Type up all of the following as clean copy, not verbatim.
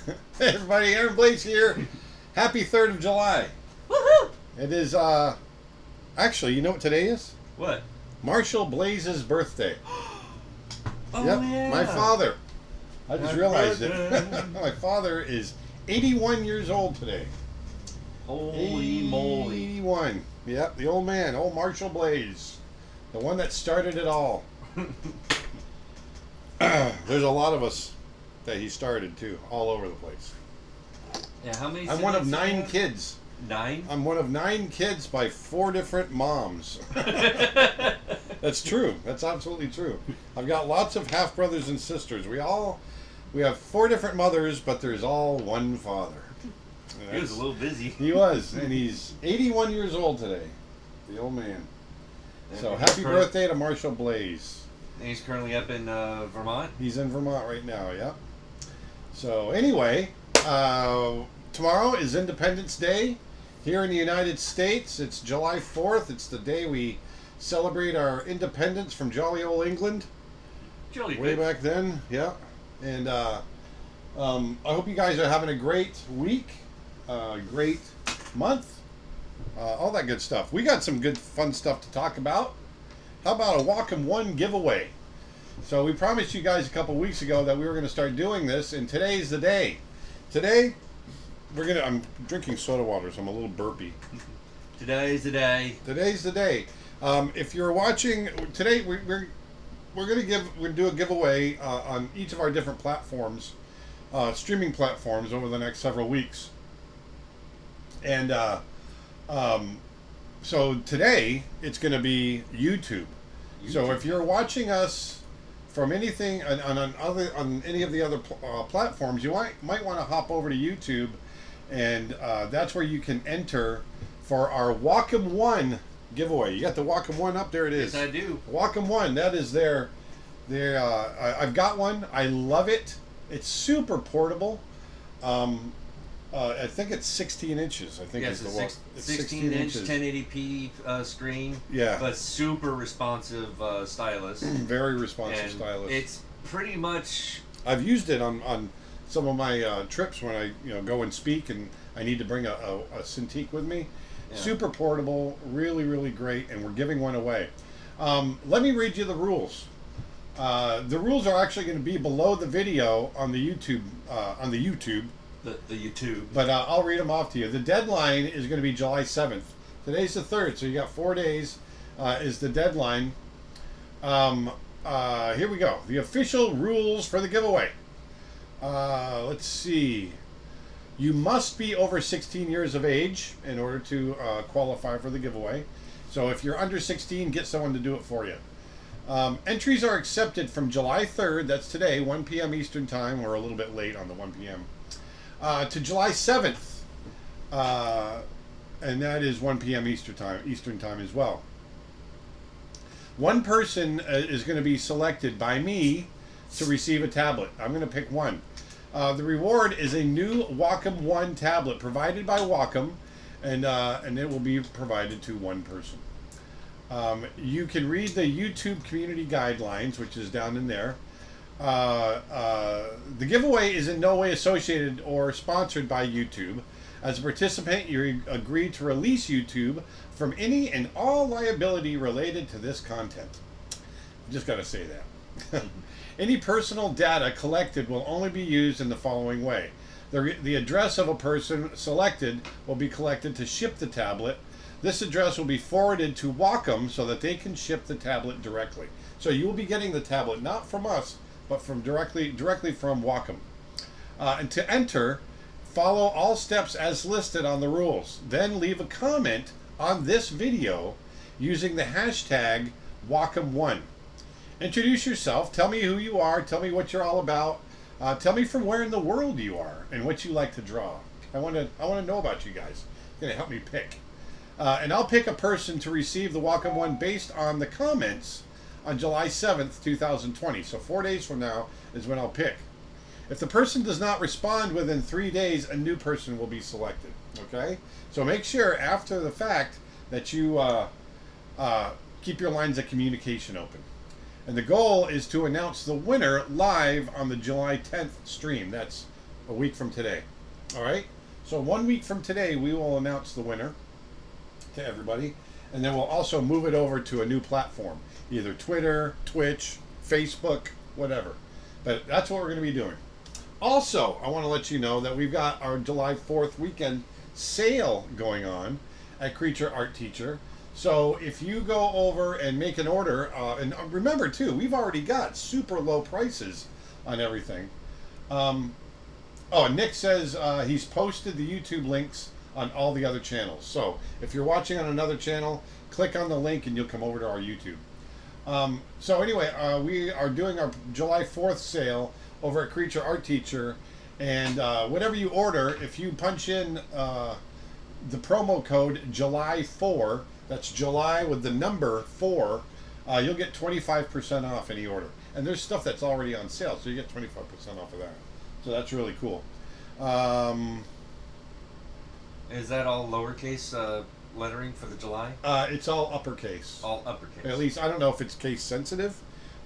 Hey everybody, Aaron Blaise here. Happy 3rd of July. Woohoo! It is, actually, you know what today is? What? Marshall Blaise's birthday. Oh, yep, yeah. my father. I just Happy realized birthday. it. My father is 81 years old today. Holy moly. 81. Yep, the old man, old Marshall Blaise. The one that started it all. There's a lot of us that he started, too, all over the place. Yeah, how many I'm one of siblings do you 9 have? kids. 9? I'm one of 9 kids by 4 different moms. That's true. That's absolutely true. I've got lots of half brothers and sisters. We have 4 different mothers, but there's all one father. He was a little busy. He was, and he's 81 years old today. The old man. So happy birthday to Marshall Blaise. And he's currently up in Vermont. He's in Vermont right now. Yeah. So anyway, tomorrow is Independence Day. Here in the United States, it's July 4th. It's the day we celebrate our independence from jolly old England. Jolly Way good. back then, yeah. And I hope you guys are having a great week, great month, all that good stuff. We got some good, fun stuff to talk about. How about a Wacom One giveaway? So we promised you guys a couple weeks ago that we were going to start doing this, and today's the day. Today, I'm drinking soda water, so I'm a little burpy. Today's the day. Today's the day. If you're watching today, we're going to do a giveaway on each of our different platforms, streaming platforms, over the next several weeks. And so today it's going to be YouTube. So if you're watching us from anything on any of the other platforms, you might want to hop over to YouTube. And that's where you can enter for our Wacom One giveaway. You got the Wacom One up there. It is. Yes, I do. Wacom One. That is their. I've got one. I love it. It's super portable. I think it's 16 inches. I think Yes, it's it's 16-inch 1080p screen. Yeah. But super responsive stylus. Very responsive And stylus. it's pretty much. I've used it on some of my trips when I go and speak and I need to bring a Cintiq with me. Yeah. Super portable, really, really great, and we're giving one away. Let me read you the rules. The rules are actually going to be below the video on the YouTube. The YouTube. But I'll read them off to you. The deadline is going to be July 7th. Today's the 3rd, so you got 4 days is the deadline. Here we go. The official rules for the giveaway. Let's see. You must be over 16 years of age in order to qualify for the giveaway. So if you're under 16, get someone to do it for you. Entries are accepted from July 3rd, that's today, 1 p.m. Eastern Time. We're a little bit late on the 1 p.m. To July 7th, and that is 1 p.m. Eastern Time as well. One person is going to be selected by me to receive a tablet. I'm going to pick one. The reward is a new Wacom One tablet provided by Wacom, and it will be provided to one person. You can read the YouTube community guidelines, which is down in there. The giveaway is in no way associated or sponsored by YouTube. As a participant, you agree to release YouTube from any and all liability related to this content. Just got to say that. Any personal data collected will only be used in the following way. The address of a person selected will be collected to ship the tablet. This address will be forwarded to Wacom so that they can ship the tablet directly. So you will be getting the tablet not from us, but from directly from Wacom. And to enter, follow all steps as listed on the rules. Then leave a comment on this video using the hashtag Wacom One. Introduce yourself. Tell me who you are. Tell me what you're all about. Tell me from where in the world you are and what you like to draw. I want to know about you guys. It's going to help me pick. And I'll pick a person to receive the Wacom One based on the comments on July 7th, 2020. So 4 days from now is when I'll pick. If the person does not respond within 3 days, a new person will be selected. Okay? So make sure after the fact that you keep your lines of communication open. And the goal is to announce the winner live on the July 10th stream. That's a week from today. All right. So 1 week from today, we will announce the winner to everybody, and then we'll also move it over to a new platform, either Twitter, Twitch, Facebook, whatever. But that's what we're going to be doing. Also, I want to let you know that we've got our July 4th weekend sale going on at Creature Art Teacher. So if you go over and make an order, and remember too, we've already got super low prices on everything. Oh, Nick says he's posted the YouTube links on all the other channels. So if you're watching on another channel, click on the link and you'll come over to our YouTube. So anyway, we are doing our July 4th sale over at Creature Art Teacher. And whatever you order, if you punch in the promo code July4, that's July with the number 4, you'll get 25% off any order. And there's stuff that's already on sale, so you get 25% off of that. So that's really cool. Is that all lowercase lettering for the July? It's all uppercase. All uppercase. At least, I don't know if it's case sensitive,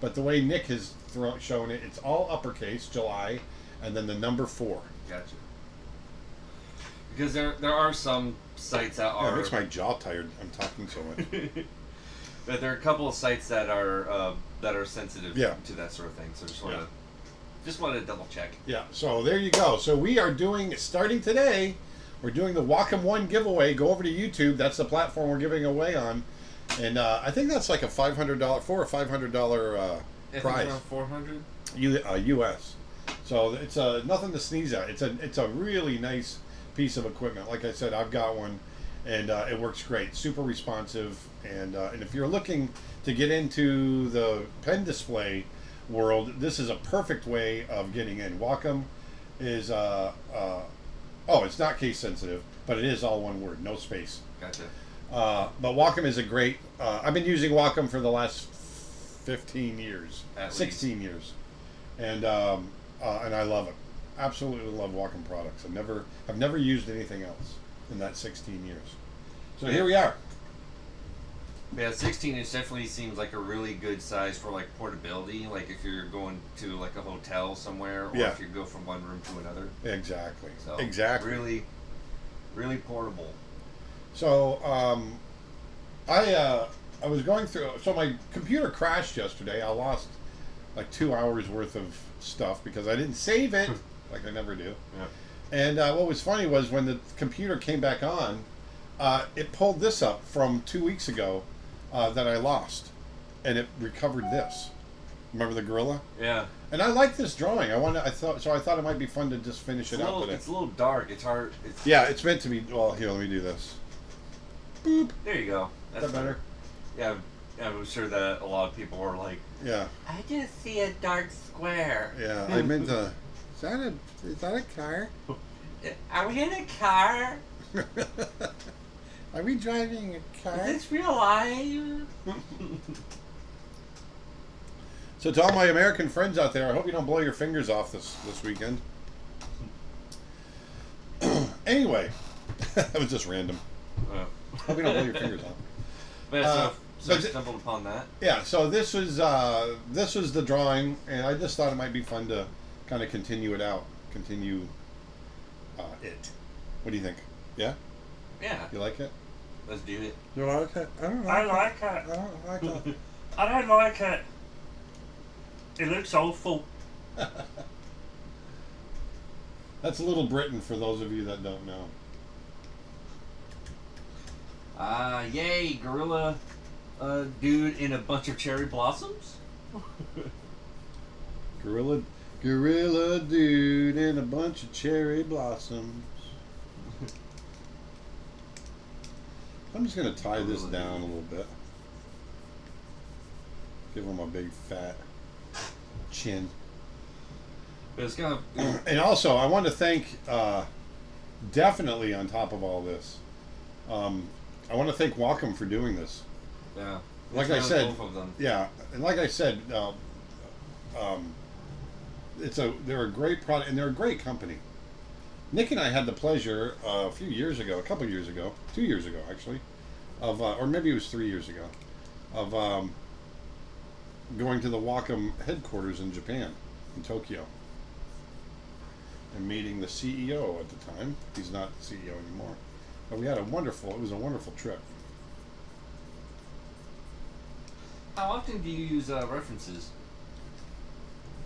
but the way Nick has shown it, it's all uppercase, July, and then the number 4. Gotcha. Because there are some sites that are... It makes my jaw tired. I'm talking so much. But there are a couple of sites that are sensitive to that sort of thing. So just wanted to double check. Yeah, so there you go. So we are doing, starting today, we're doing the Wacom One giveaway. Go over to YouTube. That's the platform we're giving away on. And I think that's like a $500, $400 or $500 prize. Around 400? US. So it's nothing to sneeze at. It's a really nice piece of equipment. Like I said, I've got one, and it works great. Super responsive. And if you're looking to get into the pen display world, this is a perfect way of getting in. Wacom is it's not case sensitive, but it is all one word, no space. Gotcha. But Wacom is a great. I've been using Wacom for the last 15 years, 16 years, and I love it. Absolutely love Wacom products. I've never used anything else in that 16 years. So here we are. Yeah, 16-inch definitely seems like a really good size for like portability. Like if you're going to like a hotel somewhere, or if you go from one room to another. Exactly. So exactly. Really, really portable. So I was going through. So my computer crashed yesterday. I lost like 2 hours worth of stuff because I didn't save it, like I never do. Yeah. And what was funny was when the computer came back on, it pulled this up from 2 weeks ago that I lost, and it recovered this. Remember the gorilla? Yeah. And I like this drawing. I thought it might be fun to just finish it out today. It's a little dark. It's hard. Yeah, it's meant to be. Well, here, let me do this. Boop. There you go. That's better. Yeah, I'm sure that a lot of people were like, yeah. I just see a dark square. Yeah, I meant to. Is that a car? Are we in a car? Are we driving a car? Is this real life? So to all my American friends out there, I hope you don't blow your fingers off this weekend. Anyway, that was just random. Hope you don't blow your fingers off. But so I stumbled upon that. Yeah, so this was the drawing, and I just thought it might be fun to kind of continue it. What do you think? Yeah? Yeah. You like it? Let's do it. You like it? I don't like it. I don't like it. I don't like it. It looks awful. That's Little Britain for those of you that don't know. Yay, gorilla dude in a bunch of cherry blossoms? Gorilla dude in a bunch of cherry blossoms. I'm just going to tie this down a little bit. Give him a big fat chin. But it's kind of... And also, I want to thank, definitely on top of all this, I want to thank Wacom for doing this. Yeah. Like I said, both of them. yeah, and like I said, they're a great product, and they're a great company. Nick and I had the pleasure a couple years ago, 2 years ago actually, of or maybe it was 3 years ago, of going to the Wacom headquarters in Japan, in Tokyo. and meeting the CEO at the time. He's not the CEO anymore. But we had it was a wonderful trip. How often do you use references?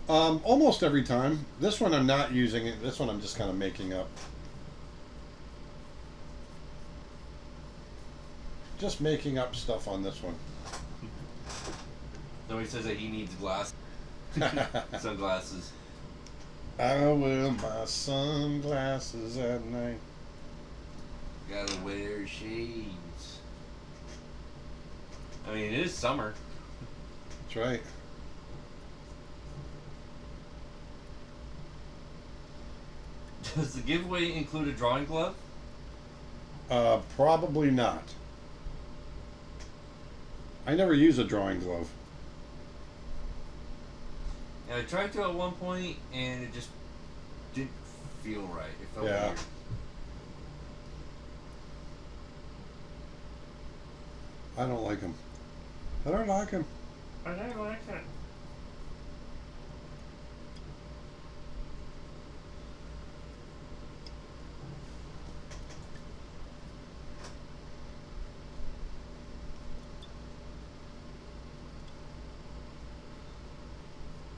Almost every time. This one I'm not using it. This one I'm just kind of making up. Just making up stuff on this one. Nobody says that he needs glasses. Sunglasses. I wear my sunglasses at night. Gotta wear shades. I mean, it is summer. That's right. Does the giveaway include a drawing glove? Probably not. I never use a drawing glove. Yeah, I tried to at one point, and it just didn't feel right. It felt Yeah. weird. I don't like them. I don't like them. I don't like it.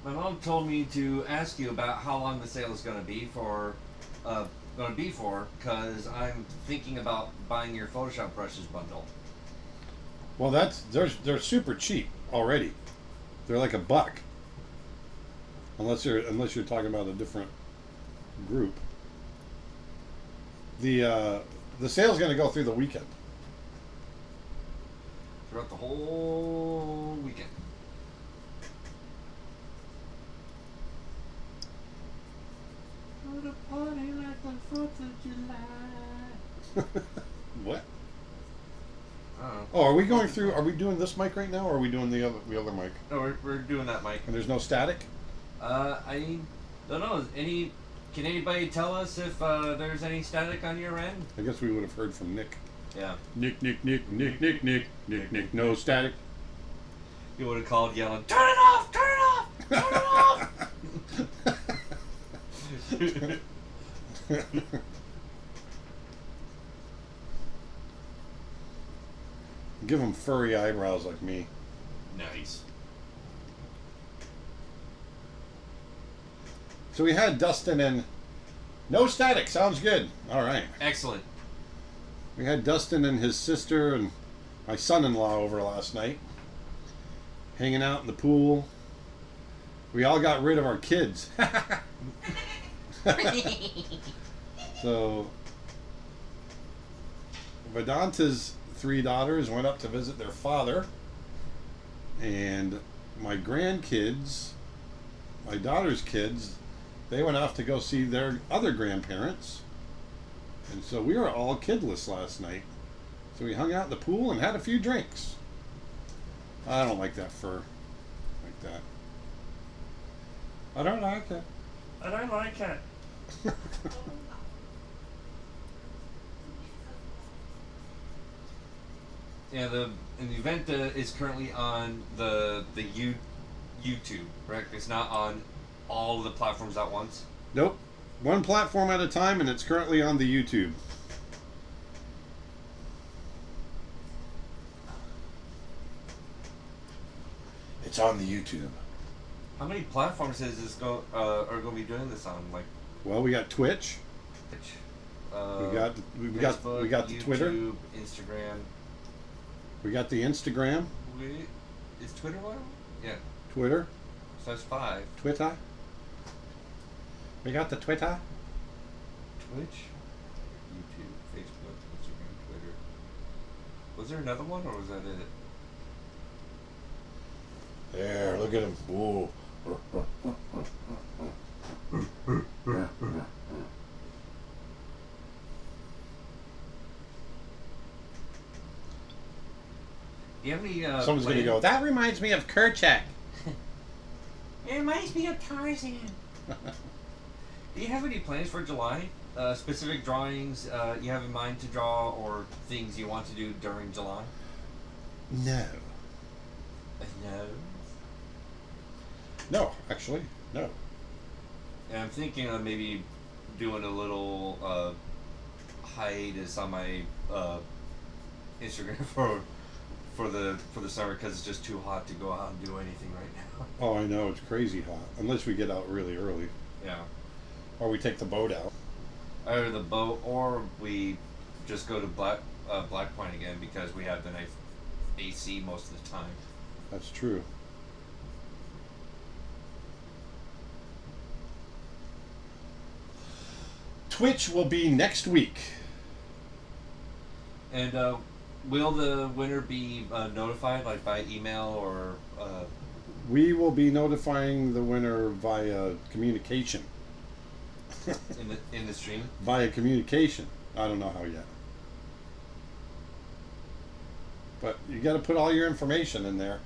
My mom told me to ask you about how long the sale is going to be for, because I'm thinking about buying your Photoshop brushes bundle. Well, they're super cheap already. They're like $1, unless you're talking about a different group. The sale's going to go through the weekend. Throughout the whole weekend. A party like the 4th of July. What? Oh. Oh, are we going through? Are we doing this mic right now, or are we doing the other mic? No, we're doing that, Mike. And there's no static? I don't know. Can anybody tell us if there's any static on your end? I guess we would have heard from Nick. Yeah. Nick, no static. You would have called yelling, "Turn it off! Turn it off! Turn it off!" Give him furry eyebrows like me. Nice. So we had Dustin and no static. Sounds good. All right. Excellent. We had Dustin and his sister and my son-in-law over last night, hanging out in the pool. We all got rid of our kids. So Vedanta's 3 daughters went up to visit their father, and my grandkids, my daughter's kids, they went off to go see their other grandparents. And so we were all kidless last night. So we hung out in the pool and had a few drinks. I don't like that fur like that. I don't like it. I don't like it. Yeah, the event is currently on the YouTube, correct? It's not on all of the platforms at once. Nope. One platform at a time, and it's currently on the YouTube. It's on the YouTube. How many platforms is this are going to be doing this on? Like, Well, we got Twitch. Facebook, we got the YouTube, Twitter. Instagram. We got the Instagram. Is Twitter one? Yeah. Twitter. So that's 5. Twitter. We got the Twitter. Twitch, YouTube, Facebook, Instagram, Twitter. Was there another one, or was that it? There, look at him. Whoa. Do you have any? Someone's going to go, that reminds me of Kerchak. It reminds me of Tarzan. Do you have any plans for July? Specific drawings you have in mind to draw, or things you want to do during July? No. No. No, actually, no. And I'm thinking of maybe doing a little hiatus on my Instagram for the summer because it's just too hot to go out and do anything right now. Oh, I know, it's crazy hot. Unless we get out really early. Yeah. Or we take the boat out. Either the boat or we just go to Black Point again because we have the nice AC most of the time. That's true. Twitch will be next week. And will the winner be notified, like by email or? We will be notifying the winner via communication. in the stream. Via communication. I don't know how yet. But you got to put all your information in there.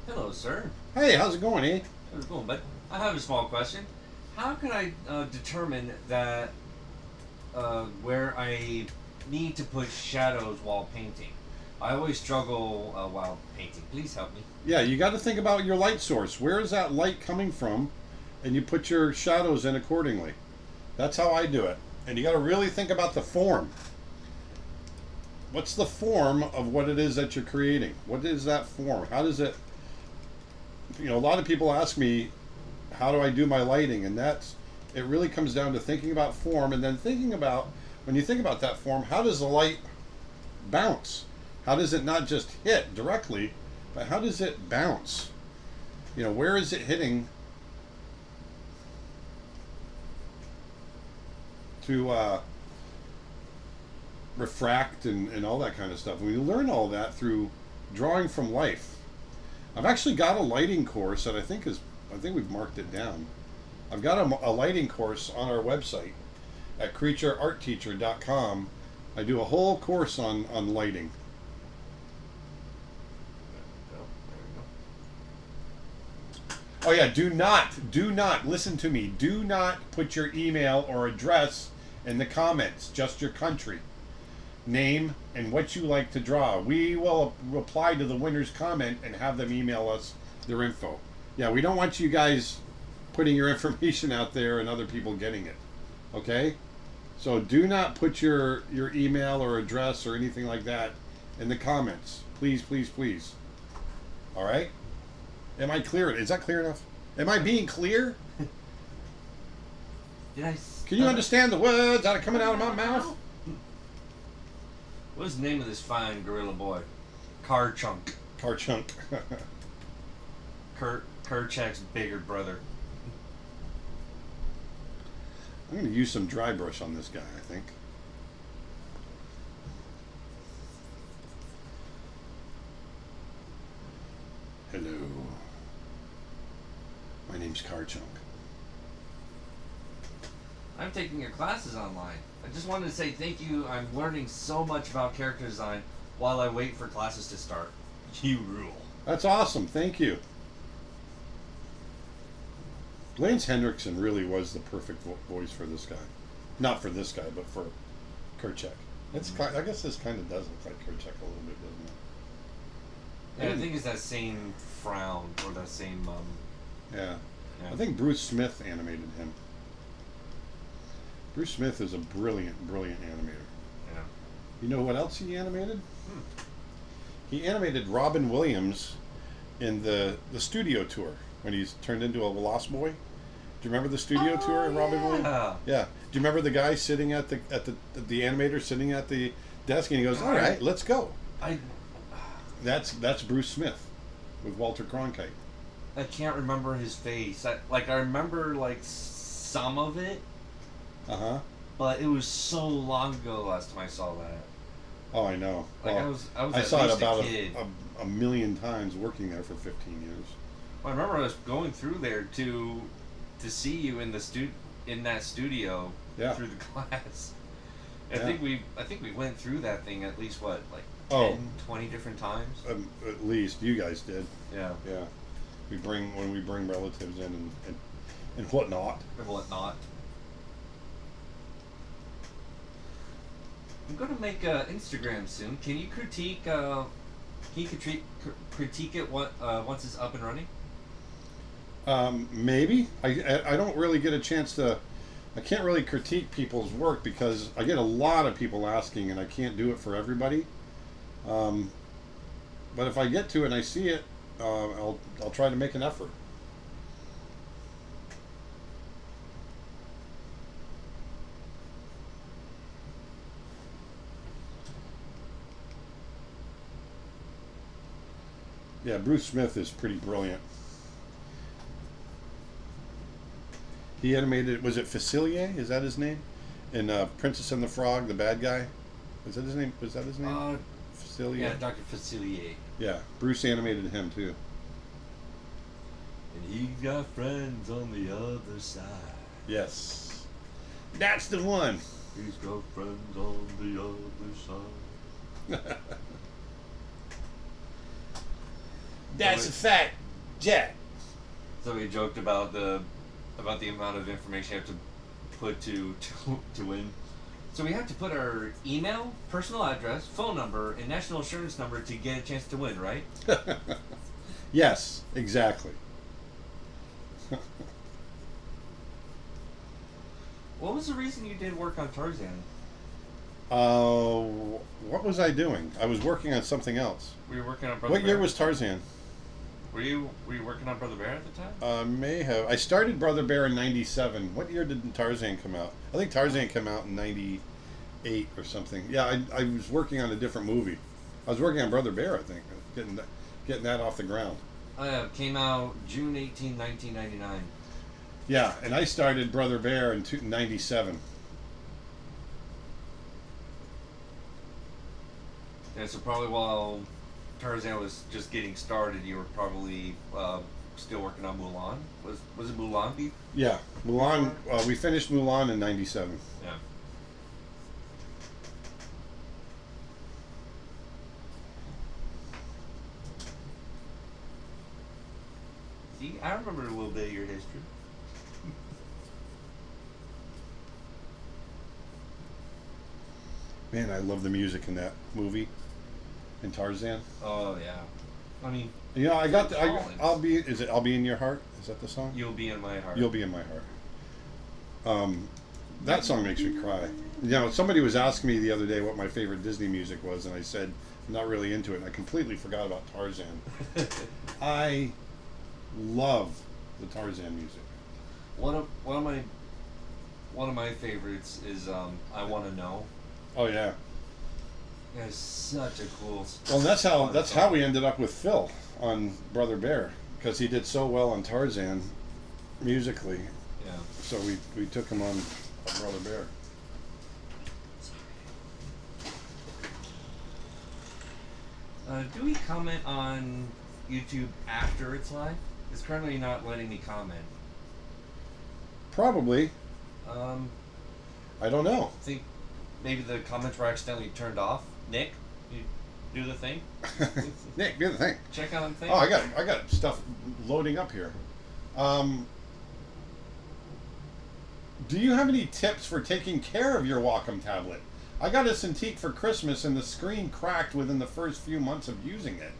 Hello, sir. Hey, how's it going, eh? How's it going, bud? I have a small question. How can I determine that where I need to put shadows while painting? I always struggle while painting. Please help me. Yeah, you got to think about your light source. Where is that light coming from? And you put your shadows in accordingly. That's how I do it. And you got to really think about the form. What's the form of what it is that you're creating? What is that form? How does it... You know, a lot of people ask me, how do I do my lighting? And that's... It really comes down to thinking about form and then thinking about, when you think about that form, how does the light bounce? How does it not just hit directly, but how does it bounce? You know, where is it hitting to refract and all that kind of stuff? We learn all that through drawing from life. I've actually got a lighting course that I think we've marked it down. I've got a lighting course on our website at creatureartteacher.com. I do a whole course on lighting. Oh yeah, do not, listen to me, do not put your email or address in the comments, just your country, name, and what you like to draw. We will reply to the winner's comment and have them email us their info. Yeah, we don't want you guys putting your information out there and other people getting it, okay? So do not put your email or address or anything like that in the comments. Please, please, please. All right? Am I clear? Is that clear enough? Am I being clear? Did I? Can you understand the words that are coming out of my mouth? What's the name of this fine gorilla boy? Car Chunk. Car Chunk. Kerchak's bigger brother. I'm going to use some dry brush on this guy, I think. Hello. My name's Car Chunk. I'm taking your classes online. I just wanted to say thank you. I'm learning so much about character design while I wait for classes to start. You rule. That's awesome. Thank you. Lance Hendrickson really was the perfect voice for this guy. Not for this guy, but for Kerchak. I guess this kind of does look like Kerchak a little bit, doesn't it? Yeah, I think it's that same frown or that same. Yeah. Yeah. I think Bruce Smith animated him. Bruce Smith is a brilliant, brilliant animator. Yeah. You know what else he animated? He animated Robin Williams in the studio tour when he's turned into a lost boy. Do you remember the studio tour in Robin Williams? Yeah. Do you remember the guy sitting at the animator sitting at the desk and he goes, "All right, let's go." That's Bruce Smith with Walter Cronkite. I can't remember his face. I remember like some of it. But it was so long ago last time I saw that. Oh, I know. Like well, I saw it about a kid. a million times working there for 15 years. Well, I remember I was going through there to see you in that studio through the class. I think we went through that thing at least 10, 20 different times. At least you guys did. Yeah. Yeah. When we bring relatives in and whatnot. And whatnot. I'm going to make Instagram soon. Can you critique? Critique it once it's up and running? Maybe. I don't really get a chance to. I can't really critique people's work because I get a lot of people asking, and I can't do it for everybody. But if I get to it and I see it, I'll try to make an effort. Yeah, Bruce Smith is pretty brilliant. He animated, was it Facilier? Is that his name? In Princess and the Frog, the bad guy? Is that his name? Was that his name? Facilier? Yeah, Dr. Facilier. Yeah, Bruce animated him too. And he got friends on the other side. Yes. That's the one. He's got friends on the other side. That's a fact, Jack. Somebody joked about the amount of information you have to put to win. So we have to put our email, personal address, phone number, and national insurance number to get a chance to win, right? Yes, exactly. What was the reason you did work on Tarzan? What was I doing? I was working on something else. Were you working on Brother What Bear? year was Tarzan? Were you working on Brother Bear at the time? May have. I started Brother Bear in '97. What year did Tarzan come out? I think Tarzan came out in '98 or something. Yeah, I was working on a different movie. I was working on Brother Bear, I think, getting that off the ground. Came out June 18, 1999. Yeah, and I started Brother Bear in '97. Yeah, so probably while Tarzan was just getting started, you were probably still working on Mulan. Was it Mulan? Yeah, Mulan. We finished Mulan in '97. Yeah. See, I remember a little bit of your history. Man, I love the music in that movie, in Tarzan. Oh yeah, I mean, You know, I got. Collins. I'll be. Is it? I'll be in your heart. Is that the song? you'll be in my heart. You'll be in my heart. That song makes me cry. You know, somebody was asking me the other day what my favorite Disney music was, and I said I'm not really into it. And I completely forgot about Tarzan. I love the Tarzan music. One of my favorites is I Want to Know. Oh yeah. It's such a cool. Well, that's fun how song. we ended up with Phil on Brother Bear, because he did so well on Tarzan musically. Yeah. So we took him on Brother Bear. Do we comment on YouTube after it's live? It's currently not letting me comment. Probably. I I don't know. think maybe the comments were accidentally turned off. Nick, you do the thing. Nick, do the thing. Check on the thing. Oh, I got stuff loading up here. Do you have any tips for taking care of your Wacom tablet? I got a Cintiq for Christmas and the screen cracked within the first few months of using it.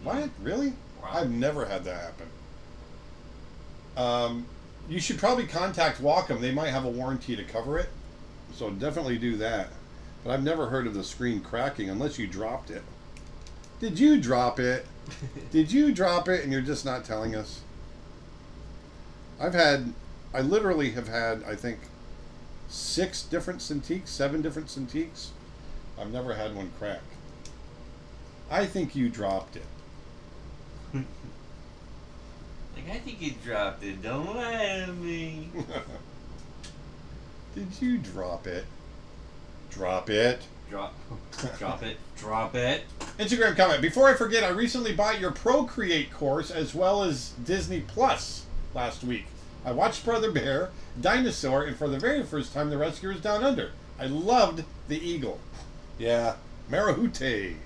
What? Really? Wow. I've never had that happen. You should probably contact Wacom. They might have a warranty to cover it. So definitely do that. But I've never heard of the screen cracking unless you dropped it. Did you drop it? Did you drop it and you're just not telling us? I literally have had, I think, 6 different Cintiqs, 7 different Cintiqs. I've never had one crack. I think you dropped it. Like, I think you dropped it. Don't lie at me. Did you drop it? Drop it. Drop it. Drop it. Instagram comment. Before I forget, I recently bought your Procreate course as well as Disney Plus last week. I watched Brother Bear, Dinosaur, and for the very first time, The Rescuers Down Under. I loved the eagle. Yeah, Marahute.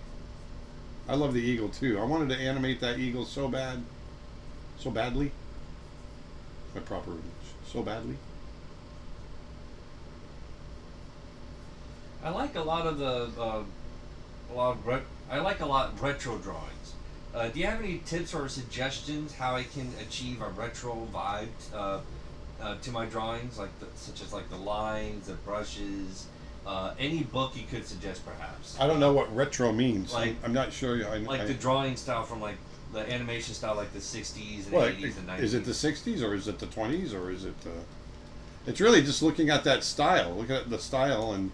I love the eagle too. I wanted to animate that eagle so bad. So badly. My proper English. So badly. I like a lot of I like a lot retro drawings. Do you have any tips or suggestions how I can achieve a retro vibe to my drawings, such as like the lines, the brushes, any book you could suggest, perhaps? I don't know what retro means. Like- I'm not sure. The drawing style from like the animation style, like the '60s and What, '80s and '90s. is it the 60s or is it the 20s or is it? It's really just looking at that style. Look at the style and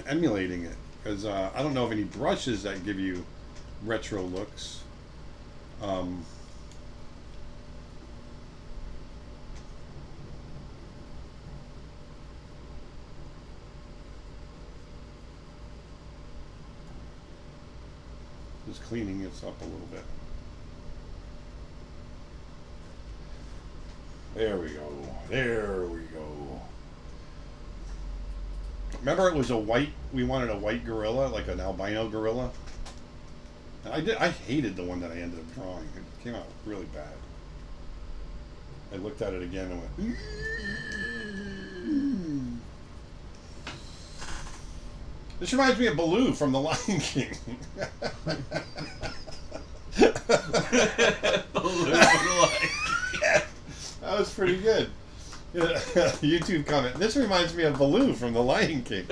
emulating it. Because I don't know of any brushes that give you retro looks. Just cleaning this up a little bit. There we go. There we go. Remember, it was we wanted a white gorilla, like an albino gorilla. And I hated the one that I ended up drawing. It came out really bad. I looked at it again and went, this reminds me of Baloo from The Lion King. Balloon like. That was pretty good. YouTube comment. This reminds me of Baloo from The Lion King.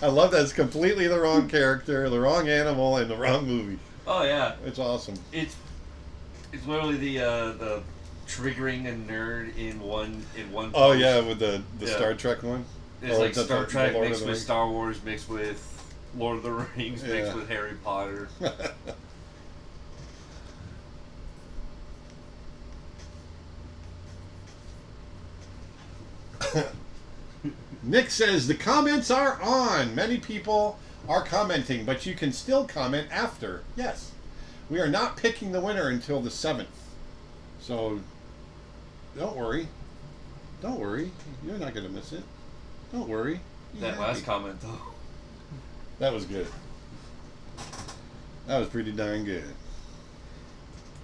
I love that. It's completely the wrong character, the wrong animal, and the wrong movie. Oh yeah, It's awesome. it's literally the triggering a nerd in one. Oh post. yeah, with the Yeah. Star Trek one. It's Or like is that Star the Trek Lord of mixed the with Rings? Star Wars mixed with Lord of the Rings Yeah. mixed with Harry Potter. Nick says the comments are on. Many people are commenting, but you can still comment after. Yes. We are not picking the winner until the 7th. So don't worry. Don't worry. You're not going to miss it. Don't worry. Be That happy. last comment though. That was good. That was pretty darn good.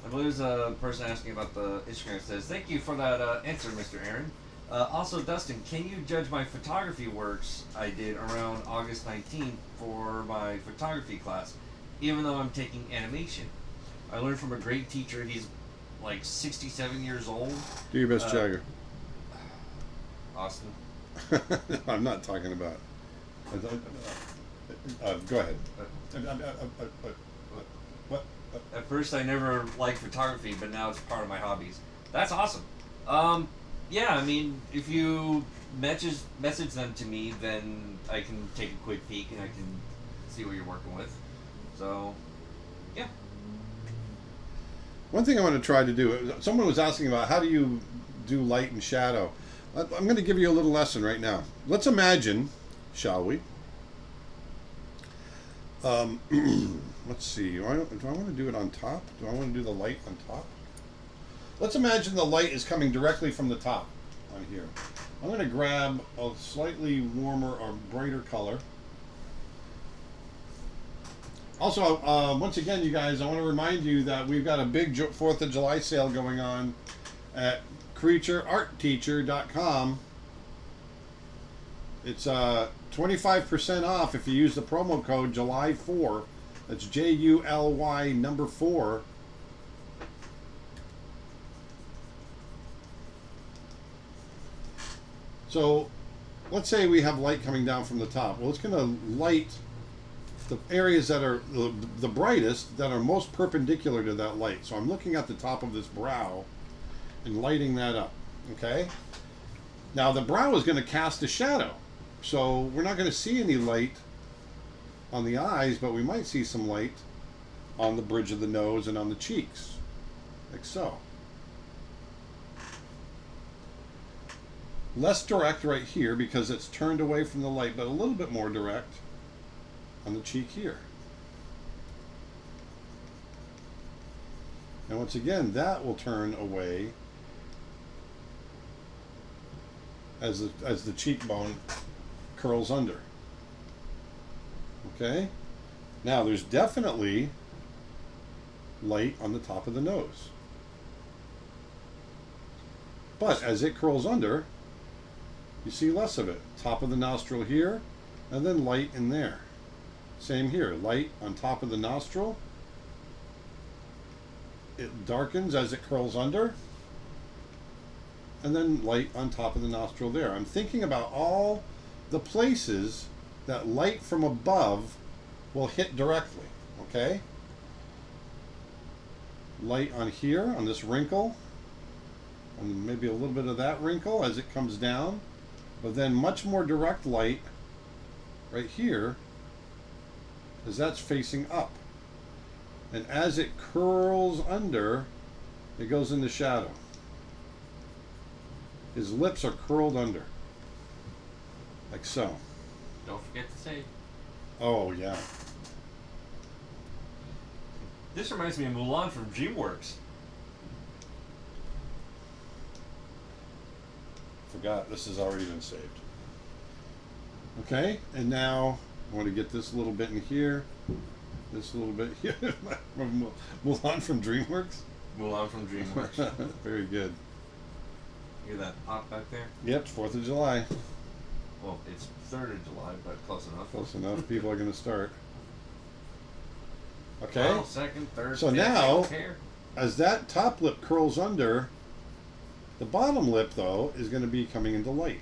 I believe there's a person asking about the Instagram says, thank you for that answer, Mr. Aaron. Also, Dustin, can you judge my photography works I did around August 19th for my photography class, even though I'm taking animation? I learned from a great teacher. He's like 67 years old. Do your best, Jagger. Austin. I'm not talking about. Go ahead. What? At first, I never liked photography, but now it's part of my hobbies. That's awesome. Yeah, I mean, if you message them to me, then I can take a quick peek and I can see what you're working with. So, yeah. One thing I want to try to do. Someone was asking about how do you do light and shadow. I'm going to give you a little lesson right now. Let's imagine, shall we? Let's see. Do I want to do it on top? Do I want to do the light on top? Let's imagine the light is coming directly from the top on here. I'm going to grab a slightly warmer or brighter color. Also, once again, you guys, I want to remind you that we've got a big 4th of July sale going on at creatureartteacher.com. It's 25% off if you use the promo code July4. That's JULY number 4. So let's say we have light coming down from the top. Well, it's going to light the areas that are the brightest, that are most perpendicular to that light. So I'm looking at the top of this brow and lighting that up. Okay? Now the brow is going to cast a shadow. So we're not going to see any light on the eyes, but we might see some light on the bridge of the nose and on the cheeks. Like so. Less direct right here because it's turned away from the light, but a little bit more direct on the cheek here. And once again, that will turn away as the cheekbone curls under. Okay? Now there's definitely light on the top of the nose. But as it curls under, you see less of it. Top of the nostril here, and then light in there. Same here, light on top of the nostril. It darkens as it curls under, and then light on top of the nostril there. I'm thinking about all the places that light from above will hit directly, okay? Light on here, on this wrinkle, and maybe a little bit of that wrinkle as it comes down, but then much more direct light right here as that's facing up. And as it curls under, it goes into shadow. His lips are curled under, like so. Don't forget to say. Oh, yeah. This reminds me of Mulan from DreamWorks. Forgot, this has already been saved. Okay, and now I want to get this little bit in here, this little bit here. Mulan from DreamWorks? Mulan from DreamWorks. Very good. Hear that pop back there? Yep, 4th of July. Well, it's 3rd of July, but close enough. Close enough, people are going to start. Okay, Well, 2nd, 3rd, So 5th, now- I don't care. as that top lip curls under, the bottom lip, though, is going to be coming into light.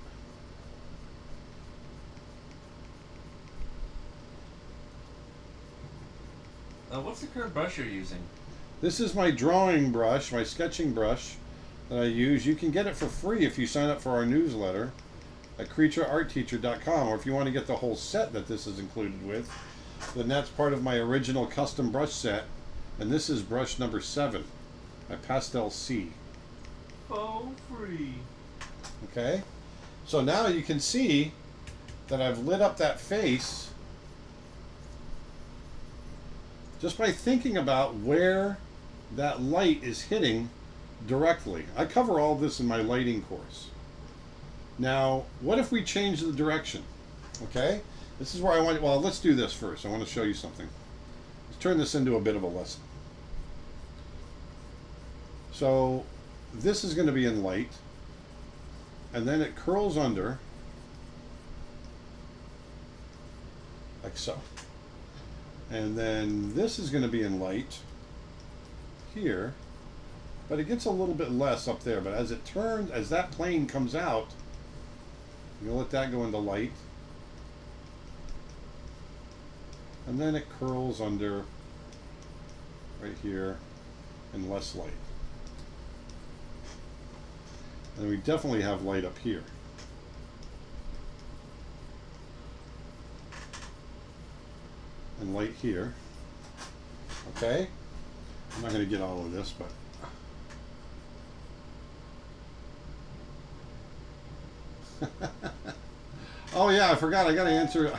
What's the current brush you're using? This is my drawing brush, my sketching brush that I use. You can get it for free if you sign up for our newsletter at creatureartteacher.com, or if you want to get the whole set that this is included with, then that's part of my original custom brush set. And this is brush number 7, my Pastel C. Oh, free. Okay, so now you can see that I've lit up that face just by thinking about where that light is hitting directly. I cover all this in my lighting course. Now, what if we change the direction? Okay, this is where I want, well, let's do this first. I want to show you something. Let's turn this into a bit of a lesson. So this is going to be in light, and then it curls under like so. And then this is going to be in light here, but it gets a little bit less up there. But as it turns, as that plane comes out, you let that go into light, and then it curls under right here in less light. And we definitely have light up here. And light here. Okay? I'm not going to get all of this, but oh yeah, I forgot. I got to answer.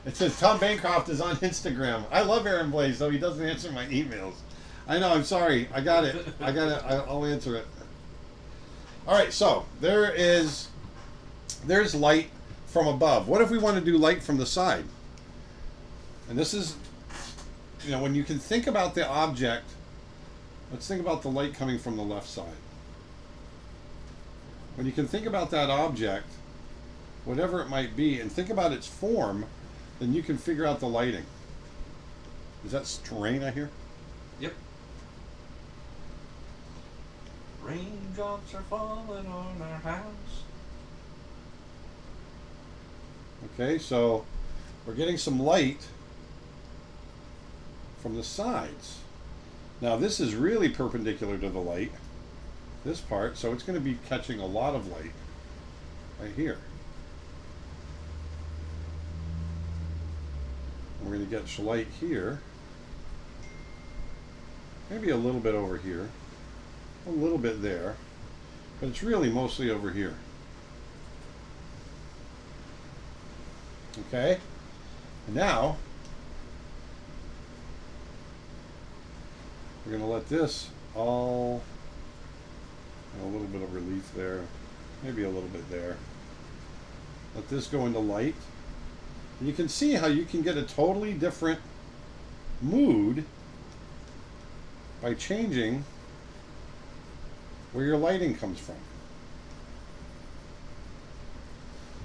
It says Tom Bancroft is on Instagram. I love Aaron Blaise, though he doesn't answer my emails. I know. I'm sorry. I got it. I'll answer it. All right. So there's light from above. What if we want to do light from the side? And this is, when you can think about the object, let's think about the light coming from the left side. When you can think about that object, whatever it might be, and think about its form, then you can figure out the lighting. Is that rain I hear? Yep. Raindrops are falling on our house. Okay, so we're getting some light from the sides. Now this is really perpendicular to the light, this part, so it's going to be catching a lot of light right here. We're going to get light here, maybe a little bit over here, a little bit there, but it's really mostly over here. Okay, and now we're going to let this all, a little bit of relief there, maybe a little bit there. Let this go into light. And you can see how you can get a totally different mood by changing where your lighting comes from.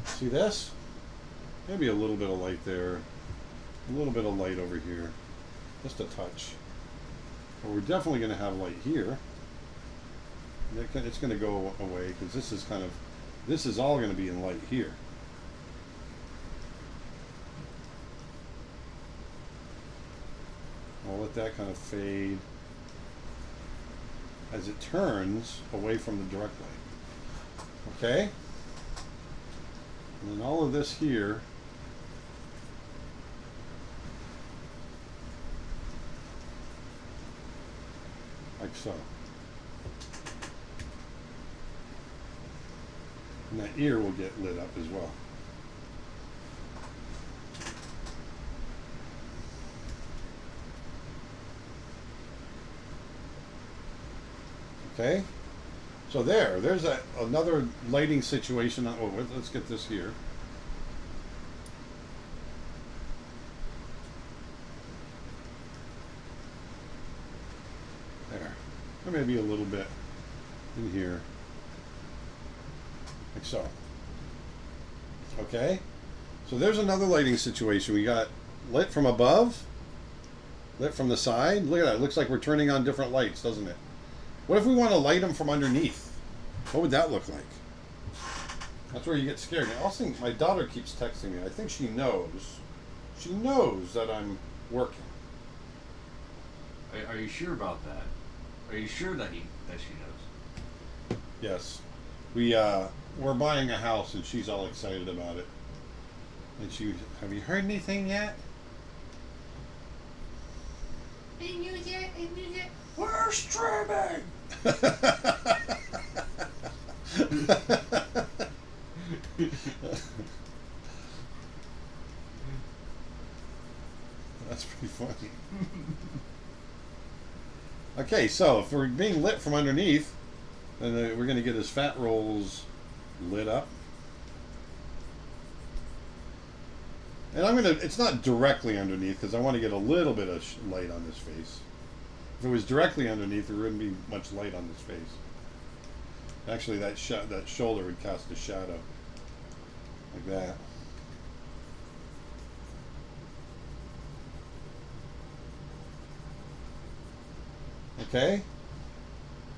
See this? Maybe a little bit of light there. A little bit of light over here. Just a touch. But we're definitely going to have light here. It's going to go away because this is kind of, this is all going to be in light here. I'll let that kind of fade as it turns away from the direct light. Okay? And then all of this here like so. And that ear will get lit up as well. Okay, so there's another lighting situation. Oh, let's get this here. There may be a little bit in here, like so. Okay, so there's another lighting situation. We got lit from above, lit from the side. Look at that, it looks like we're turning on different lights, doesn't it? What if we want to light them from underneath? What would that look like? That's where you get scared. I also think my daughter keeps texting me. I think she knows. She knows that I'm working. Are you sure about that? Are you sure that she knows? Yes. We're buying a house and she's all excited about it. And have you heard anything yet? Any news yet? Any news yet? We're streaming! That's pretty funny. Okay, so if we're being lit from underneath, then we're going to get his fat rolls lit up. And it's not directly underneath because I want to get a little bit of light on his face. If it was directly underneath, there wouldn't be much light on his face. Actually, that shoulder would cast a shadow. Like that. Okay?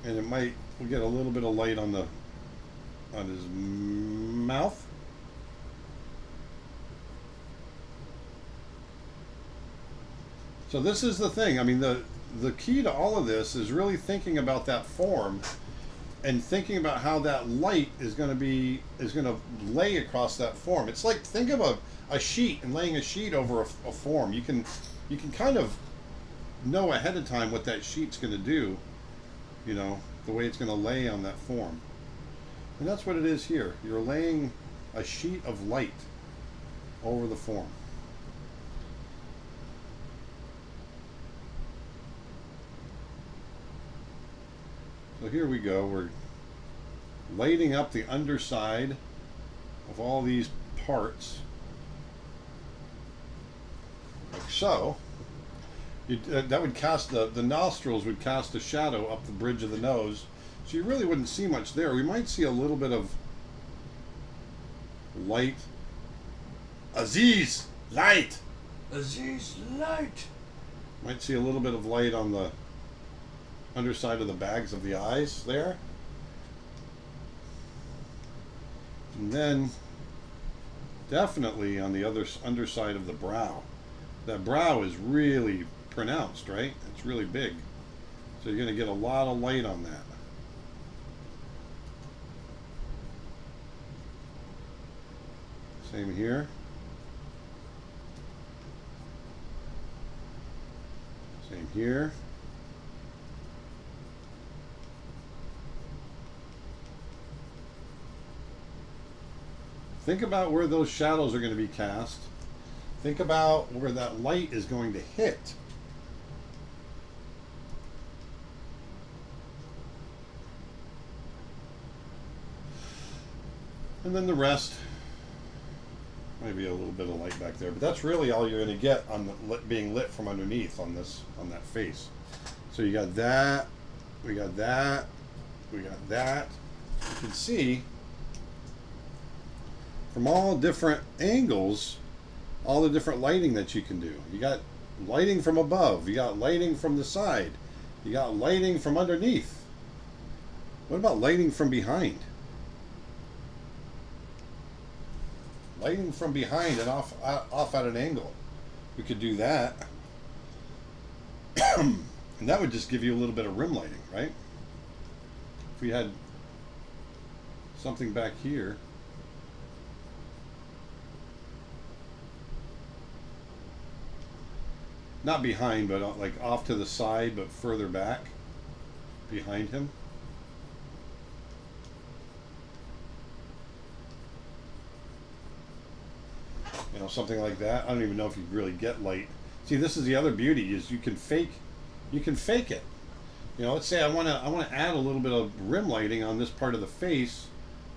And we'll get a little bit of light on his mouth. So this is the thing. I mean, the key to all of this is really thinking about that form and thinking about how that light is going to lay across that form. It's like, think of a sheet and laying a sheet over a form. You can kind of know ahead of time what that sheet's going to do, you know, the way it's going to lay on that form. And that's what it is here. You're laying a sheet of light over the form. So here we go. We're lighting up the underside of all these parts, like so. That would cast the nostrils would cast a shadow up the bridge of the nose, so you really wouldn't see much there. We might see a little bit of light. Aziz, light. Aziz, light. Might see a little bit of light on the underside of the bags of the eyes there. And then definitely on the underside of the brow. That brow is really pronounced, right? It's really big. So you're going to get a lot of light on that. Same here. Same here. Think about where those shadows are going to be cast. Think about where that light is going to hit. And then the rest, maybe a little bit of light back there, but that's really all you're going to get on the being lit from underneath on that face. So you got that, we got that, we got that. You can see from all different angles, all the different lighting that you can do. You got lighting from above, you got lighting from the side, you got lighting from underneath. What about lighting from behind? Lighting from behind and off at an angle. We could do that. And that would just give you a little bit of rim lighting, right? If we had something back here. Not behind, but like off to the side, but further back behind him. You know, something like that. I don't even know if you really get light. See, this is the other beauty, is you can fake it. You know, let's say I want to add a little bit of rim lighting on this part of the face,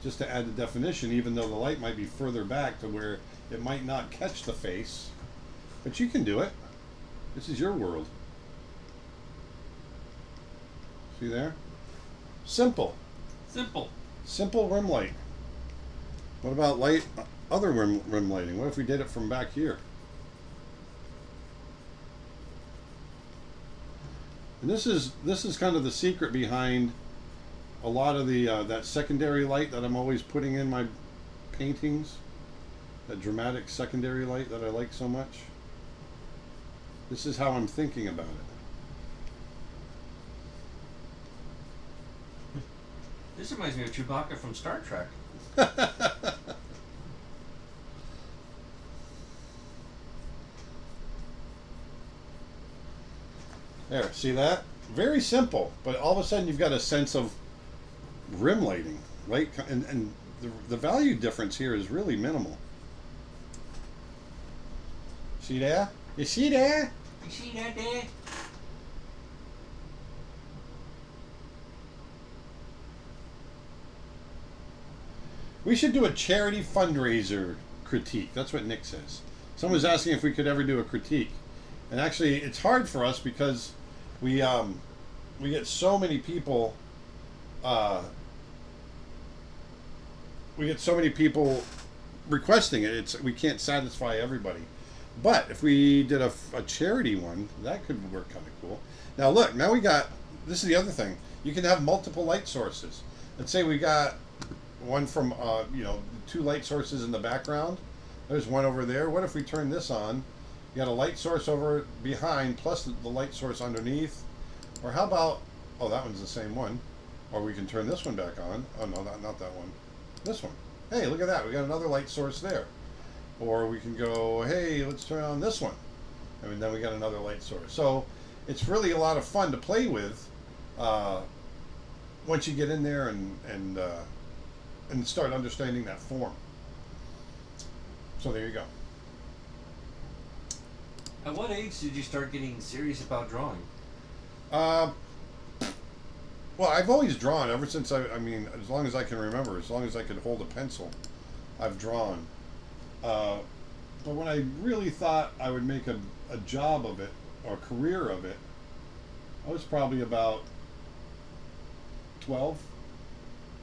just to add the definition, even though the light might be further back to where it might not catch the face. But you can do it. This is your world. See there? Simple. Simple rim light. What about other rim lighting? What if we did it from back here? And this is kind of the secret behind a lot of the that secondary light that I'm always putting in my paintings. That dramatic secondary light that I like so much. This is how I'm thinking about it. This reminds me of Chewbacca from Star Trek. There, see that? Very simple, but all of a sudden you've got a sense of rim lighting, right? And the value difference here is really minimal. See there? You see there? You see that there? We should do a charity fundraiser critique. That's what Nick says. Someone's asking if we could ever do a critique. And actually, it's hard for us because we get so many people. We get so many people requesting it. We can't satisfy everybody. But if we did a charity one, that could work kind of cool. Now look, now we got. This is the other thing. You can have multiple light sources. Let's say we got one from you know, 2 light sources in the background. There's one over there. What if we turn this on? You got a light source over behind plus the light source underneath. Or how about, oh, that one's the same one. Or we can turn this one back on. Oh no, not that one. This one. Hey, look at that. We got another light source there. Or we can go, hey, let's turn on this one. I mean, then we got another light source. So it's really a lot of fun to play with once you get in there and start understanding that form. So there you go. At what age did you start getting serious about drawing? Well, I've always drawn ever since I mean, as long as I can remember, as long as I could hold a pencil, I've drawn. But when I really thought I would make a job of it, or a career of it, I was probably about 12,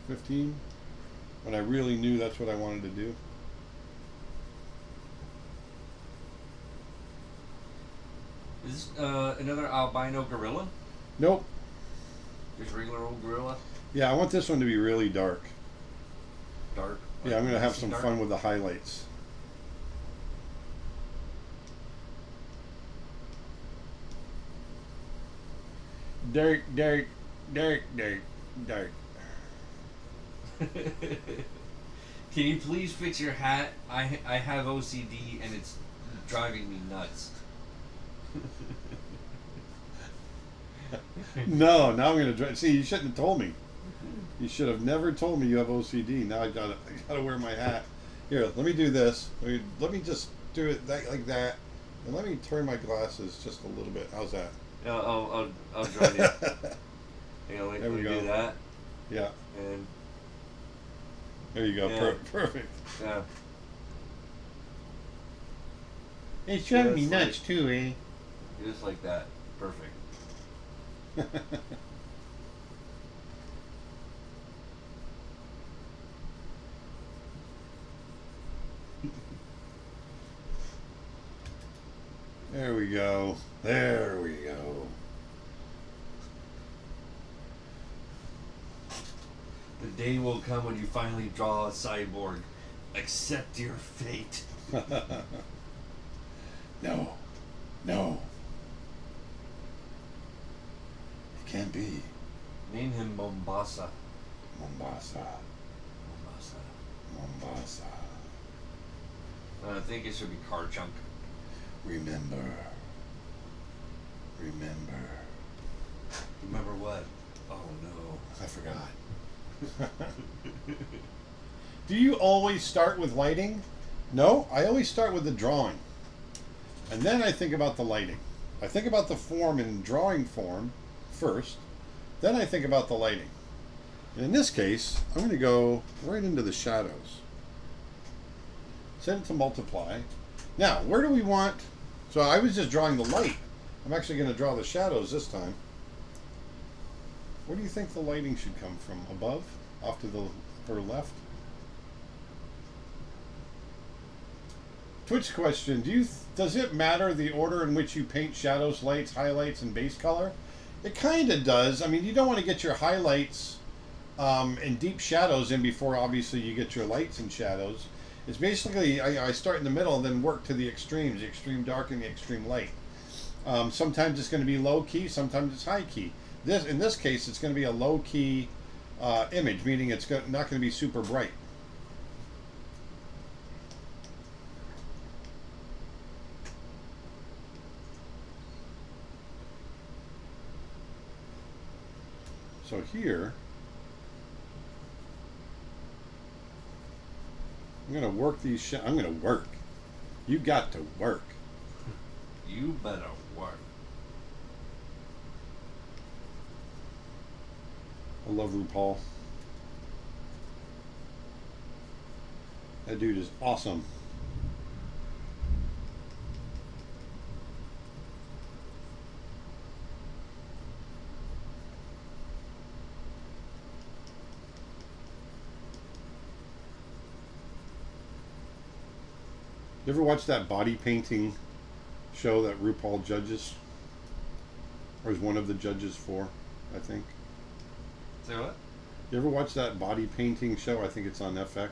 15, when I really knew that's what I wanted to do. Is this another albino gorilla? Nope. Just regular old gorilla? Yeah, I want this one to be really dark. Dark? Yeah, I'm going to have some dark? fun with the highlights. Dark, dark, dark, dark, dark. Can you please fix your hat? I have OCD and it's driving me nuts. No, now I'm going to see. You shouldn't have told me. You should have never told me you have OCD. Now I gotta wear my hat. Here, let me do this. Let me just do it like that, and let me turn my glasses just a little bit. How's that? I'll join you. You know, There we go. do that. Yeah. And There you go. Yeah. Perfect. yeah. It's driving me Just nuts like- too, eh? Just like that. Perfect. we go. There we go. The day will come when you finally draw a cyborg. Accept your fate. No. No. It can't be. Name him Mombasa. Mombasa. Mombasa. Mombasa. I think it should be Car Chunk. Remember. Remember. Remember what? Oh no. I forgot. Do you always start with lighting? No, I always start with the drawing. And then I think about the lighting. I think about the form in drawing form first. Then I think about the lighting. And in this case, I'm going to go right into the shadows. Set it to multiply. Now, where do we want... So I was just drawing the light. I'm actually going to draw the shadows this time. Where do you think the lighting should come from? Above? Off to the or left? Twitch question, does it matter the order in which you paint shadows, lights, highlights, and base color? It kind of does. I mean, you don't want to get your highlights and deep shadows in before, obviously, you get your lights and shadows. It's basically, I start in the middle and then work to the extremes, the extreme dark and the extreme light. Sometimes it's going to be low key, sometimes it's high key. In this case, it's going to be a low key image, meaning it's not going to be super bright. So here, I'm going to work these I'm going to work. You got to work. You better work. I love RuPaul. That dude is awesome. You ever watch that body painting show that RuPaul judges? Or is one of the judges for, I think. Say what? You ever watch that body painting show? I think it's on FX.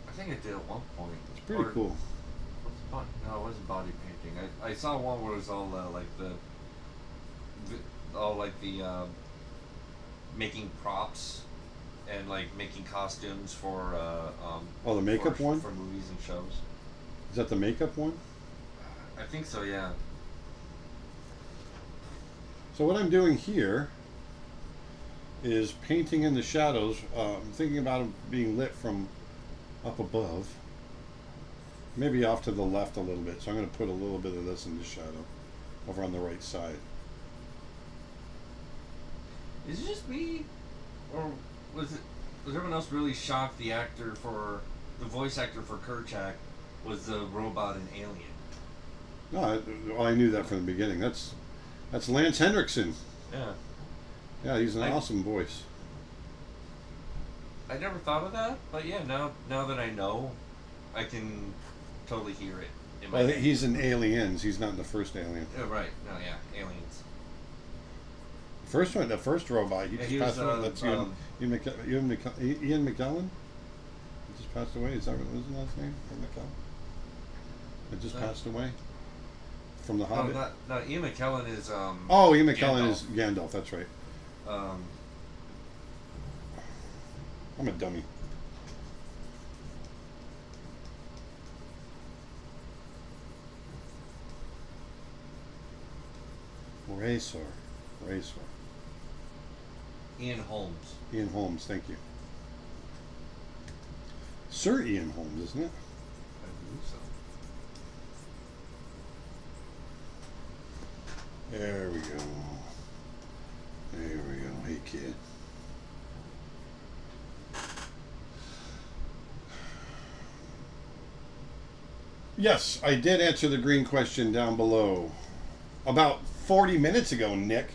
I think I did at one point. It's pretty cool. No, it wasn't body painting. I saw one where it was all making props and like making costumes for the makeup one? for movies and shows. Is that the makeup one? I think so, yeah. So what I'm doing here is painting in the shadows. I'm thinking about them being lit from up above. Maybe off to the left a little bit. So I'm going to put a little bit of this in the shadow over on the right side. Is it just me, or was everyone else really shocked? The voice actor for Kerchak was the robot in Alien. No, I knew that from the beginning. That's Lance Henriksen. Yeah. Yeah, he's an awesome voice. I never thought of that, but yeah, now that I know, I can totally hear it in my head. He's in Aliens. He's not in the first Alien. Oh, right. No, yeah, Aliens. The first robot. He just passed away. That's Ian McKellen. He just passed away. Is that what was his last name? Or McKellen? It just passed away. From the Hobbit. No, Ian McKellen is Ian McKellen is Gandalf. That's right. I'm a dummy. Racer. Ian Holmes. Ian Holmes, thank you. Sir Ian Holmes, isn't it? I believe so. There we go. Hey, kid. Yes, I did answer the green question down below. About 40 minutes ago, Nick.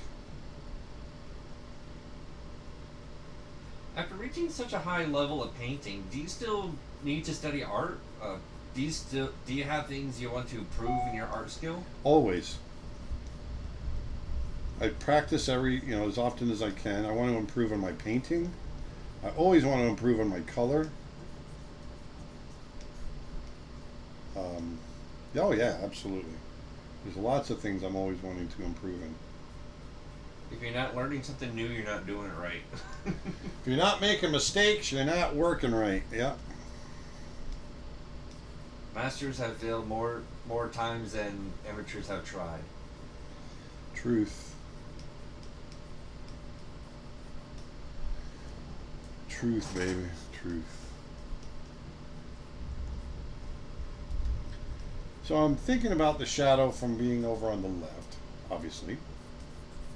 After reaching such a high level of painting, do you still need to study art? Do you have things you want to improve in your art skill? Always. I practice as often as I can. I want to improve on my painting. I always want to improve on my color. Oh yeah, absolutely. There's lots of things I'm always wanting to improve in. If you're not learning something new, you're not doing it right. If you're not making mistakes, you're not working right. Yeah. Masters have failed more times than amateurs have tried. Truth. Truth, baby. Truth. So I'm thinking about the shadow from being over on the left, obviously.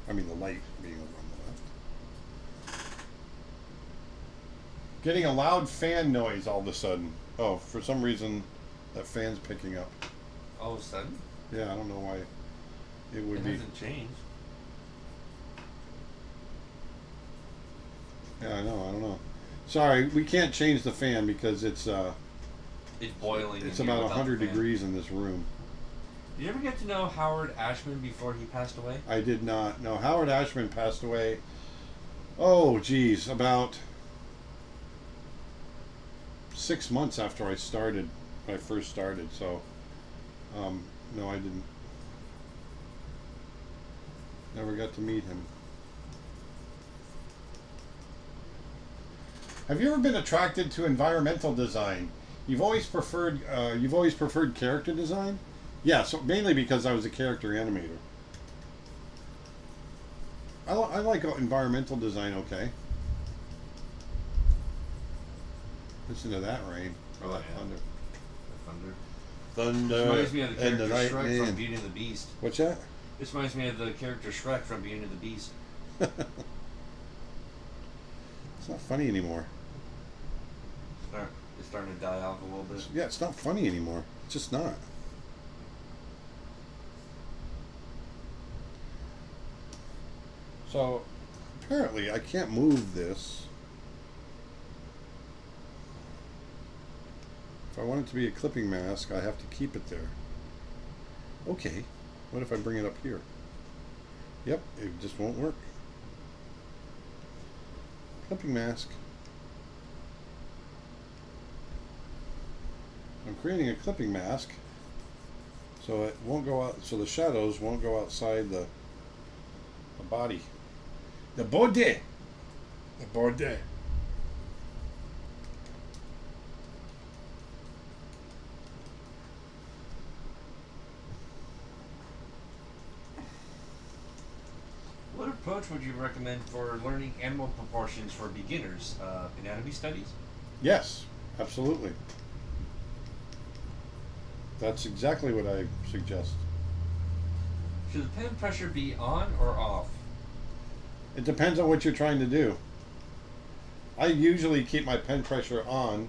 I mean the light being over on the left. Getting a loud fan noise all of a sudden. Oh, for some reason that fan's picking up. All of a sudden? Yeah, I don't know why it would It be. hasn't changed. Yeah, I don't know. Sorry, we can't change the fan because it's Boiling. it's in here about without 100 the fan. degrees in this room. Did you ever get to know Howard Ashman before he passed away? I did not. No, Howard Ashman passed away. Oh, geez, about 6 months after I started. When I first started. So, no, I didn't. Never got to meet him. Have you ever been attracted to environmental design? You've always preferred character design? Yeah, so mainly because I was a character animator. I like environmental design, okay. Listen to that rain. Or that yeah. thunder. The thunder. Thunder This reminds me of the and the character Shrek lightning. from Beauty and the Beast. What's that? This reminds me of the character Shrek from Beauty and the Beast. It's not funny anymore. It's starting to die off a little bit. Yeah, it's not funny anymore. It's just not. So, apparently I can't move this. If I want it to be a clipping mask, I have to keep it there. Okay. What if I bring it up here? Yep, it just won't work. Clipping mask. I'm creating a clipping mask so it won't go out, so the shadows won't go outside the body. The body. The body. What approach would you recommend for learning animal proportions for beginners? Anatomy studies? Yes, absolutely. That's exactly what I suggest. Should the pen pressure be on or off? It depends on what you're trying to do. I usually keep my pen pressure on,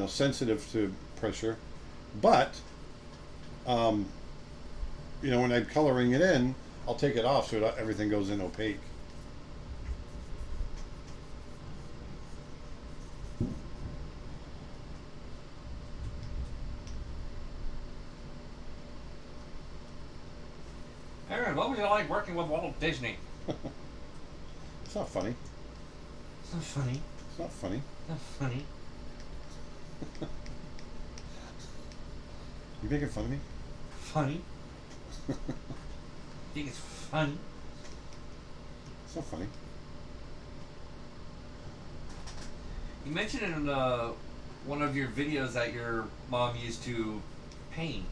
sensitive to pressure, but, when I'm coloring it in, I'll take it off so everything goes in opaque. Aaron, what was it like working with Walt Disney? It's not funny. It's not funny. It's not funny. Not funny. You making fun of me? Funny? I think it's funny. It's not funny. You mentioned in one of your videos that your mom used to paint.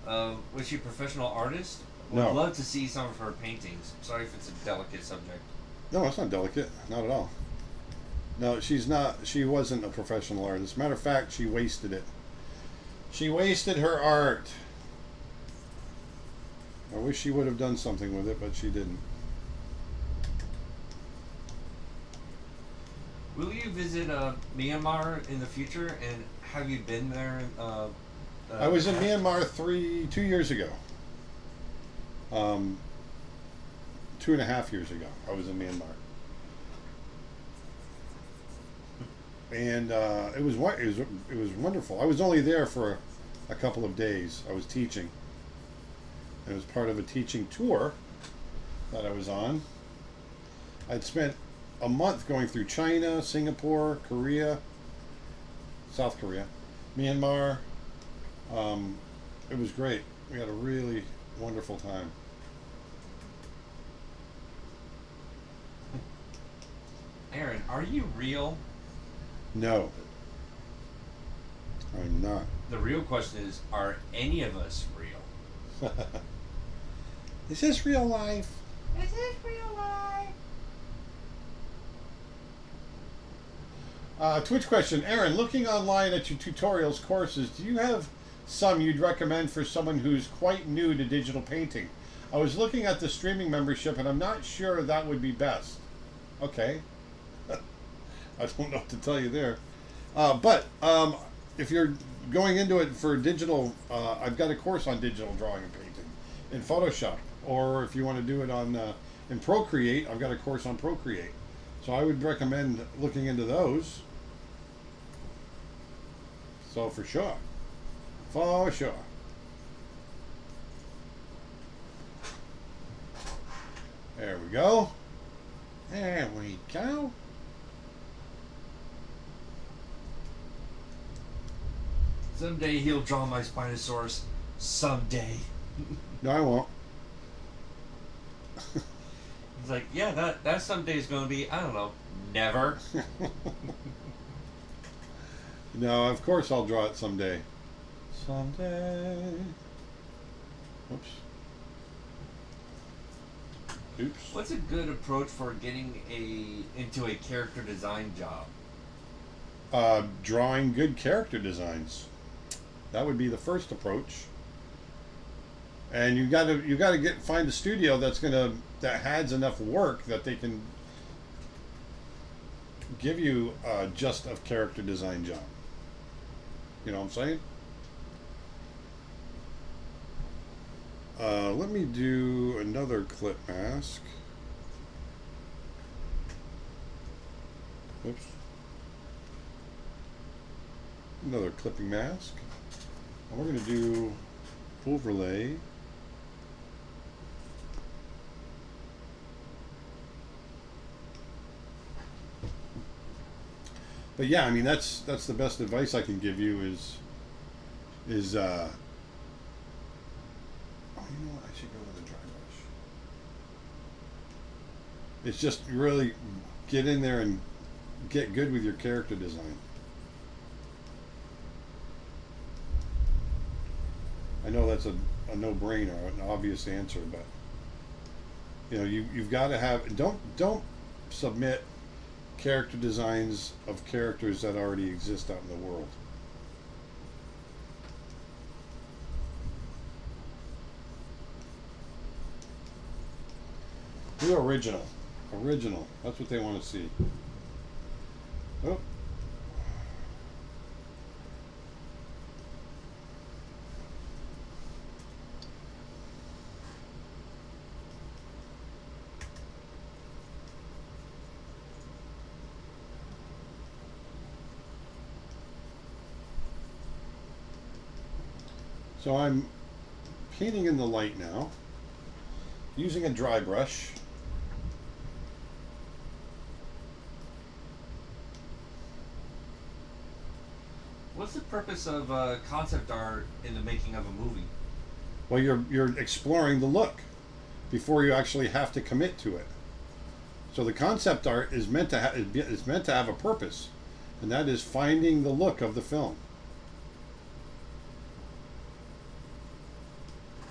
Was she a professional artist? No. Would love to see some of her paintings. Sorry if it's a delicate subject. No, it's not delicate. Not at all. No, she's not. She wasn't a professional artist. Matter of fact, she wasted it. She wasted her art. I wish she would have done something with it, but she didn't. Will you visit Myanmar in the future? And have you been there? I was in Myanmar 2 years ago. 2.5 years ago, I was in Myanmar, and it was wonderful. I was only there for a couple of days. I was teaching. It was part of a teaching tour that I was on. I'd spent a month going through China, Singapore, Korea, South Korea, Myanmar. It was great. We had a really wonderful time. Aaron, are you real? No, I'm not. The real question is, are any of us real? Is this real life? Is this real life? Twitch question. Aaron, looking online at your tutorials courses, do you have some you'd recommend for someone who's quite new to digital painting? I was looking at the streaming membership and I'm not sure that would be best. Okay. I don't know what to tell you there. But if you're going into it for digital, I've got a course on digital drawing and painting in Photoshop. Or if you want to do it on in Procreate, I've got a course on Procreate. So I would recommend looking into those. So for sure. For sure. There we go. There we go. Someday he'll draw my Spinosaurus. Someday. No, I won't. He's like, yeah, that someday is going to be, I don't know, never. No, of course I'll draw it someday. Someday. Oops. Oops. What's a good approach for getting into a character design job? Drawing good character designs. That would be the first approach. And you got to find a studio that has enough work that they can give you just a character design job. You know what I'm saying? Let me do another clip mask. Oops. Another clipping mask. And we're going to do overlay. But yeah, I mean that's the best advice I can give you is oh, you know what, I should go with a dry brush. It's just really get in there and get good with your character design. I know that's a no-brainer, an obvious answer, but you know you've got to have don't submit character designs of characters that already exist out in the world. Do original. Original. That's what they want to see. Oh. So I'm painting in the light now, using a dry brush. What's the purpose of concept art in the making of a movie? Well, you're exploring the look before you actually have to commit to it. So the concept art is meant to have a purpose, and that is finding the look of the film.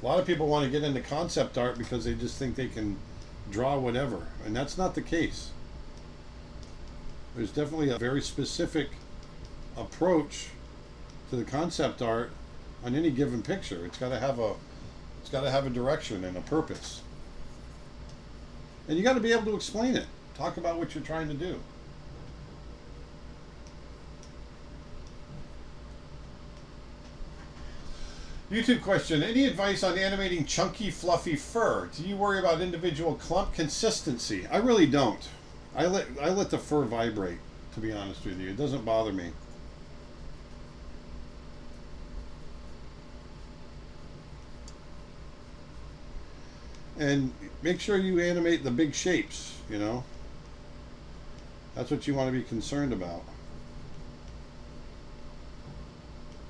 A lot of people want to get into concept art because they just think they can draw whatever, and that's not the case. There's definitely a very specific approach to the concept art on any given picture. It's got to have a direction and a purpose. And you got to be able to explain it. Talk about what you're trying to do. YouTube question. Any advice on animating chunky, fluffy fur? Do you worry about individual clump consistency? I really don't. I let the fur vibrate, to be honest with you. It doesn't bother me. And make sure you animate the big shapes, you know. That's what you want to be concerned about.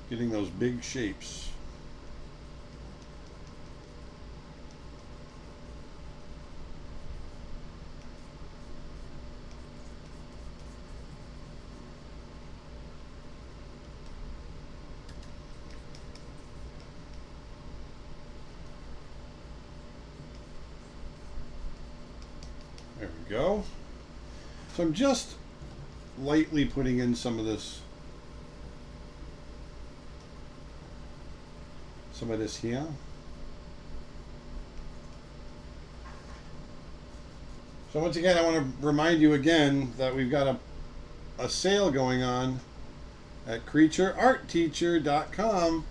Getting those big shapes. There we go. So I'm just lightly putting in some of this here. So once again, I want to remind you again that we've got a sale going on at creatureartteacher.com.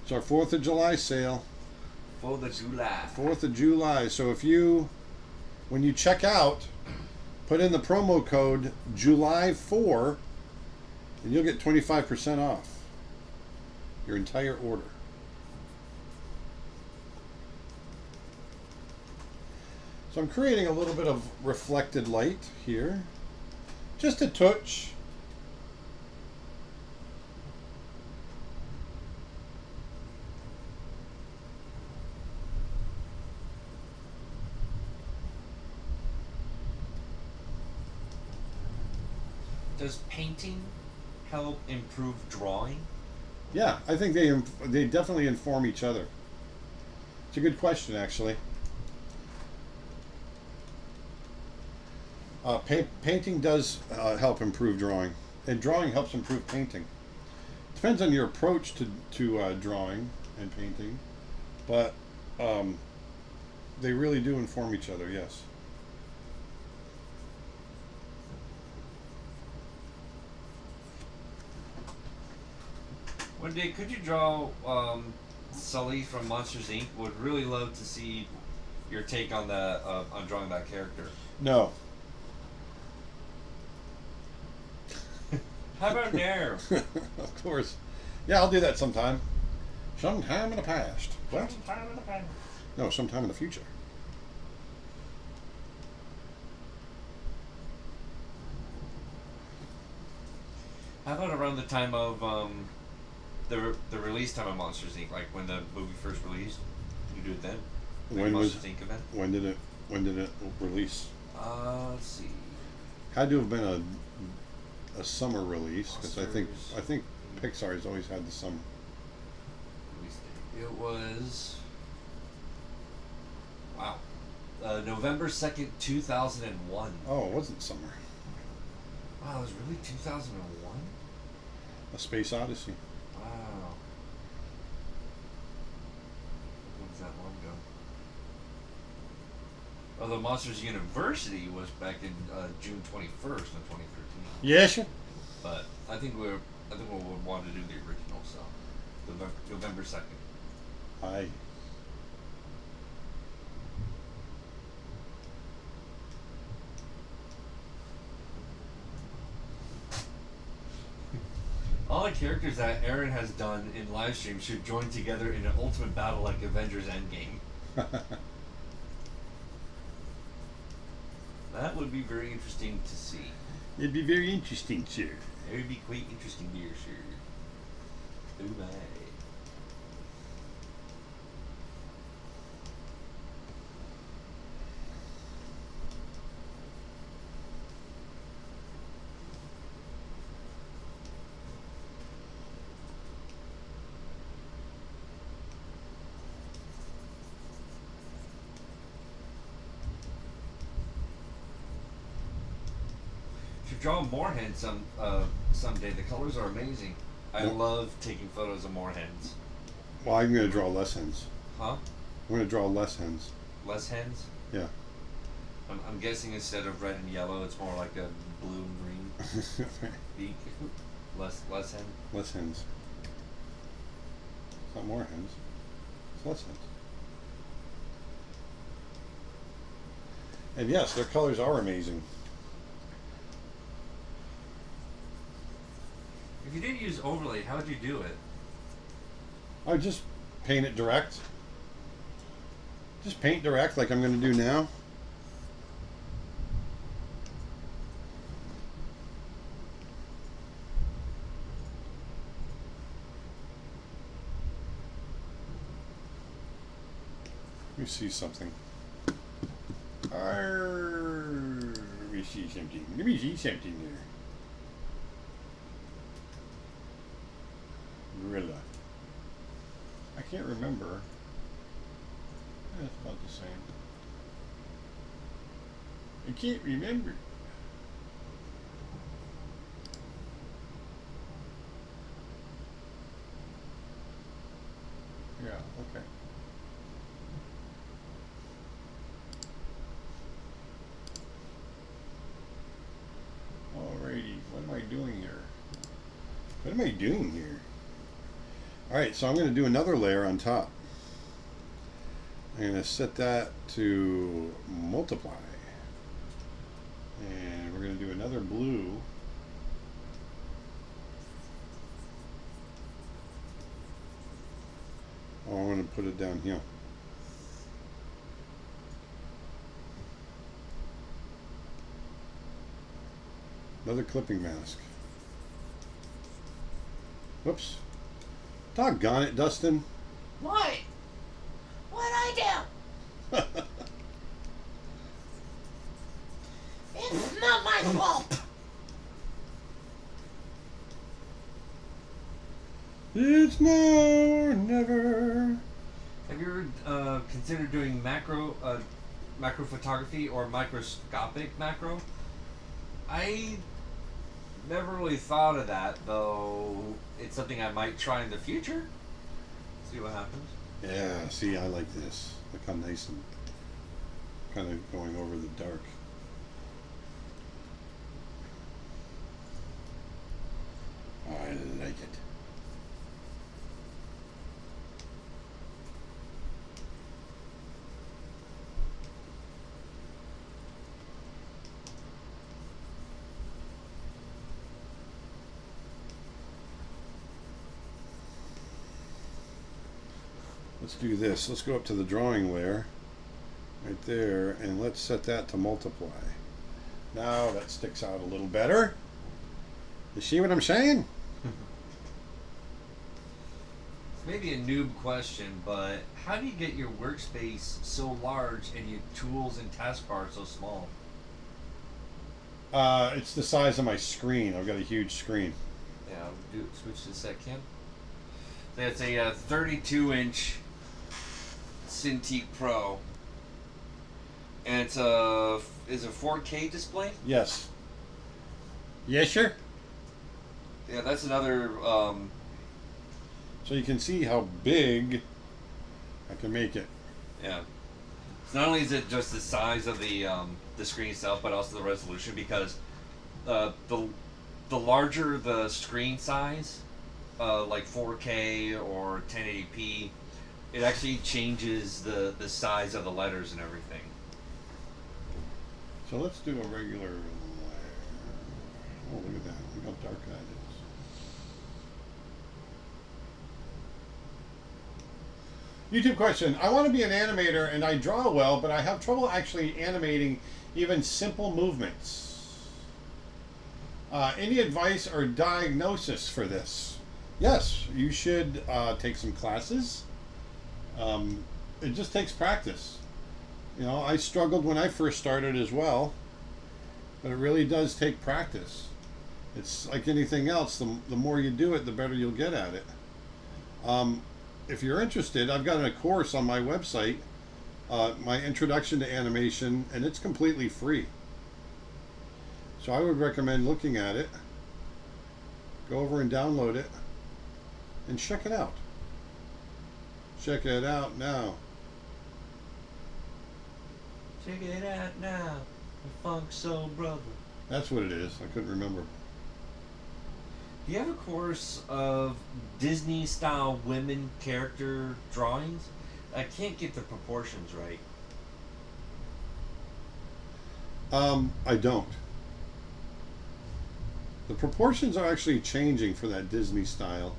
It's our 4th of July sale. 4th of July. 4th of July. So if you, when you check out, put in the promo code July4 and you'll get 25% off your entire order. So I'm creating a little bit of reflected light here. Just a touch. Does painting help improve drawing? Yeah, I think they definitely inform each other. It's a good question, actually. Painting does help improve drawing, and drawing helps improve painting. Depends on your approach to drawing and painting, but they really do inform each other. Yes. One day, could you draw Sully from Monsters Inc? Would really love to see your take on the on drawing that character. No. How about Nair? Of course. Yeah, I'll do that sometime. Sometime in the past. What? Sometime in the past. No, sometime in the future. How about around the time of the release time of Monsters Inc? Like when the movie first released, you do it then. Like When was Monsters Inc event? when did it release? Let's see. Had to have been a summer release because I think Monsters. Pixar has always had the summer. Release date. It was wow, November 2nd, 2001. Oh, it wasn't summer. Wow, it was really 2001. A Space Odyssey. Wow. When was that long ago? Although Monsters University was back in June 21st of 2013. Yes. But I think we would want to do the original, so November 2nd. Aye. All the characters that Aaron has done in live stream should join together in an ultimate battle like Avengers Endgame. That would be very interesting to see. It'd be very interesting, sir. It would be quite interesting, dear sir. Oh my. Should draw Moorhen someday. The colors are amazing. I Yep. love taking photos of Moorhens. Well, I'm going to draw less hens. Huh? I'm going to draw less hens. Less hens? Yeah. I'm guessing instead of red and yellow, it's more like a blue and green beak. Less hen. Less hens. It's not more hens. It's less hens. And yes, their colors are amazing. If you didn't use overlay, how would you do it? I would just paint it direct. Just paint direct like I'm going to do now. Let me see something. Let me see something. Let me see something there. Gorilla. I can't remember. It's about the same. I can't remember. Yeah, okay. Alrighty, what am I doing here? What am I doing here? Alright, so I'm going to do another layer on top. I'm going to set that to multiply. And we're going to do another blue. Oh, I'm going to put it down here. Another clipping mask. Whoops. Doggone it, Dustin. What? What'd I do? It's not my fault. It's now or never. Have you ever considered doing macro photography or microscopic macro? I never really thought of that, though. It's something I might try in the future. See what happens. Yeah, see, I like this. Look how nice and kind of going over the dark. I like it. Let's do this. Let's go up to the drawing layer right there and let's set that to multiply. Now that sticks out a little better. You see what I'm saying? It's maybe a noob question, but how do you get your workspace so large and your tools and taskbar so small? It's the size of my screen. I've got a huge screen. Yeah, switch to set cam. So it's a 32-inch Cintiq Pro, and it's a 4K display. Yes. Yes, sir. Yeah, that's another. So you can see how big I can make it. Yeah. So not only is it just the size of the screen itself, but also the resolution, because the larger the screen size, like 4K or 1080p, it actually changes the size of the letters and everything. So let's do a regular layer. Oh, look at that. Look how dark that is. YouTube question. I want to be an animator and I draw well, but I have trouble actually animating even simple movements. Any advice or diagnosis for this? Yes, you should take some classes. It just takes practice. You know, I struggled when I first started as well, but it really does take practice. It's like anything else. The more you do it, the better you'll get at it. If you're interested, I've got a course on my website, my introduction to animation, and it's completely free. So I would recommend looking at it. Go over and download it and check it out. Check it out now. Check it out now, the Funk Soul Brother. That's what it is. I couldn't remember. Do you have a course of Disney-style women character drawings? I can't get the proportions right. I don't. The proportions are actually changing for that Disney style,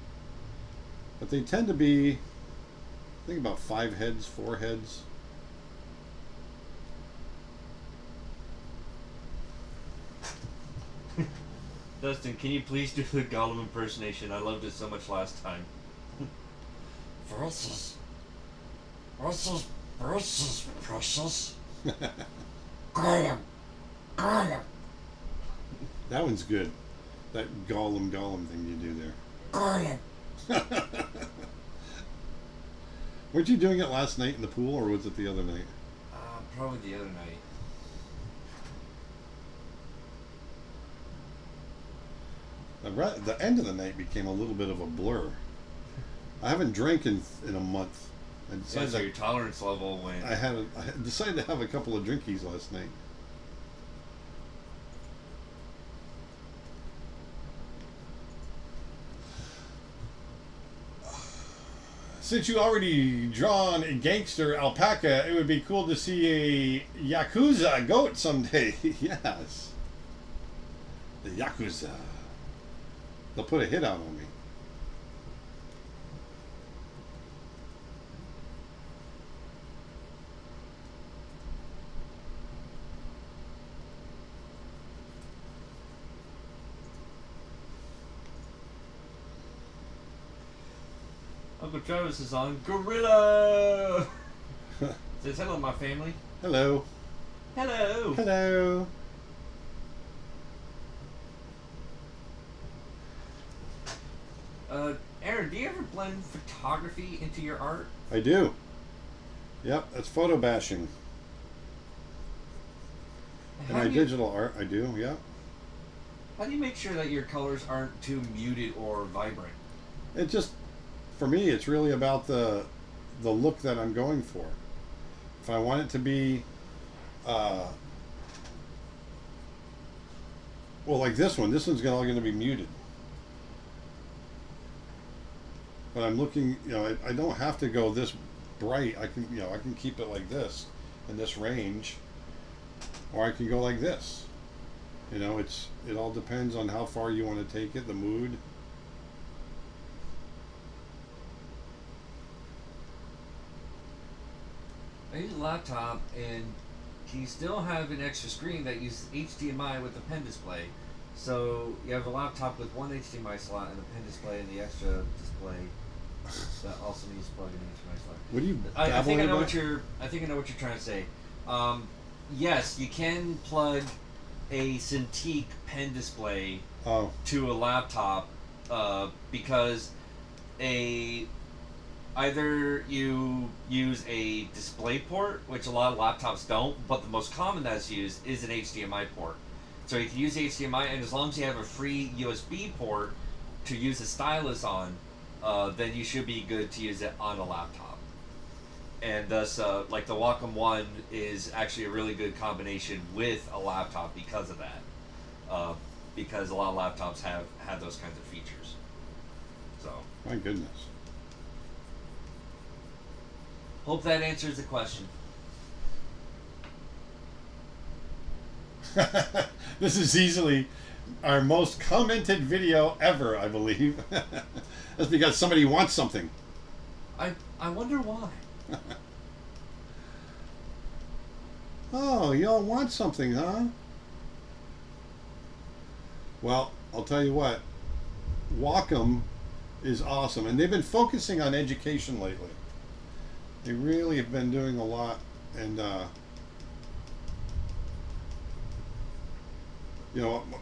but they tend to be, I think, about 5 heads, 4 heads. Dustin, can you please do the Gollum impersonation? I loved it so much last time. Versus, precious. Gollum. That one's good. That Gollum thing you do there. Gollum. Weren't you doing it last night in the pool, or was it the other night? Probably the other night. The end of the night became a little bit of a blur. I haven't drank in a month. I Yeah, decided so your tolerance level went. I decided to have a couple of drinkies last night. Since you already drawn a gangster alpaca, it would be cool to see a Yakuza goat someday. Yes. The Yakuza. They'll put a hit out on me. Uncle Travis is on Gorilla. Says hello, my family. Hello. Hello. Hello. Aaron, do you ever blend photography into your art? I do. Yep, that's photo bashing. And How my do you- digital art, I do, yeah. How do you make sure that your colors aren't too muted or vibrant? It just, for me, it's really about the look that I'm going for. If I want it to be, well, like this one's all going to be muted. But I'm looking, I don't have to go this bright. I can keep it like this in this range, or I can go like this. It all depends on how far you want to take it, the mood. I use a laptop, and you still have an extra screen that uses HDMI with the pen display. So you have a laptop with one HDMI slot and a pen display, and the extra display that also needs to plug in an HDMI slot. What do you? I think I know about? what you're. I think I know what you're trying to say. Yes, you can plug a Cintiq pen display Oh, to a laptop because either you use a display port, which a lot of laptops don't, but the most common that's used is an HDMI port. So you can use HDMI, and as long as you have a free USB port to use a stylus on, then you should be good to use it on a laptop. And thus, like the Wacom One is actually a really good combination with a laptop because of that. Because a lot of laptops have those kinds of features. So, my goodness. hope that answers the question. This is easily our most commented video ever, I believe. That's because somebody wants something. I wonder why. Oh, y'all want something, huh? Well, I'll tell you what. Wacom is awesome, and they've been focusing on education lately. They really have been doing a lot, and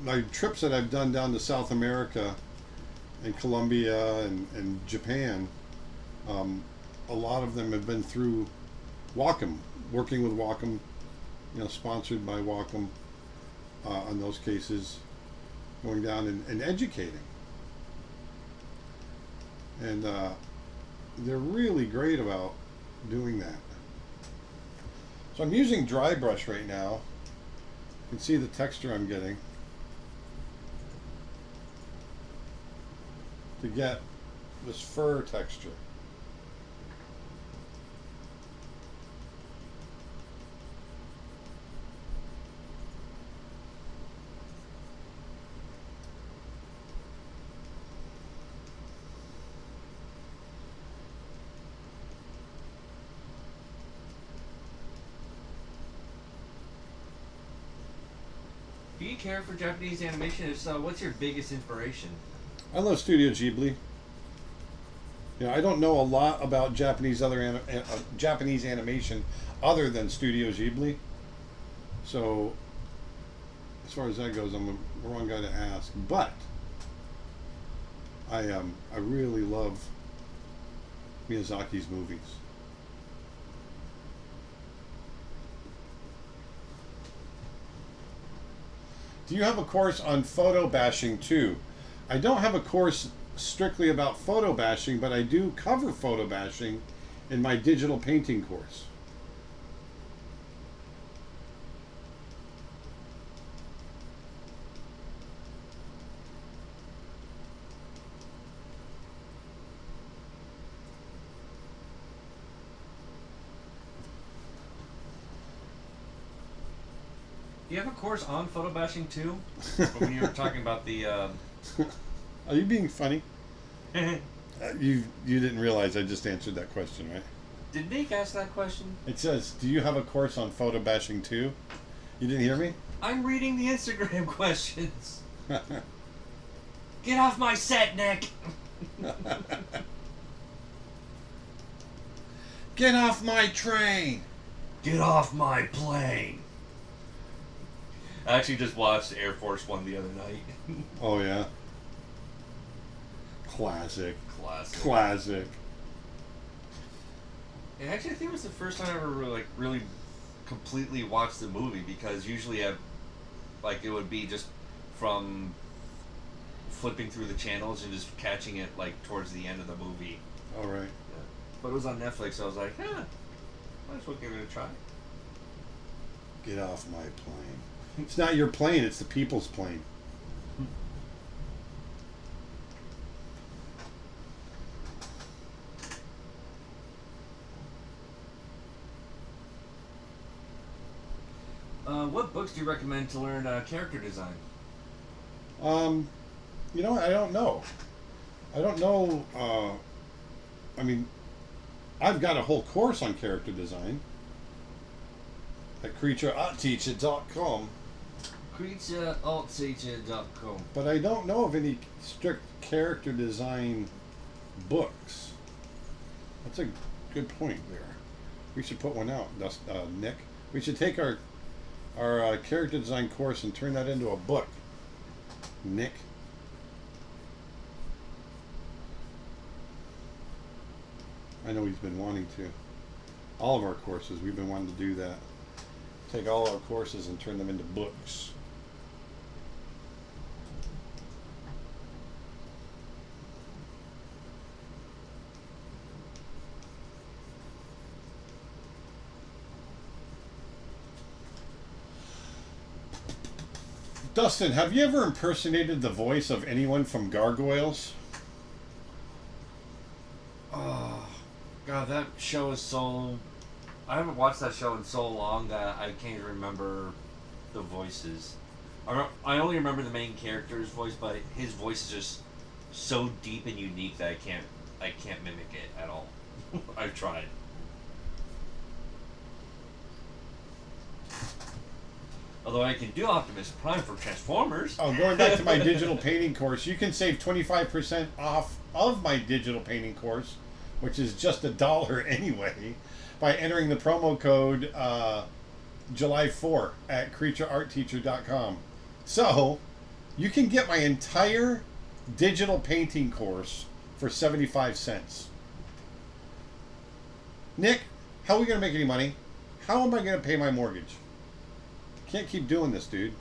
my trips that I've done down to South America and Colombia and Japan, a lot of them have been through Wacom, working with Wacom, sponsored by Wacom on those cases, going down and educating. And they're really great about doing that. So I'm using dry brush right now. You can see the texture I'm getting to get this fur texture. Do you you care for Japanese animation? If so, what's your biggest inspiration? I love Studio Ghibli. I don't know a lot about Japanese Japanese animation other than Studio Ghibli. So, as far as that goes, I'm the wrong guy to ask. But I really love Miyazaki's movies. Do you have a course on photo bashing too? I don't have a course strictly about photo bashing, but I do cover photo bashing in my digital painting course. Do you have a course on photo bashing too? Or when you were talking about the. Are you being funny? You didn't realize I just answered that question, right? Did Nick ask that question? It says, "Do you have a course on photo bashing too?" You didn't hear me? I'm reading the Instagram questions. Get off my set, Nick. Get off my train! Get off my plane. I actually just watched Air Force One the other night. Oh yeah. Classic. Classic. Classic. And actually, I think it was the first time I ever really completely watched the movie, because usually it would be just from flipping through the channels and just catching it towards the end of the movie. All right. Yeah. But it was on Netflix, so I was like, might as well give it a try. Get off my plane. It's not your plane, it's the people's plane. What books do you recommend to learn character design? You know, I don't know. I don't know. I mean, I've got a whole course on character design at creatureartteacher.com. creatureartteacher.com. But I don't know of any strict character design books. That's a good point there. We should put one out, Nick. We should take our character design course and turn that into a book, Nick. I know he's been wanting to. All of our courses, we've been wanting to do that. Take all our courses and turn them into books. Dustin, have you ever impersonated the voice of anyone from Gargoyles? Oh, God, that show is so... I haven't watched that show in so long that I can't even remember the voices. I only remember the main character's voice, but his voice is just so deep and unique that I can't mimic it at all. I've tried. Although I can do Optimus Prime for Transformers. Oh, going back to my digital painting course, you can save 25% off of my digital painting course, which is just $1 anyway, by entering the promo code July 4 at creatureartteacher.com. So, you can get my entire digital painting course for 75 cents. Nick, how are we going to make any money? How am I going to pay my mortgage? Can't keep doing this, dude.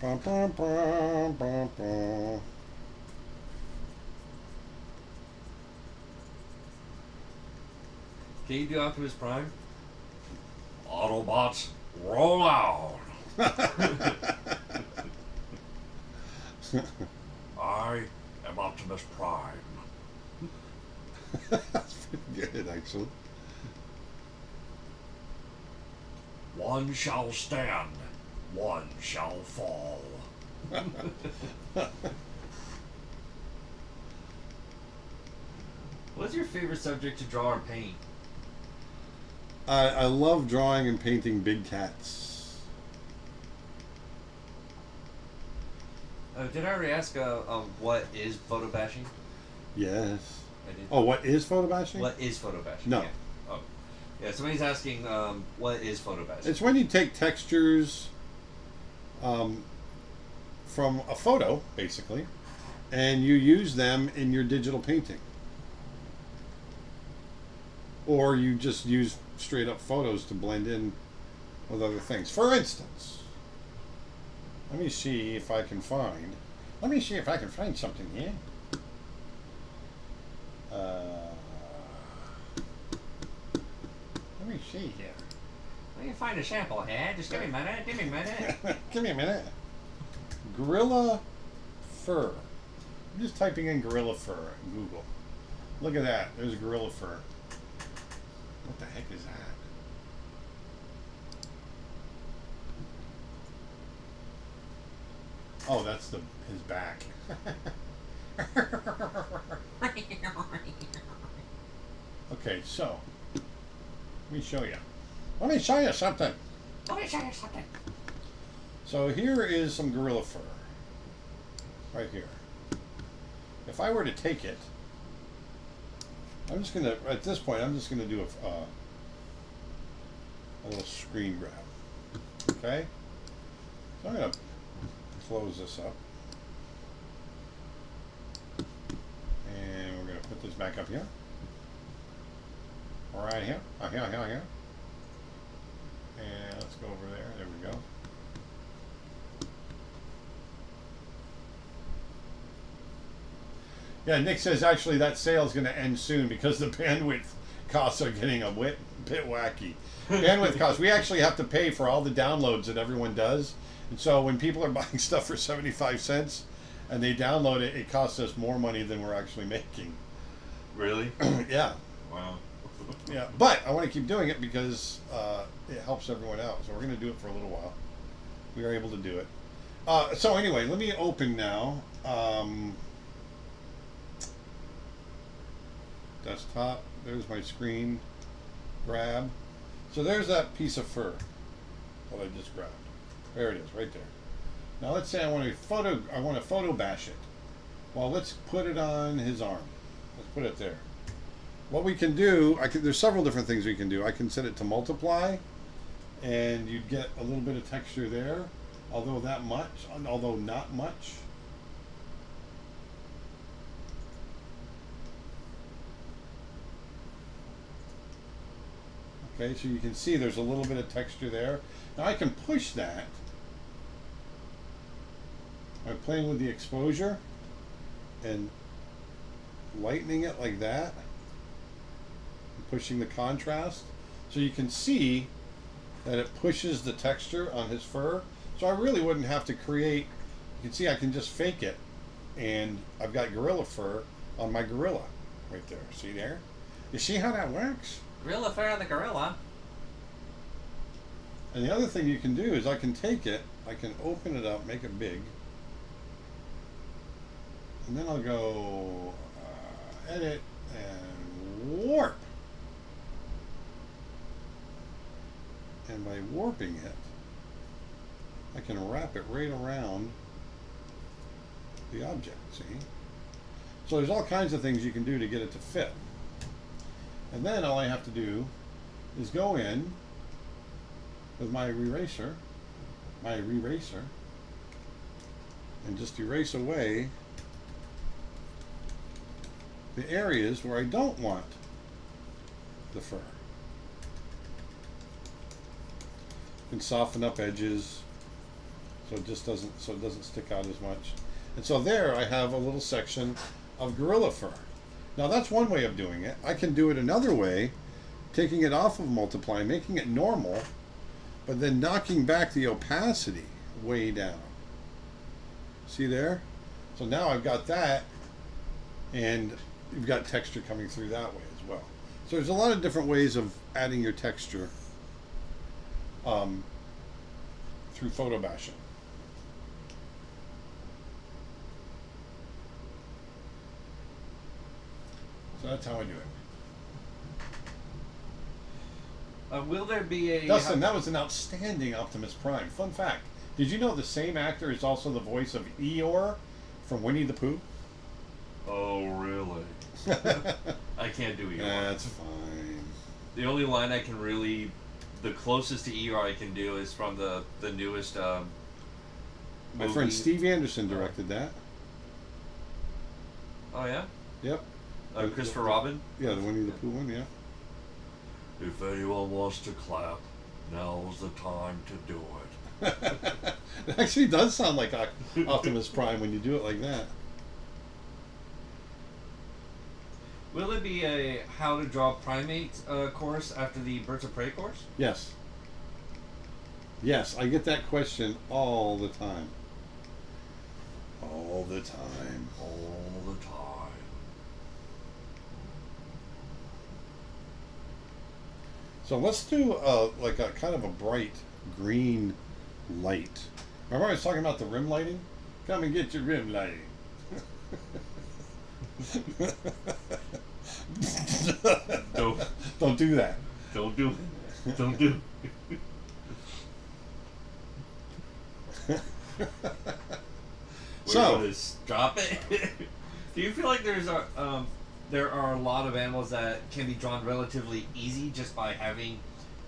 Bum, bum, bum, bum, bum. Can you do Optimus Prime? Autobots, roll out. I am Optimus Prime. That's pretty good, actually. One shall stand, one shall fall. What's your favorite subject to draw or paint? I love drawing and painting big cats. Did I already ask what is photo bashing? Yes. I did. Oh, what is photo bashing? What is photo bashing? No. Yeah. Oh. Yeah, somebody's asking what is photo bashing? It's when you take textures from a photo, basically, and you use them in your digital painting. Or you just use straight up photos to blend in with other things. For instance, let me see if I can find something here. Let me see here. Let me find a sample here. Just give me a minute. Give me a minute. Give me a minute. Gorilla fur. I'm just typing in gorilla fur in Google. Look at that. There's gorilla fur. What the heck is that? Oh, that's his back. Okay, so let me show you. Let me show you something. Let me show you something. So here is some gorilla fur. Right here. If I were to take it, I'm just gonna, at this point, I'm just gonna do a little screen grab. Okay? So I'm gonna close this up. And we're gonna put this back up here. Right here. Here. And let's go over there. There we go. Yeah, Nick says actually that sale is going to end soon because the bandwidth costs are getting a bit wacky. Bandwidth costs. We actually have to pay for all the downloads that everyone does. And so when people are buying stuff for 75 cents and they download it, it costs us more money than we're actually making. Really? Yeah. Wow. Yeah. But I want to keep doing it because it helps everyone out. So we're going to do it for a little while. We are able to do it. So anyway, let me open now. Desktop. There's my screen grab. So there's that piece of fur that I just grabbed. There it is, right there. Now let's say I want to photo bash it. Well, let's put it on his arm. Let's put it there. What we can do, there's several different things we can do. I can set it to multiply, and you'd get a little bit of texture there, although not much. Okay, so you can see there's a little bit of texture there. Now I can push that. I'm playing with the exposure and lightening it like that. Pushing the contrast. So you can see that it pushes the texture on his fur. So I really wouldn't have to create, you can see I can just fake it. And I've got gorilla fur on my gorilla right there. See there? You see how that works? Gorilla fur on the gorilla. And the other thing you can do is I can take it, I can open it up, make it big, and then I'll go edit and warp. And by warping it, I can wrap it right around the object, see? So there's all kinds of things you can do to get it to fit. And then all I have to do is go in with my eraser, and just erase away the areas where I don't want the fur. And soften up edges so it doesn't stick out as much. And so there I have a little section of gorilla fur. Now that's one way of doing it. I can do it another way, taking it off of multiply, making it normal, but then knocking back the opacity way down. See there? So now I've got that, and you've got texture coming through that way as well. So there's a lot of different ways of adding your texture through photo bashing. So So that's how I do it. Will there be a Dustin, that was an outstanding Optimus Prime. Fun fact. Did you know the same actor is also the voice of Eeyore from Winnie the Pooh? Oh, really? I can't do Eeyore. That's fine. The only line I can really, the closest to Eeyore I can do is from the newest My movie. friend Steve Anderson directed that. Oh yeah? Yep. Christopher Robin? Yeah, the Winnie the Pooh one, yeah. If anyone wants to clap, now's the time to do it. It actually does sound like Optimus Prime when you do it like that. Will there be a how to draw primates course after the Birds of Prey course? Yes. Yes, I get that question all the time. All the time. All the time. So let's do like a kind of a bright green light. Remember I was talking about the rim lighting? Come and get your rim lighting. Don't do that. Don't do. Don't do. So drop it. Do you feel like there are a lot of animals that can be drawn relatively easy just by having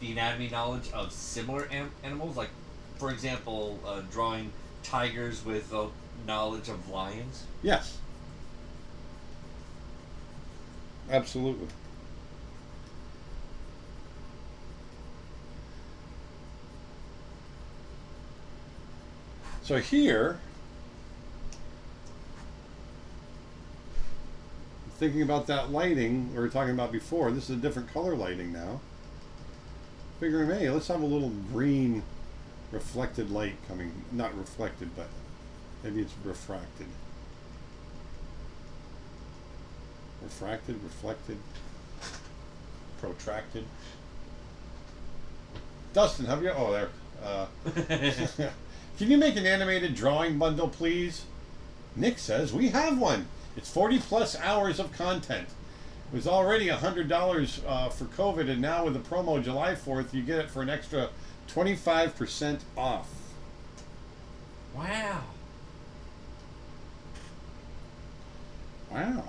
the anatomy knowledge of similar animals? Like, for example, drawing tigers with knowledge of lions. yes. Absolutely. So here, thinking about that lighting we were talking about before, this is a different color lighting now. Figuring, hey, let's have a little green reflected light coming, not reflected, but maybe it's refracted. Refracted, reflected, protracted. Dustin, have you? Oh, there. Can you make an animated drawing bundle, please? Nick says we have one. It's 40+ hours of content. It was already $100 for COVID, and now with the promo July 4th, you get it for an extra 25% off. Wow. Wow.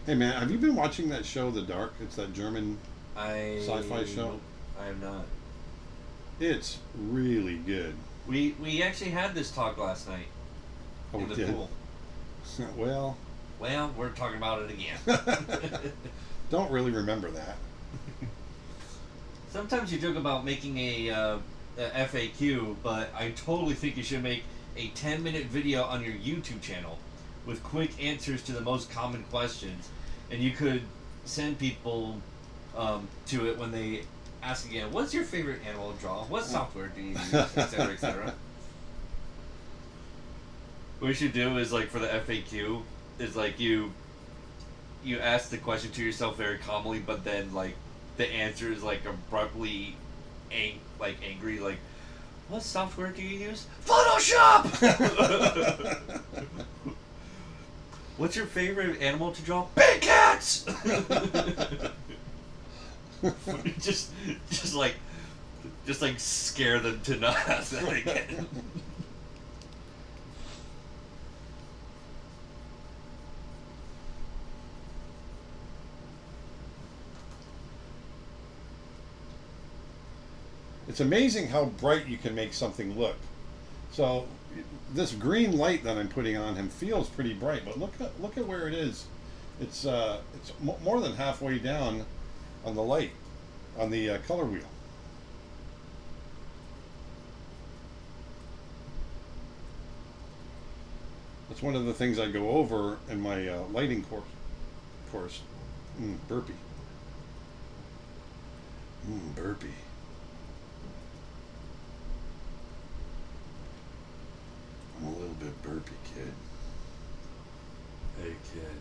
Hey man, have you been watching that show, The Dark? It's that German sci-fi show. I have not. It's really good. We actually had this talk last night Oh, in we the did. pool. Well, Well, we're talking about it again. don't really remember that. Sometimes you joke about making a FAQ, but I totally think you should make a 10-minute video on your YouTube channel with quick answers to the most common questions, and you could send people to it when they ask again, what's your favorite animal to draw? What software do you use? Etc., etc. What you should do is, like, for the FAQ, is like you ask the question to yourself very calmly, but then, like, the answer is, like, abruptly angry, like, what software do you use? Photoshop! What's your favorite animal to draw? Big cats! just scare them to not ask that again. It's amazing how bright you can make something look. So this green light that I'm putting on him feels pretty bright, but look at where it is. It's more than halfway down on the light, on the color wheel. That's one of the things I go over in my lighting course. Burpee. Burpee. I'm a little bit burpy, kid. Hey kid,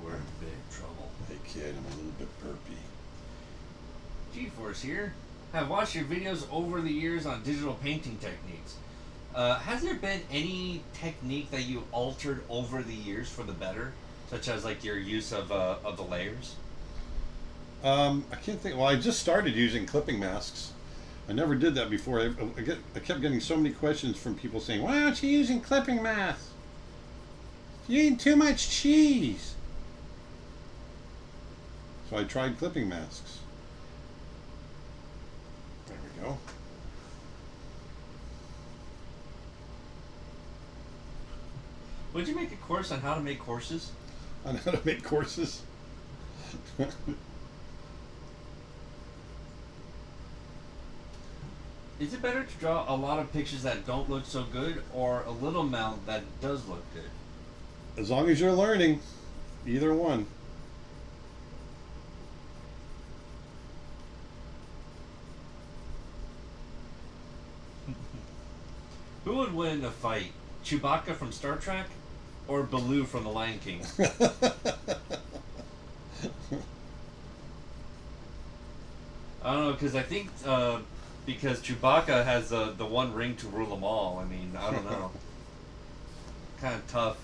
we're in big trouble. Hey kid, I'm a little bit burpy. G-Force here. I've watched your videos over the years on digital painting techniques. Has there been any technique that you altered over the years for the better? Such as like your use of the layers. I can't think. Well, I just started using clipping masks. I never did that before. I kept getting so many questions from people saying, "Why aren't you using clipping masks? You're eating too much cheese." So I tried clipping masks. There we go. Would you make a course on how to make courses? On how to make courses. Is it better to draw a lot of pictures that don't look so good, or a little amount that does look good? As long as you're learning, either one. Who would win a fight? Chewbacca from Star Trek, or Baloo from The Lion King? I don't know, because I think because Chewbacca has the one ring to rule them all. I mean, I don't know. Kind of tough.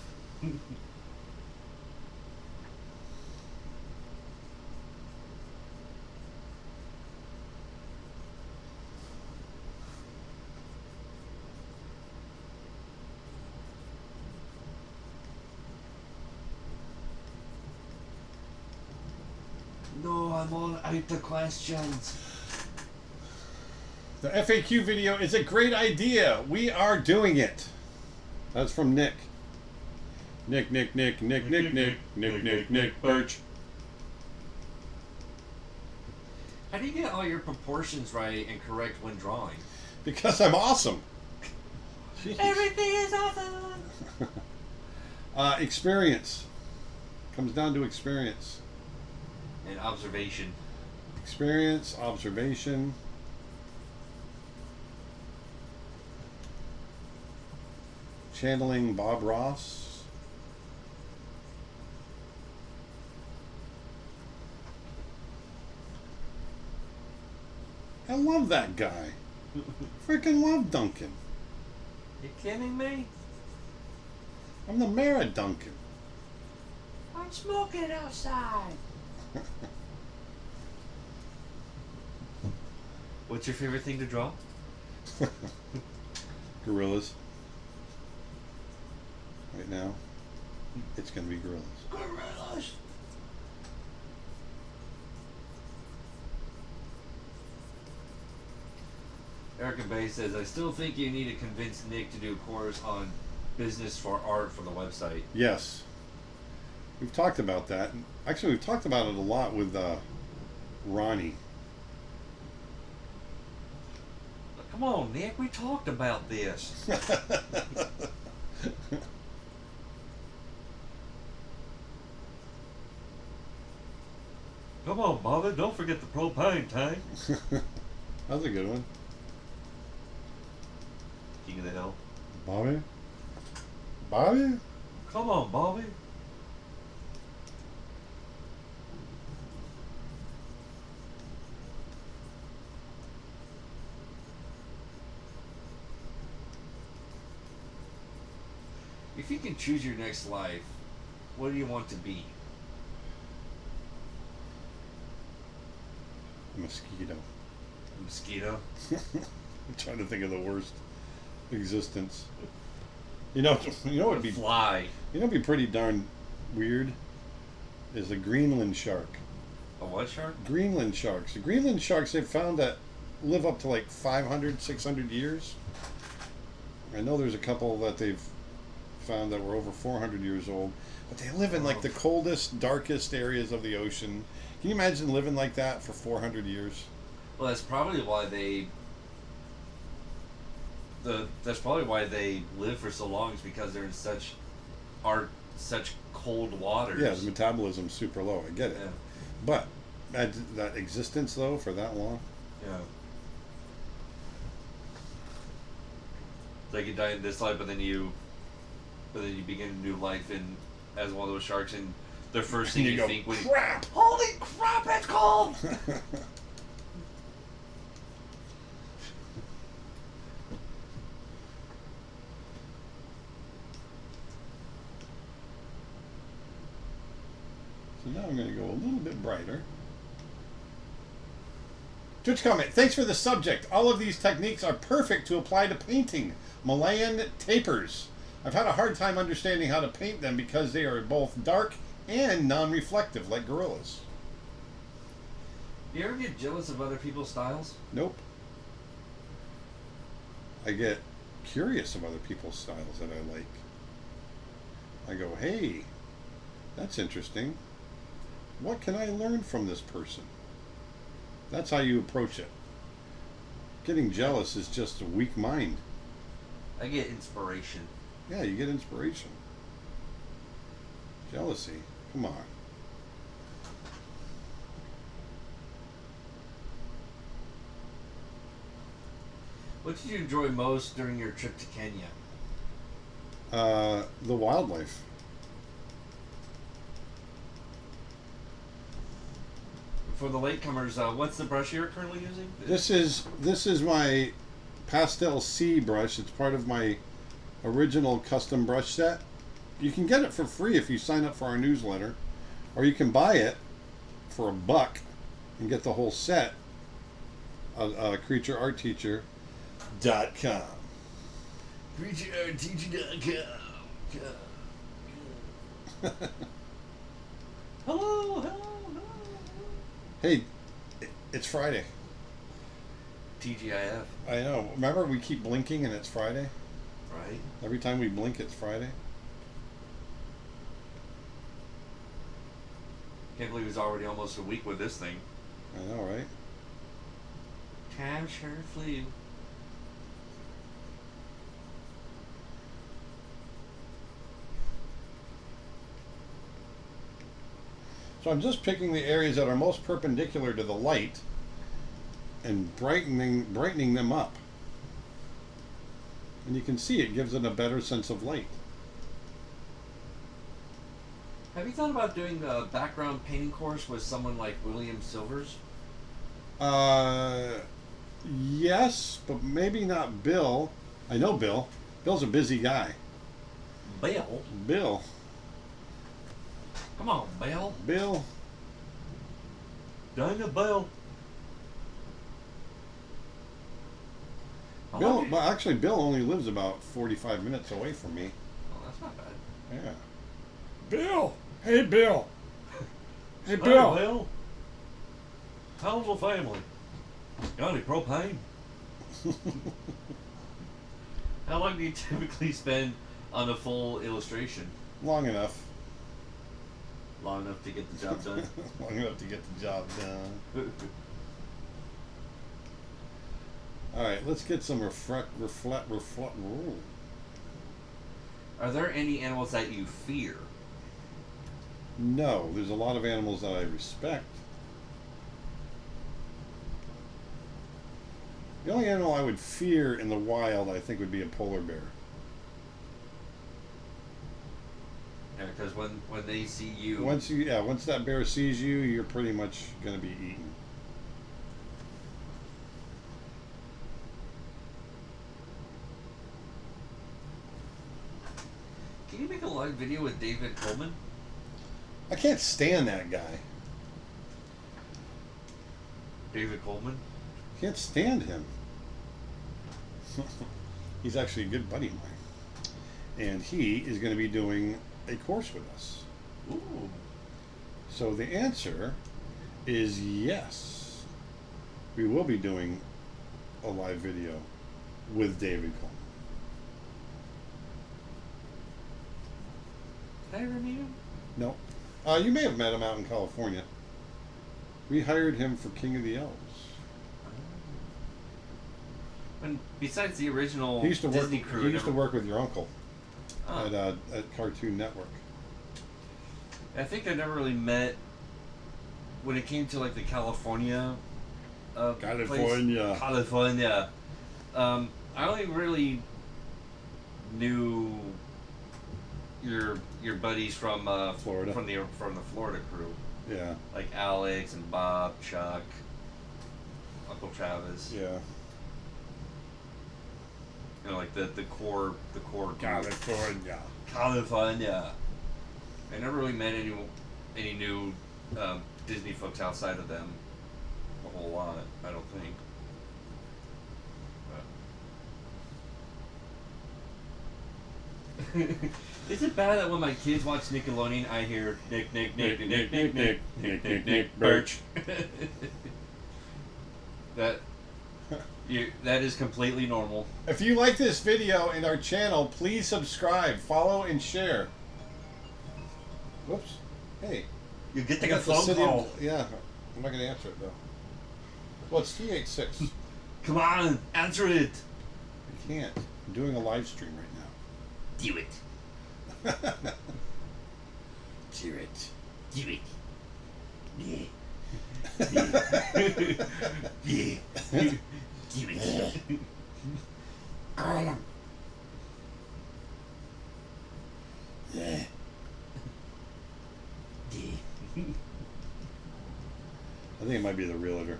No, I'm all out of questions. The FAQ video is a great idea. We are doing it. That's from Nick. Nick Birch. How do you get all your proportions right and correct when drawing? Because I'm awesome. Jeez. Everything is awesome! Experience. Comes down to experience. And observation. Experience, observation. Channeling Bob Ross. I love that guy. Freaking love Duncan. You kidding me? I'm the mayor of Duncan. I'm smoking outside. What's your favorite thing to draw? Gorillas. Right now, it's going to be gorillas. Gorillas. Eric and Bay says, I still think you need to convince Nick to do a course on business for art for the website. Yes. We've talked about that. Actually, we've talked about it a lot with Ronnie. Come on, Nick, we talked about this. Come on, Bobby, don't forget the propane tank. That's a good one. King of the Hill. Bobby? Bobby? Come on, Bobby. If you can choose your next life, what do you want to be? A mosquito. A mosquito? I'm trying to think of the worst existence. You know what would be Fly. You know what'd be pretty darn weird? Is a Greenland shark. A what shark? Greenland sharks. The Greenland sharks, they've found that live up to like 500, 600 years. I know there's a couple that they've found that were over 400 years old, but they live in like the coldest, darkest areas of the ocean. Can you imagine living like that for 400 years? Well, that's probably why they live for so long, is because they're in such cold waters. Yeah, the metabolism's super low. I get it. Yeah. But that existence though for that long. Yeah. It's like you die in this life, but then you begin a new life as one of those sharks, and the first thing you go, think when crap! holy crap, it's cold. So now I'm going to go a little bit brighter. Twitch comment, thanks for the subject. All of these techniques are perfect to apply to painting. Malayan tapers. I've had a hard time understanding how to paint them because they are both dark and non-reflective, like gorillas. Do you ever get jealous of other people's styles? Nope. I get curious of other people's styles that I like. I go, hey, that's interesting. What can I learn from this person? That's how you approach it. Getting jealous is just a weak mind. I get inspiration. Yeah, you get inspiration. Jealousy, come on. What did you enjoy most during your trip to Kenya? The wildlife. For the latecomers, what's the brush you're currently using? This is my Pastel C brush. It's part of my original custom brush set. You can get it for free if you sign up for our newsletter, or you can buy it for $1 and get the whole set. CreatureArtTeacher.com. CreatureArtTeacher.com. Hello. Hey, it's Friday. TGIF. I know. Remember, we keep blinking and it's Friday? Right. Every time we blink, it's Friday. Can't believe it's already almost a week with this thing. I know, right? Time sure flew. So I'm just picking the areas that are most perpendicular to the light and brightening them up. And you can see it gives it a better sense of light. Have you thought about doing a background painting course with someone like William Silvers? Yes, but maybe not Bill. I know Bill. Bill's a busy guy. Bill? Bill. Come on, Bill. Bill. Dang it, Bill. Bill, well, actually, Bill only lives about 45 minutes away from me. Oh, that's not bad. Yeah. Bill! Hey, Bill! Hey, Hey, Bill! Bill. How's the family? Got any propane? How long do you typically spend on a full illustration? Long enough. Long enough to get the job done. Long enough to get the job done. All right, let's get some reflect. Ooh. Are there any animals that you fear? No, there's a lot of animals that I respect. The only animal I would fear in the wild, I think, would be a polar bear. Yeah, because when they see you, Once that bear sees you, you're pretty much going to be eaten. can you make a live video with David Coleman? I can't stand that guy. David Coleman? Can't stand him. He's actually a good buddy of mine. And he is going to be doing a course with us. Ooh. So the answer is yes. We will be doing a live video with David Coleman. Did I ever meet him? No. You may have met him out in California. We hired him for King of the Elves. And besides the original He used to Disney work. crew, He used to work with your uncle Oh. at Cartoon Network. I think I never really met when it came to like the California. California. Place. California. I only really knew your buddies from Florida. from the Florida crew, Yeah. like Alex and Bob, Chuck, Uncle Travis. Yeah. You know, like the core group. California. California. I never really met any new Disney folks outside of them a whole lot. I don't think. Is it bad that when my kids watch Nickelodeon, I hear Nick, Birch? that is completely normal. If you like this video and our channel, please subscribe, follow, and share. Whoops. Hey. You're I getting a got the phone city call. of- yeah. I'm not going to answer it, though. Well, it's 386. Come on, answer it. I can't. I'm doing a live stream right Do it. now. Do it. Do it. Yeah. Yeah. Do it. Yeah. Yeah. I think it might be the realtor.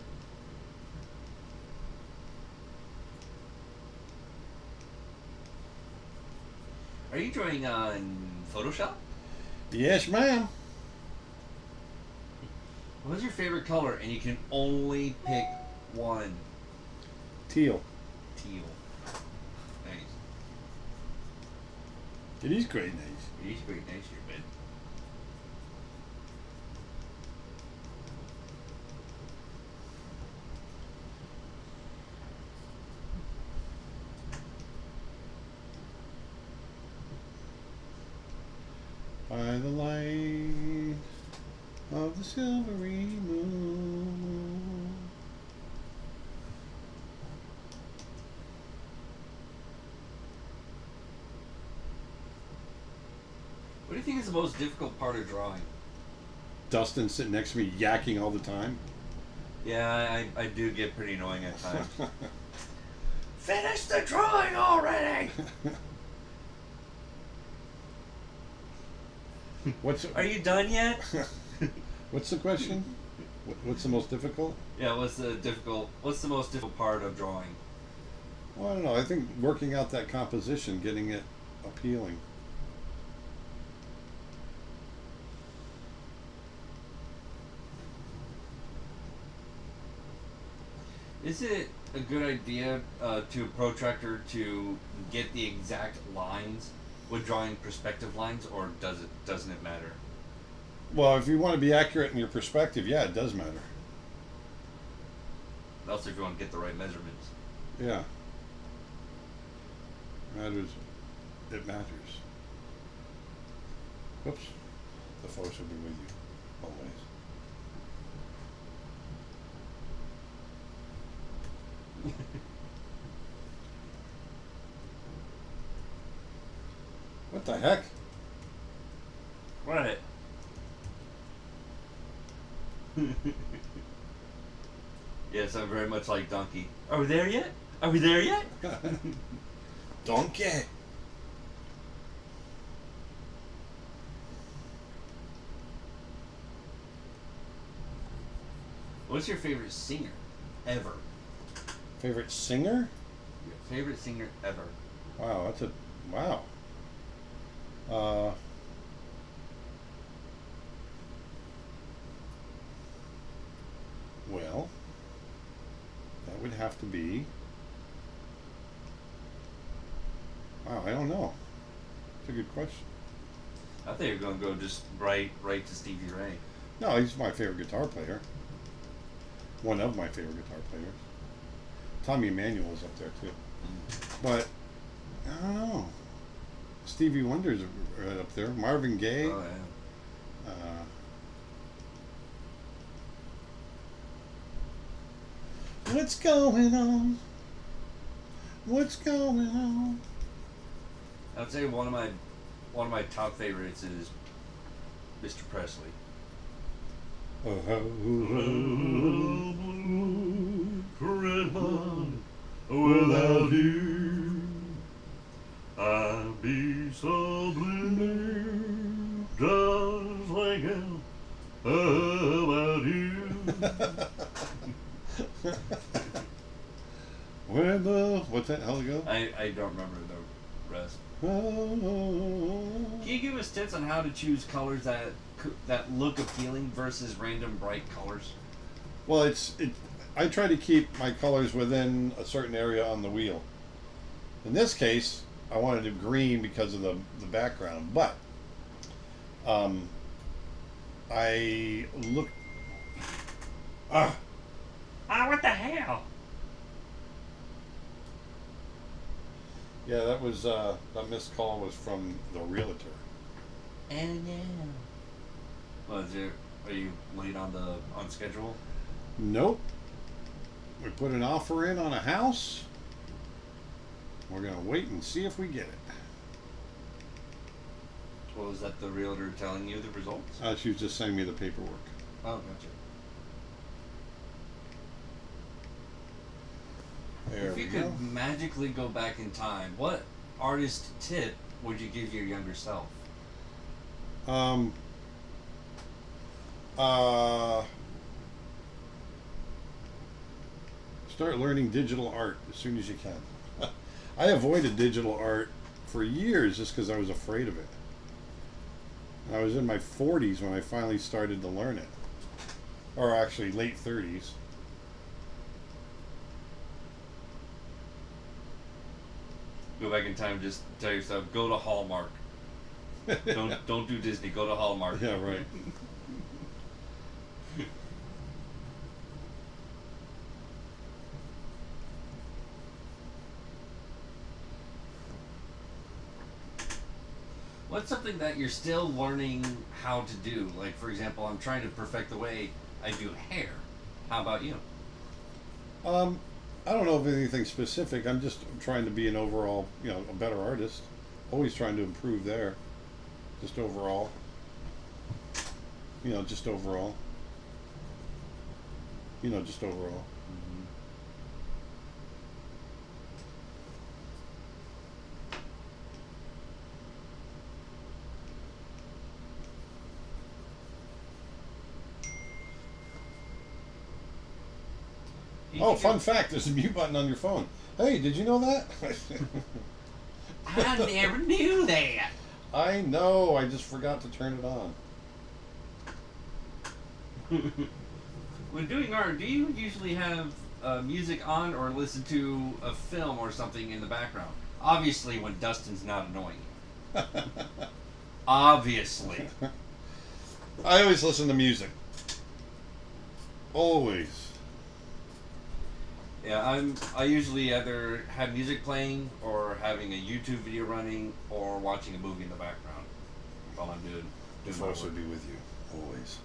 Are you drawing on Photoshop? Yes, ma'am. What's your favorite color? And you can only pick one. Teal. Teal. Nice. It is great nice. It is great next year, man. By the light of the silvery moon. What do you think is the most difficult part of drawing? Dustin sitting next to me yakking all the time. Yeah, I do get pretty annoying at times. Finish the drawing already! What's Are you done yet? what's the question? What's the most difficult? Yeah, what's the most difficult part of drawing? Well, I don't know. I think working out that composition, getting it appealing. Is it a good idea to a protractor to get the exact lines with drawing perspective lines, or doesn't it matter? Well, if you want to be accurate in your perspective, yeah, it does matter. Also, if you want to get the right measurements. Yeah. Matters. It matters. Whoops. The force will be with you always. What the heck? What? Yes, I'm very much like Donkey. Are we there yet? Are we there yet? Donkey. What's your favorite singer ever? Favorite singer? Your favorite singer ever? Wow, that's a wow. Well, that would have to be. Wow, I don't know. It's a good question. I thought you were gonna go just right to Stevie Ray. No, he's my favorite guitar player. One of my favorite guitar players. Tommy Emmanuel is up there too. But I don't know. Stevie Wonder's right up there. Marvin Gaye. Oh yeah. What's going on? What's going on? I would say one of my top favorites is Mr. Presley. Without you, I'd be so blue, just like hell about you. Where the what's that? How's it go? I don't remember the rest. Oh, Can you give us tips on how to choose colors that look appealing versus random bright colors? Well, I try to keep my colors within a certain area on the wheel. In this case, I wanted it green because of the background, but I looked. What the hell? Yeah, that was that missed call was from the realtor. And well, are you late on schedule? Nope. We put an offer in on a house. We're gonna wait and see if we get it. Well, is that the realtor telling you the results? She was just sending me the paperwork. Oh, gotcha. There If we you go. could magically go back in time, what artist tip would you give your younger self? Start learning digital art as soon as you can. I avoided digital art for years just because I was afraid of it. I was in my 40s when I finally started to learn it, or actually late 30s. Go back in time, just tell yourself, go to Hallmark. Don't do Disney. Go to Hallmark. Yeah, right. What's something that you're still learning how to do? Like, for example, I'm trying to perfect the way I do hair. How about you? I don't know of anything specific. I'm just trying to be an overall, a better artist. Always trying to improve there. Just overall. Just overall. Just overall. Oh, fun fact, there's a mute button on your phone. Hey, did you know that? I never knew that. I know, I just forgot to turn it on. When doing art, do you usually have music on or listen to a film or something in the background? Obviously, when Dustin's not annoying you. Obviously. I always listen to music. Always. Yeah, I usually either have music playing or having a YouTube video running or watching a movie in the background while I'm doing The my force work. would be with you, always.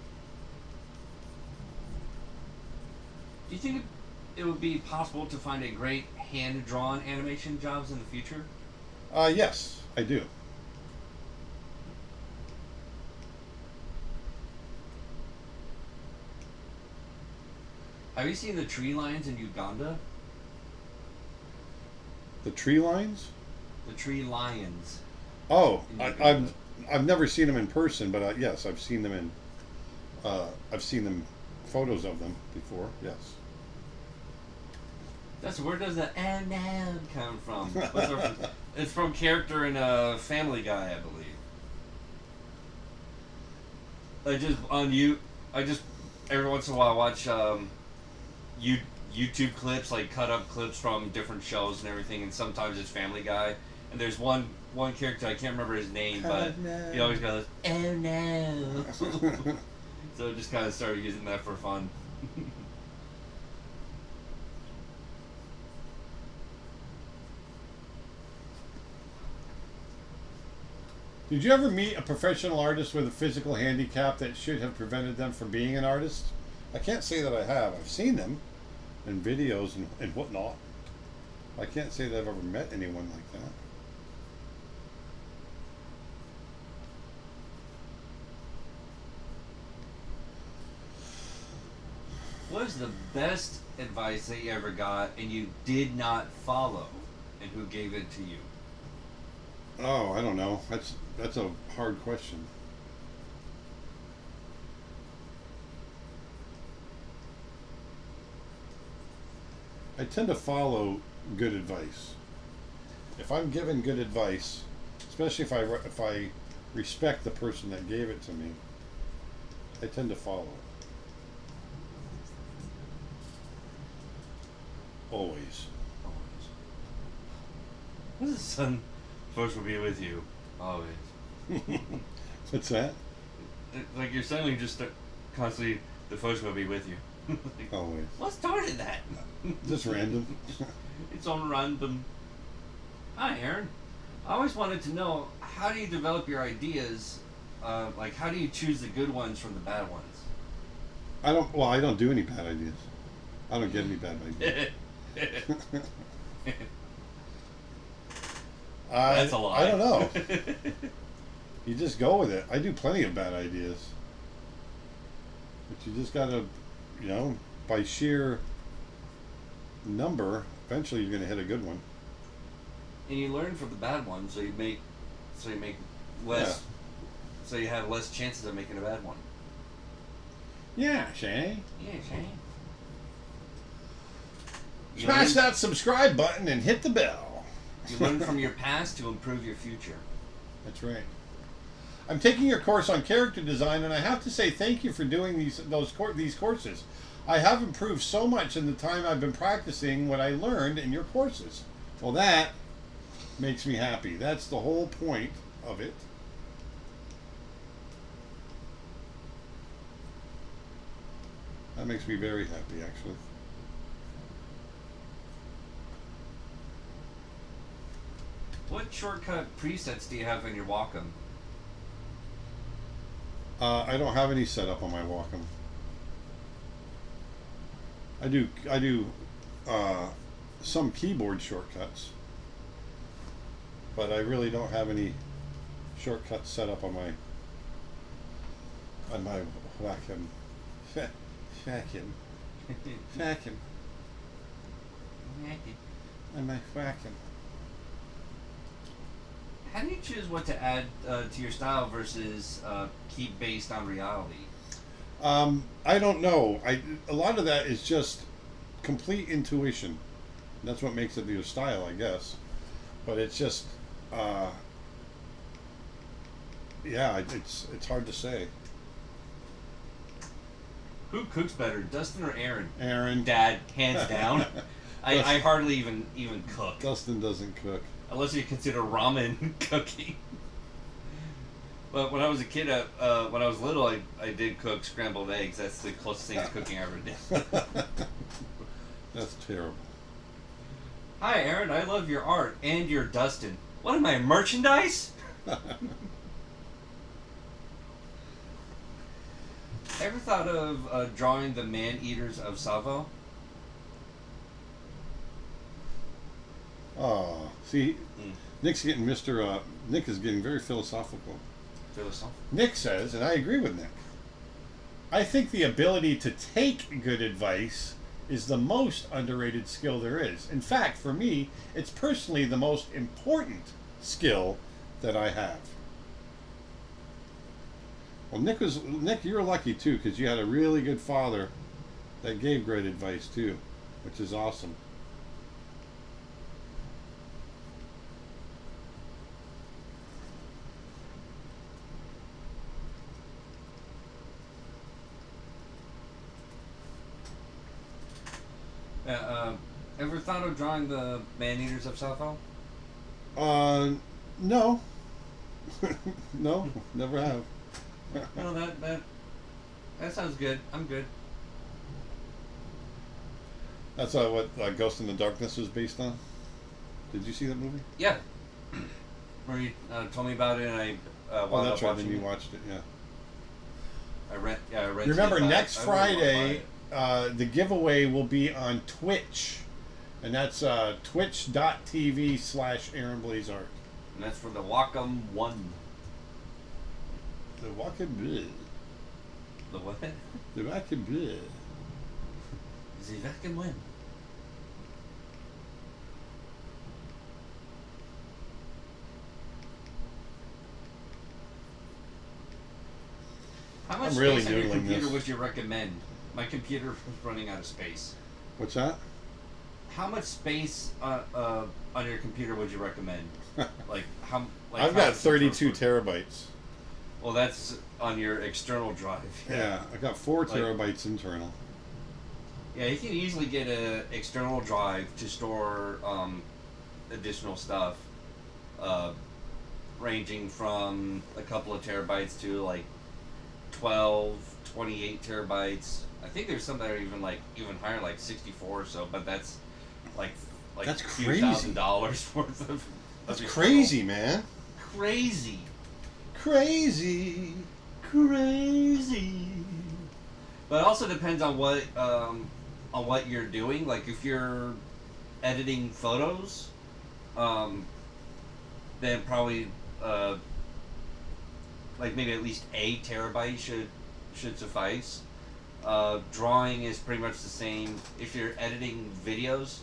Do you think it would be possible to find a great hand-drawn animation jobs in the future? Yes, I do. Have you seen the tree lions in Uganda? The tree lines? The tree lions. Oh, In I've Uganda. I've never seen them in person, but yes, I've seen them I've seen them photos of them before. Yes. Where does the "oh no" come from? It's from character in a Family Guy, I believe. I just every once in a while watch YouTube clips, like cut up clips from different shows and everything, and sometimes it's Family Guy. And there's one character, I can't remember his name, but he always goes, "oh no." So I just kind of started using that for fun. Did you ever meet a professional artist with a physical handicap that should have prevented them from being an artist? I can't say that I have. I've seen them in videos and whatnot. I can't say that I've ever met anyone like that. What is the best advice that you ever got and you did not follow, and who gave it to you? Oh, I don't know. That's a hard question. I tend to follow good advice. If I'm given good advice, especially if I respect the person that gave it to me, I tend to follow. Always. The sun force will be with you always. What's that? Like you're suddenly just constantly the force will be with you. Like, Always. what started that? Just random. It's on random. Hi, Aaron. I always wanted to know, how do you develop your ideas? Like, how do you choose the good ones from the bad ones? I don't do any bad ideas. I don't get any bad ideas. That's a lie. I don't know. You just go with it. I do plenty of bad ideas. But you just gotta, by sheer number, eventually you're gonna hit a good one. And you learn from the bad ones, so you make less. Yeah. So you have less chances of making a bad one. Yeah, Shay. Yeah, Shane. Smash that subscribe button and hit the bell. You learn from your past to improve your future. That's right. I'm taking your course on character design, and I have to say thank you for doing these courses. I have improved so much in the time I've been practicing what I learned in your courses. Well, that makes me happy. That's the whole point of it. That makes me very happy, actually. What shortcut presets do you have in your Wacom? I don't have any set up on my Wacom. I do some keyboard shortcuts, but I really don't have any shortcuts set up on my Wacom. Wacom. On my Wacom. How do you choose what to add to your style versus keep based on reality? I don't know. A lot of that is just complete intuition. That's what makes it your style, I guess. But it's just, it's hard to say. Who cooks better, Dustin or Aaron? Aaron. Dad, hands down. I hardly even cook. Dustin doesn't cook. Unless you consider ramen cooking. But when I was a kid, when I was little, I did cook scrambled eggs. That's the closest thing to cooking I ever did. That's terrible. Hi, Aaron. I love your art and your Dustin. What am I, merchandise? Ever thought of drawing the man-eaters of Savo? Oh, see, Nick is getting very philosophical. Philosophical? Nick says, and I agree with Nick, I think the ability to take good advice is the most underrated skill there is. In fact, for me, it's personally the most important skill that I have. Well, Nick, you're lucky too, because you had a really good father that gave great advice too, which is awesome. Ever thought of drawing the man-eaters of Savo? No. No, never have. No, that sounds good. I'm good. That's what Ghost in the Darkness was based on. Did you see that movie? Yeah. Where you told me about it, and I wound that's up right. Then watching you it. watched it, yeah. I read. You remember it, next I really wanna Friday, buy it. the giveaway will be on Twitch, and that's twitch.tv/Aaron Blaise Art. And that's for the Wacom One. The Wacom One. The what? The Wacom One. The Wacom One. How much I'm really space on your noodling computer this. would you recommend? My computer is running out of space. What's that? How much space on your computer would you recommend? Like how? Like I've how got is the first 32 one? terabytes. Well, that's on your external drive. Yeah, I got 4 Like- terabytes internal. Yeah, you can easily get an external drive to store additional stuff, ranging from a couple of terabytes to like 12, 28 terabytes. I think there's some that are even higher, like 64 or so. But that's like That's a few crazy. $1,000s worth of. That's of crazy, man. Crazy. Crazy. Crazy. But it also depends on what you're doing. Like if you're editing photos, then probably like maybe at least a terabyte should suffice. Drawing is pretty much the same. If you're editing videos,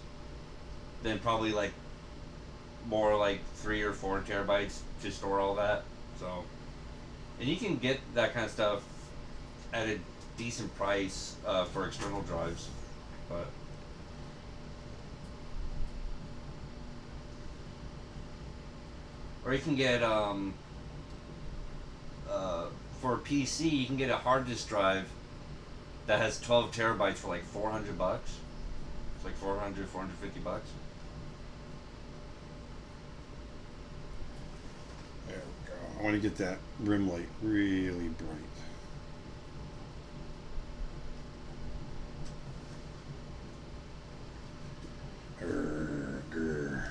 then probably like more like 3 or 4 terabytes to store all that. So, and you can get that kind of stuff at a decent price for external drives, but or you can get for a PC you can get a hard disk drive that has 12 terabytes for like $400. It's like 400, 450 bucks. There we go. I want to get that rim light really bright. Grr.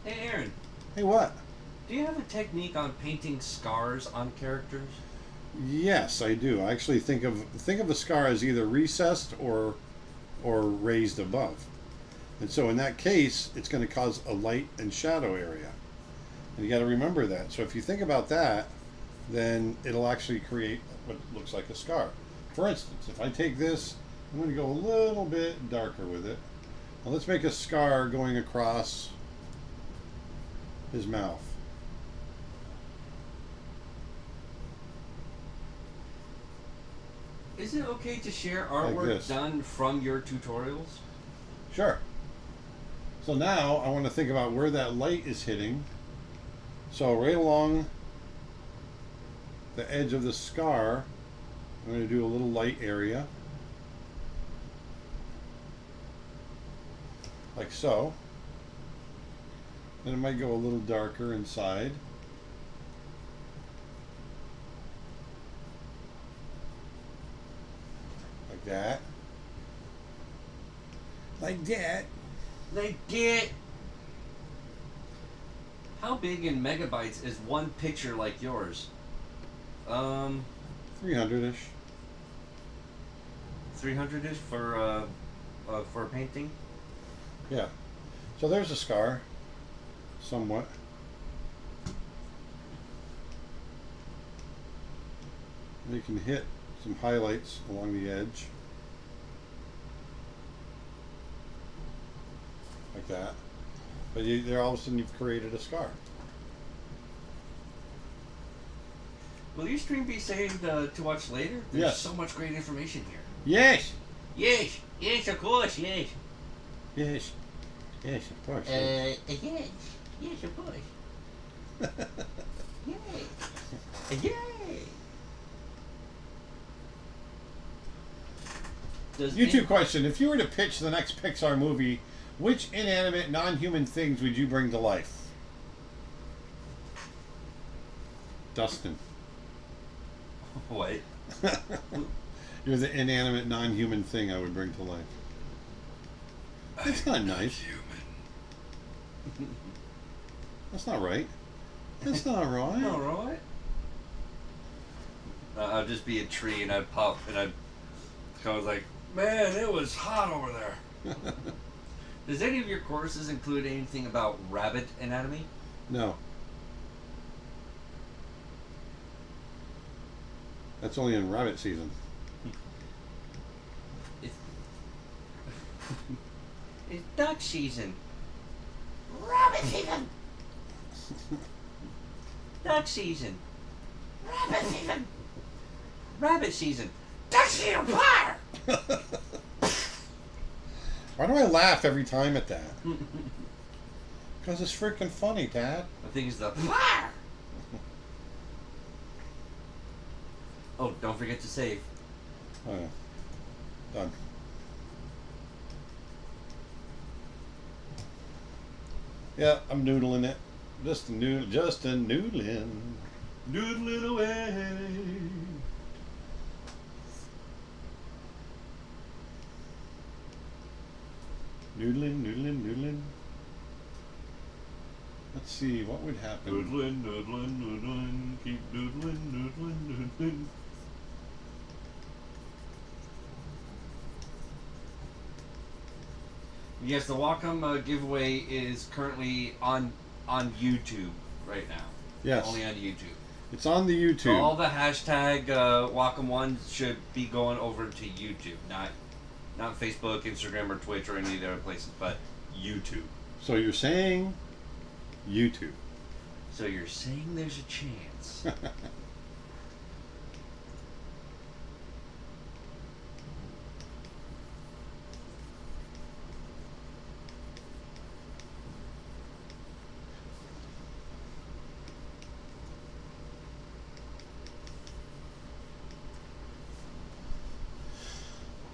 Hey Aaron, Hey, what? do you have a technique on painting scars on characters? Yes, I do. I actually think of the scar as either recessed or raised above. And so in that case, it's going to cause a light and shadow area. And you got to remember that. So if you think about that, then it'll actually create what looks like a scar. For instance, if I take this, I'm going to go a little bit darker with it. Now let's make a scar going across his mouth. Is it okay to share Like artwork this. done from your tutorials? Sure. So now I want to think about where that light is hitting. So right along the edge of the scar, I'm going to do a little light area. Like so. Then it might go a little darker inside. Like that. Like that. They get. How big in megabytes is one picture like yours? 300-ish. 300-ish for a painting. Yeah. So there's a scar. Somewhat. And you can hit some highlights along the edge. Like that. But there all of a sudden you've created a scar. Will your stream be saved to watch later? There's Yes. so much great information here. Yes! Yes, yes, of course, yes. Yes. Yes, of course. Yes, yes, of course. Yay, yay. Does YouTube question. If you were to pitch the next Pixar movie, which inanimate, non-human things would you bring to life? Dustin. What? You're the inanimate, non-human thing I would bring to life. That's not nice. That's not right. That's not right. All right. I'd just be a tree and I'd pop and I'd kind of like, man, it was hot over there. Does any of your courses include anything about rabbit anatomy? No. That's only in rabbit season. It's duck season. Rabbit season! Duck season. Rabbit season! Rabbit season. Duck season fire! Why do I laugh every time at that? Because it's freaking funny, Dad. I think it's the Fire! Oh, don't forget to save. Oh, yeah. Done. Yeah, I'm noodling it. Just a noodling. Noodling away. Noodling. Let's see, what would happen? Noodling. Keep noodling. Yes, the Wacom giveaway is currently on YouTube right now. Yes. Only on YouTube. It's on the YouTube. So all the hashtag Wacom One should be going over to YouTube, not Facebook, Instagram, or Twitch, or any of the other places, but YouTube. So you're saying YouTube. So you're saying there's a chance.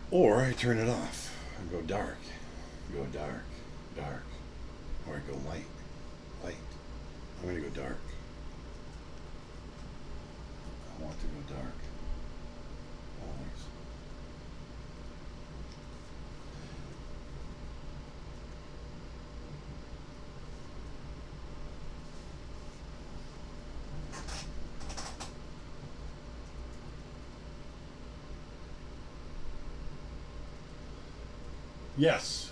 Or I turn it off and go dark. Go dark. Or I go light. I'm going to go dark. I want to go dark. Always. Yes.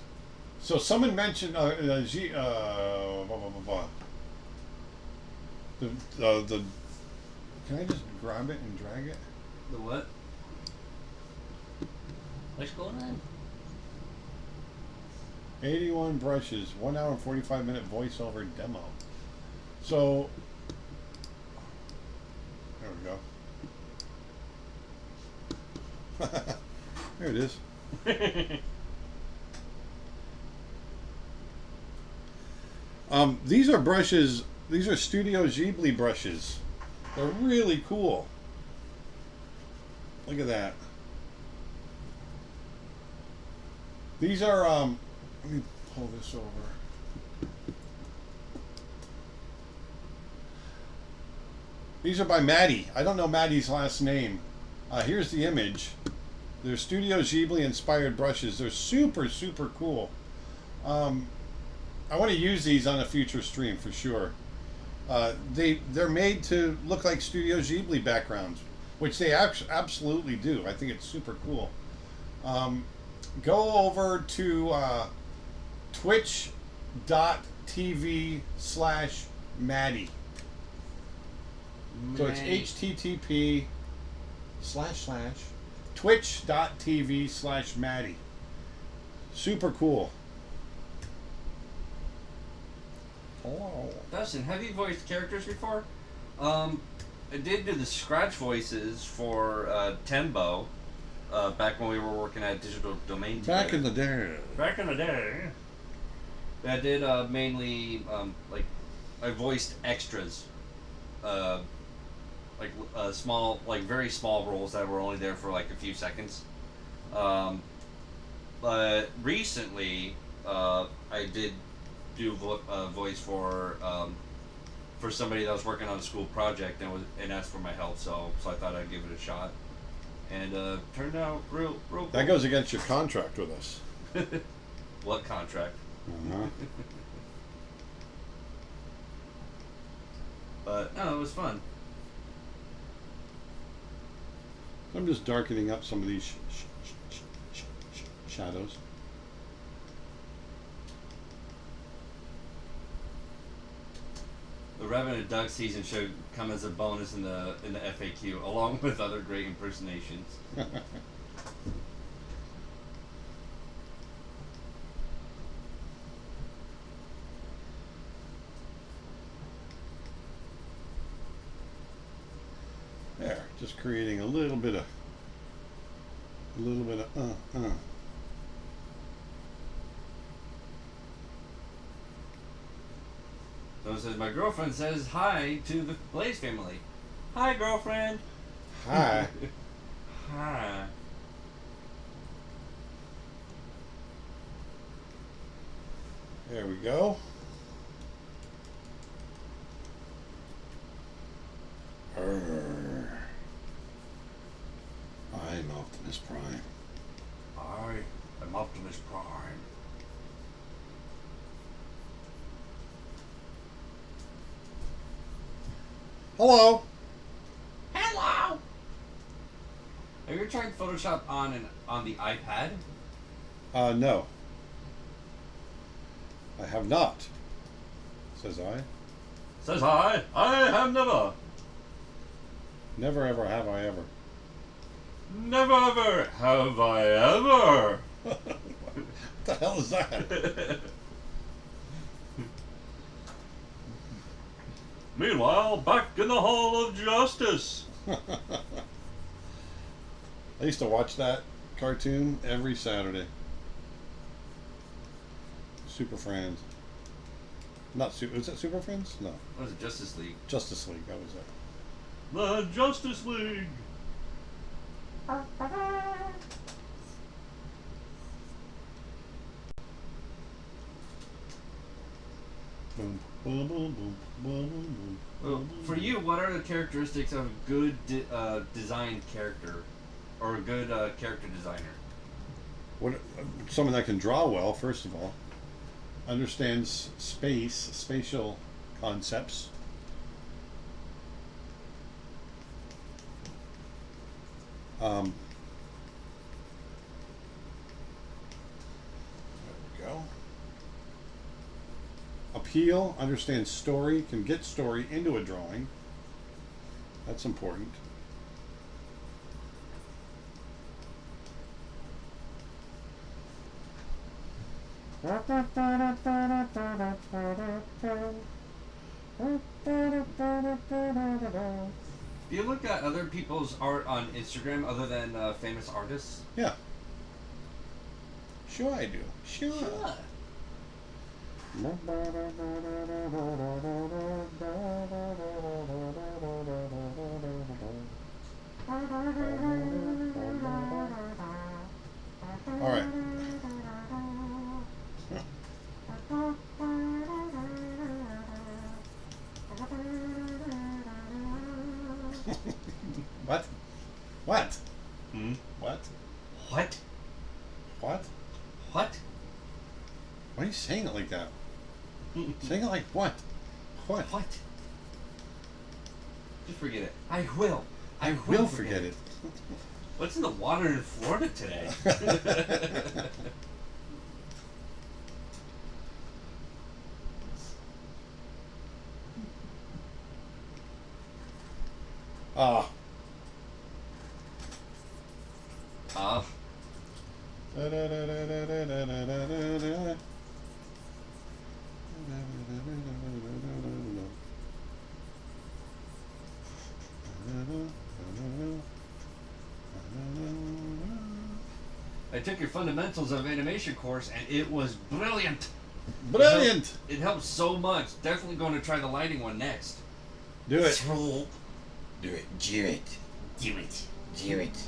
So someone mentioned blah, blah, blah. The can I just grab it and drag it? The what? What's going on? 81 brushes, 1 hour and 45-minute voiceover demo. So there we go. There it is. These are brushes. These are Studio Ghibli brushes. They're really cool. Look at that. These are let me pull this over. These are by Maddie. I don't know Maddie's last name. Here's the image. They're Studio Ghibli inspired brushes. They're super cool. I want to use these on a future stream for sure. They're made to look like Studio Ghibli backgrounds, which they absolutely do. I think it's super cool. Go over to twitch.tv/Maddie. So it's http://twitch.tv/Maddie. Super cool. Oh. Dustin, have you voiced characters before? I did do the scratch voices for Tembo back when we were working at Digital Domain together. Back in the day. Back in the day. I did mainly like I voiced extras, like small, like very small roles that were only there for like a few seconds. But recently, I did do voice for somebody that was working on a school project and asked for my help, so I thought I'd give it a shot, and turned out real cool. That goes against your contract with us. What contract? Uh-huh. But no, it was fun. I'm just darkening up some of these shadows. The Revenant Duck season should come as a bonus in the FAQ, along with other great impersonations. There, just creating a little bit of So it says, my girlfriend says hi to the Blaise family. Hi, girlfriend. Hi. Hi. There we go. Arr. I'm Optimus Prime. I am Optimus Prime. Hello. Hello. Have you ever tried Photoshop on the iPad? No. I have not. Says I. Says I have never. Never ever have I ever. Never ever have I ever. What the hell is that? Meanwhile, back in the Hall of Justice. I used to watch that cartoon every Saturday. Super Friends. Not Super. Was that Super Friends? No. What was it, Justice League? Justice League. That was it. The Justice League. Boom, boom, boom, boom, boom, boom. Well, for you, what are the characteristics of a good designed character, or a good character designer? What? Someone that can draw well, first of all, understands spatial concepts. There we go. Appeal, understands story, can get story into a drawing. That's important. Do you look at other people's art on Instagram other than famous artists? Yeah. Sure I do. Sure. All right. What? What? Hmm? What? What? What? What? Why are you saying it like that? Saying it like what? What? What? Just forget it. I will. I will forget it. What's in the water in Florida today? Ah. Ah. I took your fundamentals of animation course and it was brilliant. Brilliant. It helped so much. Definitely going to try the lighting one next. Do it. Do it. Do it. Do it. Do it.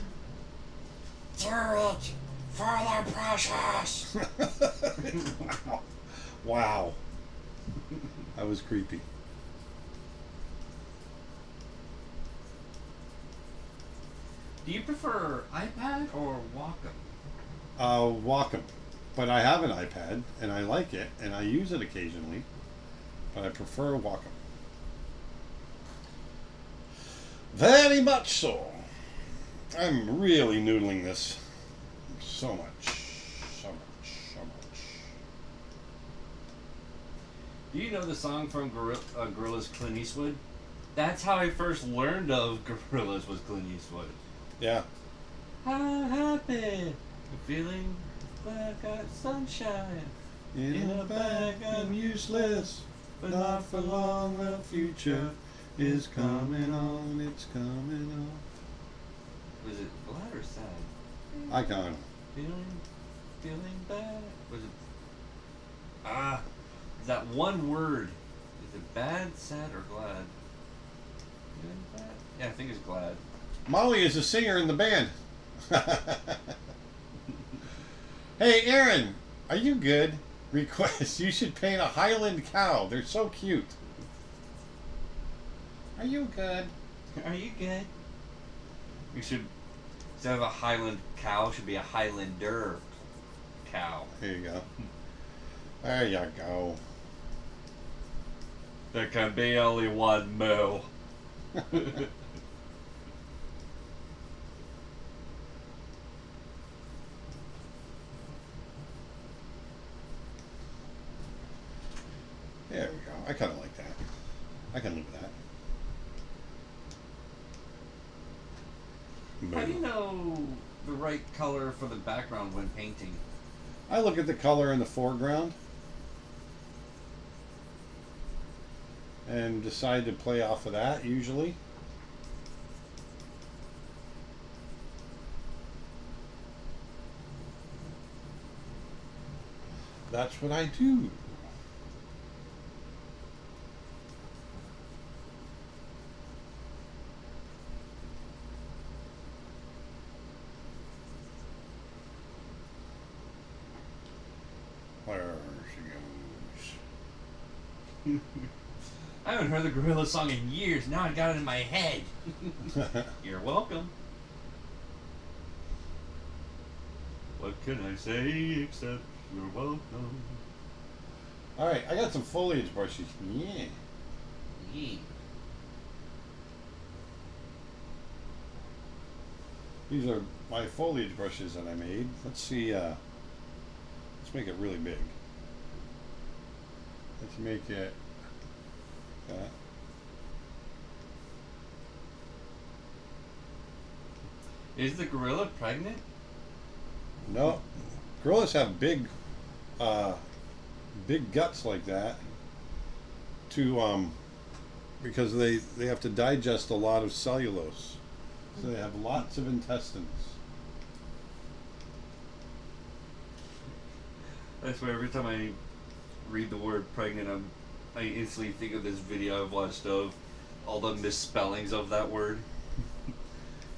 Do it for the precious. Wow. Wow. That was creepy. Do you prefer iPad or Wacom? Wacom. But I have an iPad and I like it and I use it occasionally. But I prefer Wacom. Very much so. I'm really noodling this. So much. So much. So much. Do you know the song from Gorillaz, Clint Eastwood? That's how I first learned of Gorillaz was Clint Eastwood. Yeah. How happy, feeling like I got sunshine. In a bag I'm useless, but not for long. The future is coming on. It's coming on. Was it glad or sad? Icon. Feeling bad. Was it? Is that one word? Is it bad, sad, or glad? Feeling bad? Yeah, I think it's glad. Molly is a singer in the band. Hey, Aaron, are you good? Request, you should paint a Highland cow. They're so cute. Are you good? Are you good? We should, instead of a Highland cow, should be a Highlander cow. There you go. There you go. There can be only one moo. There we go. I kind of like that. I can live with that. How do you know the right color for the background when painting? I look at the color in the foreground and decide to play off of that usually. That's what I do. There she goes. I haven't heard the Gorilla song in years. Now I got it in my head. You're welcome. What can I say except you're welcome? All right, I got some foliage brushes. Yeah. Yee. These are my foliage brushes that I made. Let's see. Let's make it really big. Let's make it. Is the gorilla pregnant? No, gorillas have big guts like that. Because they have to digest a lot of cellulose, so they have lots of intestines. That's why every time I read the word pregnant, I instantly think of this video I've watched of all the misspellings of that word.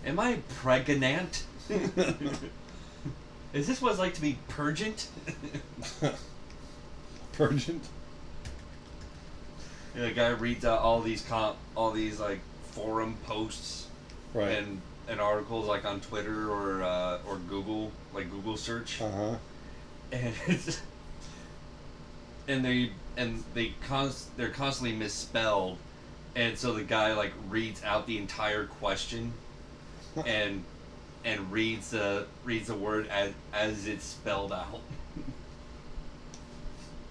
Am I pregnant? Is this what it's like to be purgent? Purgent. And the guy reads out all these like forum posts, Right. and articles like on Twitter or Google, like Google search. Uh-huh. And it's they're constantly misspelled, and so the guy like reads out the entire question and reads the word as it's spelled out.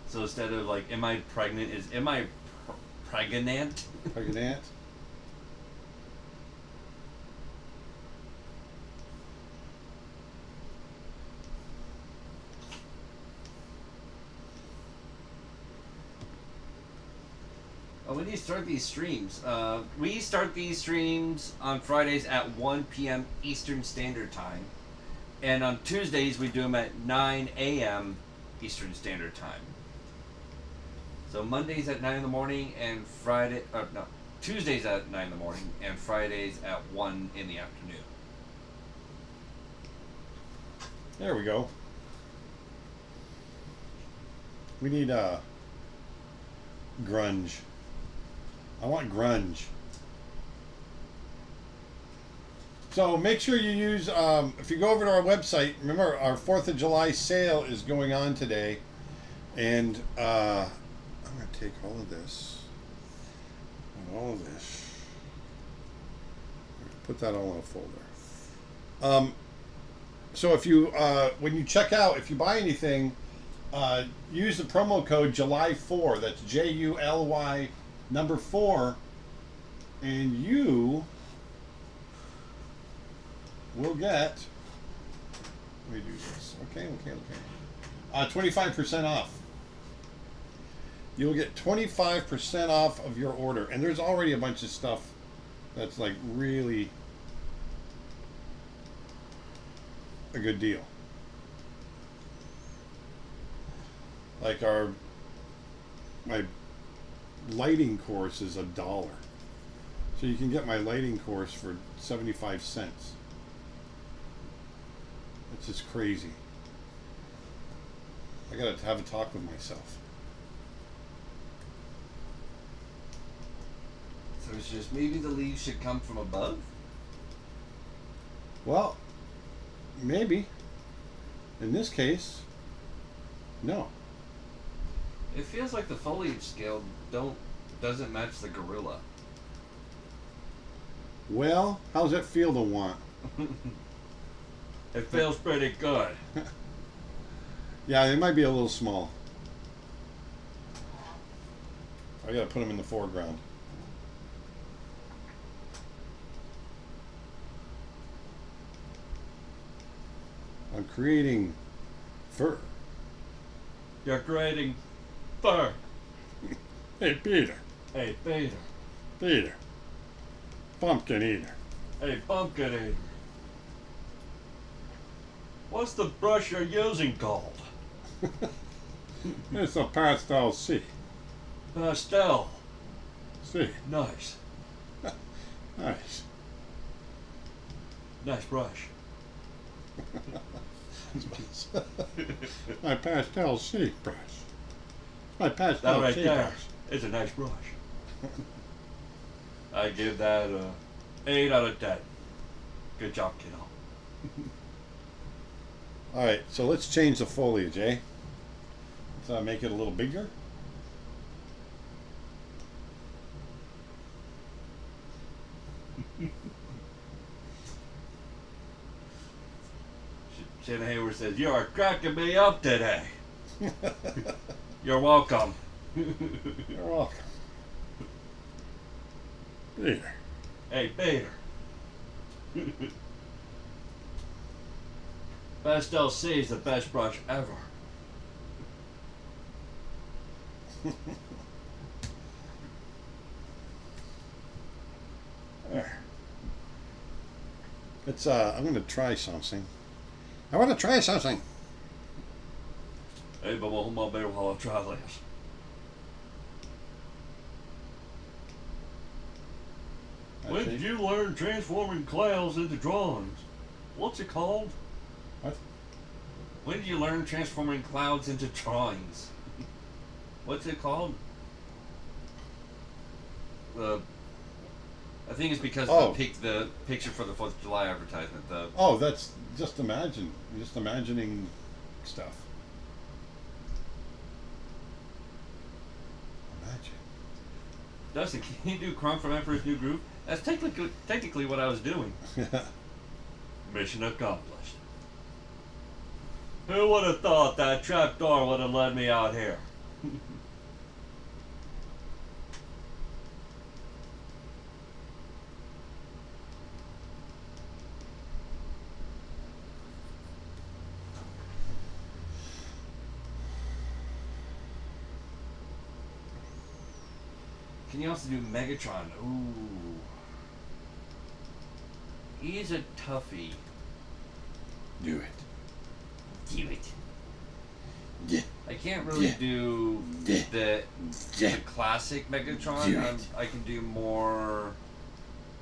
So instead of like am I pregnant is am I pregnant? Pregnant. When do you start these streams? We start these streams on Fridays at 1 p.m. Eastern Standard Time. And on Tuesdays, we do them at 9 a.m. Eastern Standard Time. So Mondays at 9 in the morning and Tuesdays at 9 in the morning and Fridays at 1 in the afternoon. There we go. We need grunge. I want grunge. So make sure you use, if you go over to our website, remember our 4th of July sale is going on today. And I'm going to take all of this and all of this. Put that all in a folder. So if you, when you check out, if you buy anything, use the promo code July4. That's JULY number 4, and you will get. Let me do this. Okay. 25% off. You'll get 25% off of your order, and there's already a bunch of stuff that's like really a good deal. Like my lighting course is $1. So you can get my lighting course for 75 cents. It's just crazy. I gotta have a talk with myself. So it's just maybe the leaves should come from above? Well, maybe. In this case, no. It feels like the foliage scale doesn't match the gorilla. Well, how's that feel to want? It feels pretty good. Yeah, they might be a little small. I gotta put them in the foreground. I'm creating fur. You're creating fur. Hey, Peter. Hey, Peter. Peter. Pumpkin eater. Hey, pumpkin eater. What's the brush you're using called? It's a pastel C. Pastel. C. Nice. Nice. Nice brush. My pastel C brush. My pastel That right C there brush. is a nice brush. I give that a 8 out of 10. Good job, kiddo. Alright, so let's change the foliage, eh? Let's make it a little bigger. Shannon Hayward says, "You are cracking me up today." You're welcome. You're welcome. Peter. Hey, Peter. Pastel C is the best brush ever. There. It's I'm gonna try something. I wanna try something. Hey, but hold my beer while I try this. When did you learn transforming clouds into drawings? What's it called? What? When did you learn transforming clouds into drawings? What's it called? I think it's because Oh. the picture for the 4th of July advertisement. Oh, that's just imagining stuff. Imagine. Dustin, can you do Crumb from Emperor's New Groove? That's technically what I was doing. Mission accomplished. Who would have thought that trapdoor would have led me out here? Can you also do Megatron? Ooh. He's a toughie. Do it. Do it. Yeah. I can't really Yeah. do Yeah. the Yeah. classic Megatron. Do it. I can do more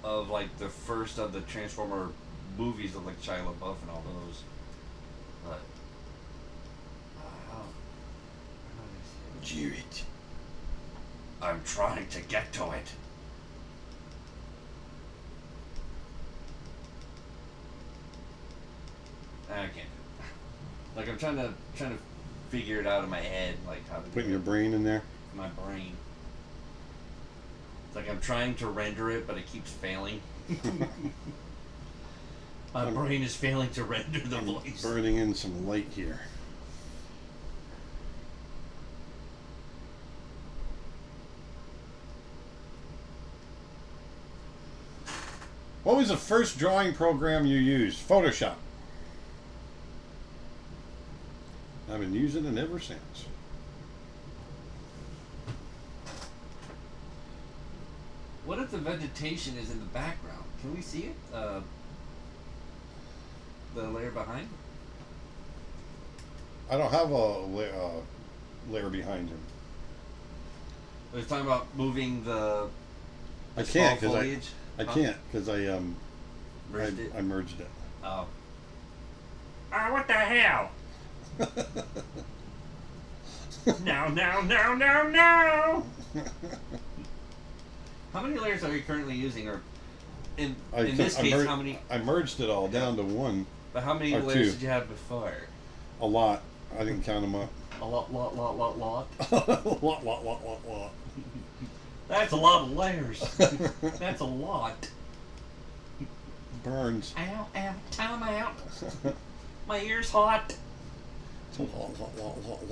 of like the first of the Transformer movies of like Shia LaBeouf and all those. But how do I say it? Do it. I'm trying to get to it. I can't do it. Like I'm trying to figure it out in my head, like how to Putting do your it. brain in there. My brain. It's like I'm trying to render it, but it keeps failing. My brain is failing to render the voice. Burning in some light here. What was the first drawing program you used? Photoshop. I've been using it ever since. What if the vegetation is in the background? Can we see it? The layer behind? I don't have a layer behind him. I was talking about moving the I The can't small because foliage? I Huh? can't because Merged it? I merged it. Oh. Ah, what the hell? No, no, no, no, no! How many layers are you currently using? Or in I this case, how many? I merged it all down to one. But how many or layers two. did you have before? A lot. I didn't count them up. A lot. lot. That's a lot of layers. That's a lot. Burns. Ow, ow, time out. My ear's hot. It's a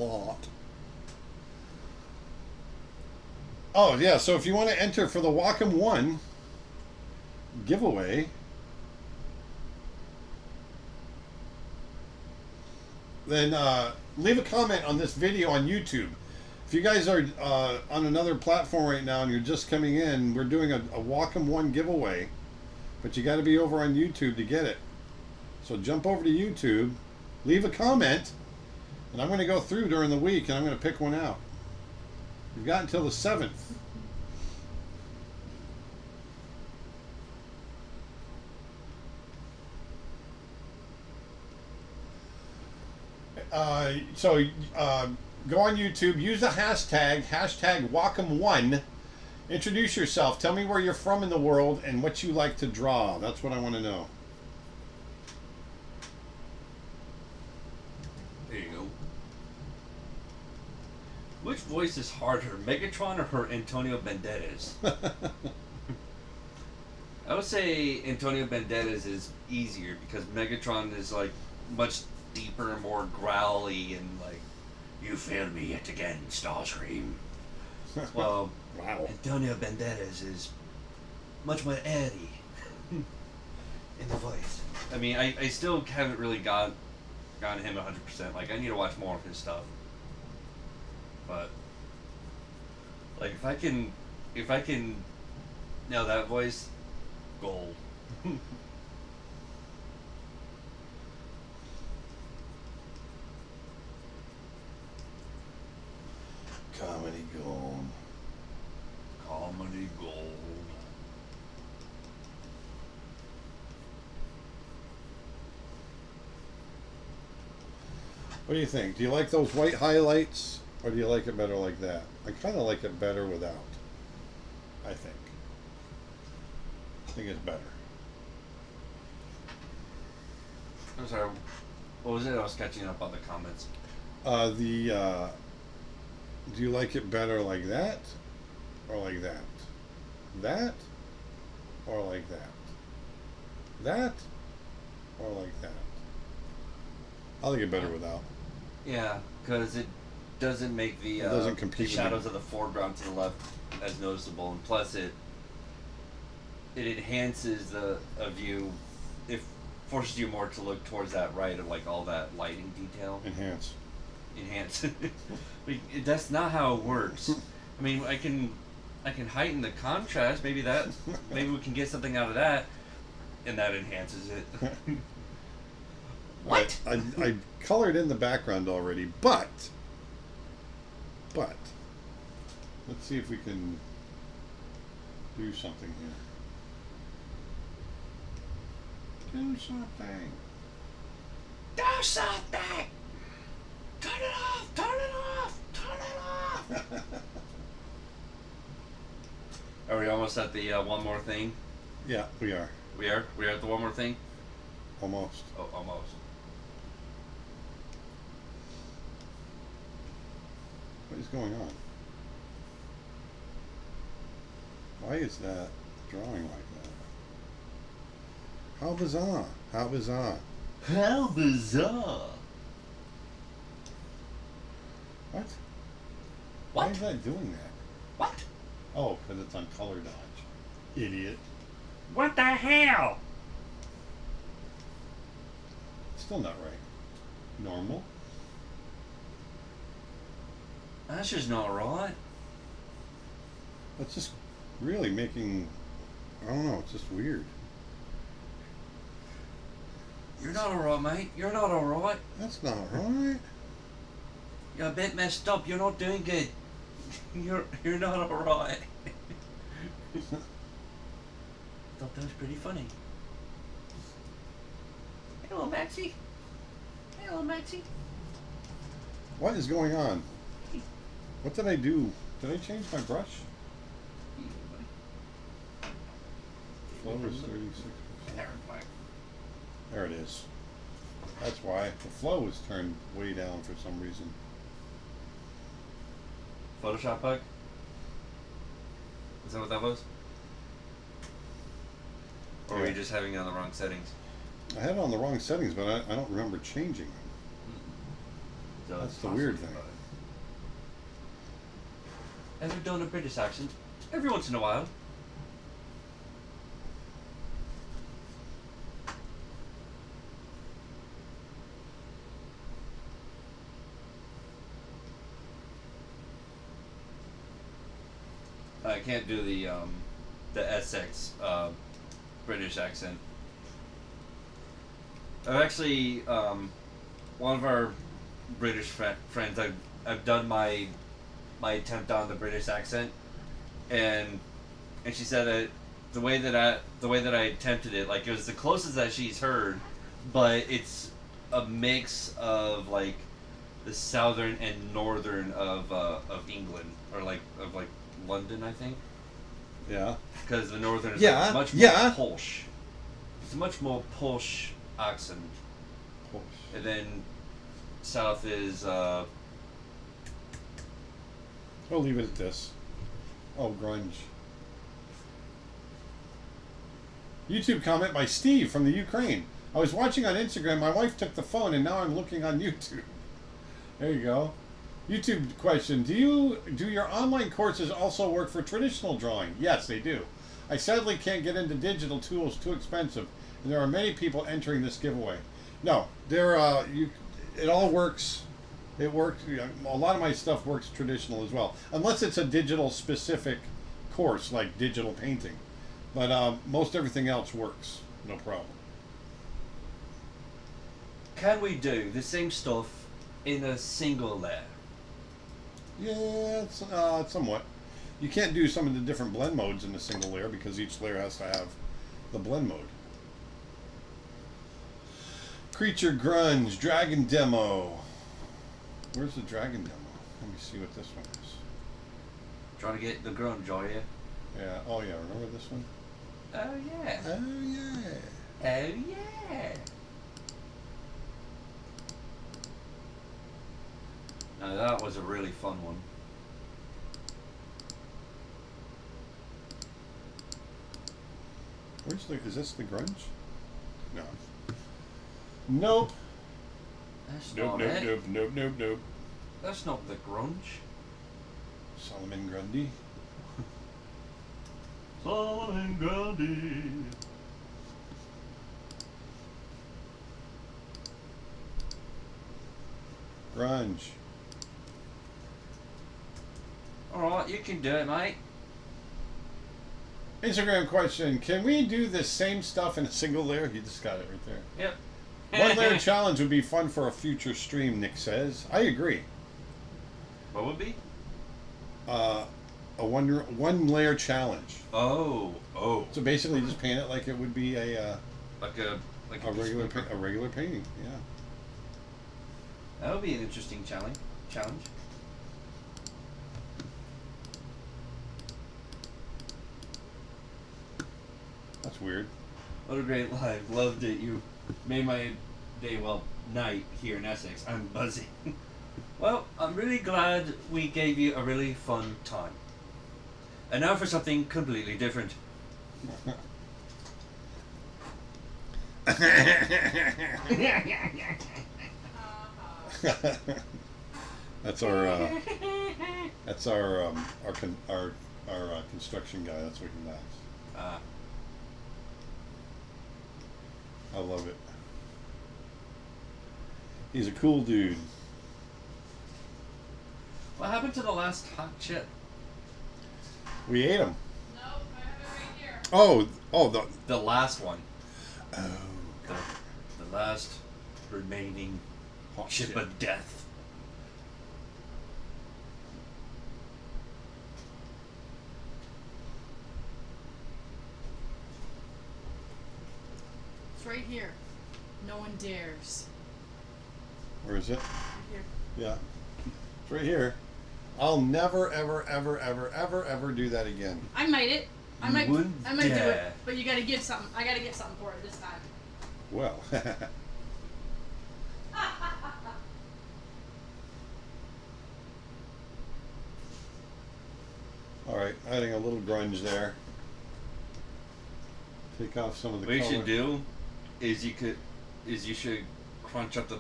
lot. Oh yeah, so if you want to enter for the Wacom One giveaway, then leave a comment on this video on YouTube. If you guys are on another platform right now and you're just coming in, we're doing a Wacom One giveaway, but you got to be over on YouTube to get it. So jump over to YouTube, leave a comment, and I'm going to go through during the week and I'm going to pick one out. You've got until the 7th. Go on YouTube, use the hashtag Wacom One. Introduce yourself. Tell me where you're from in the world and what you like to draw. That's what I want to know. There you go. Which voice is harder, Megatron or her Antonio Banderas? I would say Antonio Banderas is easier because Megatron is like much deeper and more growly and like, you failed me yet again, Starscream. Well, Wow. Antonio Banderas is much more airy in the voice. I mean, I still haven't really gotten him 100%. Like, I need to watch more of his stuff. But like, if I can nail that voice, gold. Comedy gold. Comedy gold. What do you think? Do you like those white highlights, or do you like it better like that? I kind of like it better without. I think it's better. I'm sorry. What was it? I was catching up on the comments. Do you like it better like that, or like that? That, or like that? That, or like that? I like it better without. Yeah, because it doesn't make the, It doesn't the compete with shadows it. of the foreground to the left as noticeable, and plus it enhances the view. It forces you more to look towards that right of like all that lighting detail. Enhance. Enhance. That's not how it works. I mean, I can heighten the contrast. Maybe we can get something out of that, and that enhances it. What? I colored in the background already, but let's see if we can do something here. Do something. Do something! Turn it off! Turn it off! Turn it off! Are we almost at the one more thing? Yeah, we are. We are at the one more thing. Almost. Oh, almost. What is going on? Why is that drawing like that? How bizarre. How bizarre. How bizarre! What? Why What? is that doing that? What? Oh, because it's on color dodge. Idiot. What the hell? Still not right. Normal. That's just not right. That's just really making, I don't know, it's just weird. You're not alright, mate. You're not alright. That's not right. You're a bit messed up. You're not doing good. You're not alright. thought that was pretty funny. Hello, Maxie. Hello, Maxie. What is going on? What did I do? Did I change my brush? Flow is 36%. There it is. That's why. The flow was turned way down for some reason. Photoshop bug? Is that what that was? Or were you just having it on the wrong settings? I had it on the wrong settings, but I don't remember changing them. So That's it's the weird possibly thing. bug. Ever done a British accent? Every once in a while. I can't do the Essex British accent. I've actually one of our British friends. I've done my attempt on the British accent, and she said that the way that I attempted it, like it was the closest that she's heard, but it's a mix of like the southern and northern of England, or like London, I think. Yeah. Because the northern is Yeah, like much more yeah. Polish. It's a much more Polish accent. And then south is I'll leave it at this. Oh, grunge. YouTube comment by Steve from the Ukraine. I was watching on Instagram. My wife took the phone, and now I'm looking on YouTube. There you go. YouTube question: Do your online courses also work for traditional drawing? Yes, they do. I sadly can't get into digital tools; too expensive, and there are many people entering this giveaway. No, it all works. It works. A lot of my stuff works traditional as well, unless it's a digital specific course like digital painting. But most everything else works, no problem. Can we do the same stuff in a single layer? Yeah, it's, somewhat. You can't do some of the different blend modes in a single layer because each layer has to have the blend mode. Creature Grunge, Dragon Demo. Where's the Dragon Demo? Let me see what this one is. Trying to get the grunge, are you? Yeah, oh yeah, remember this one? Oh yeah. Oh yeah. Oh yeah. Now that was a really fun one. Is this the Grunge? No. Nope. That's Nope, not nope, it. nope, nope, nope, nope. That's not the grunge. Solomon Grundy. Solomon Grundy. Grunge. Alright, you can do it, mate. Instagram question: Can we do the same stuff in a single layer? You just got it right there. Yep. One layer challenge would be fun for a future stream, Nick says. I agree. What would be? A one layer challenge. Oh. So basically, just paint it like it would be a regular painting. Yeah. That would be an interesting challenge. That's weird. What a great live. Loved it. You made my day, well, night here in Essex. I'm buzzing. Well, I'm really glad we gave you a really fun time. And now for something completely different. That's our construction guy. That's what he laughs. I love it. He's a cool dude. What happened to the last hot chip? We ate him. No, I have it right here. Oh, The last one. oh, The last remaining hot chip shit. of death. It's right here. No one dares. Where is it? Right here. Yeah. It's right here. I'll never, ever, ever, ever, ever, ever do that again. I might it. I You might wouldn't do it. dare. But you gotta give something. I gotta get something for it this time. Well. All right, adding a little grunge there. Take off some of the What you color. should do is you should crunch up the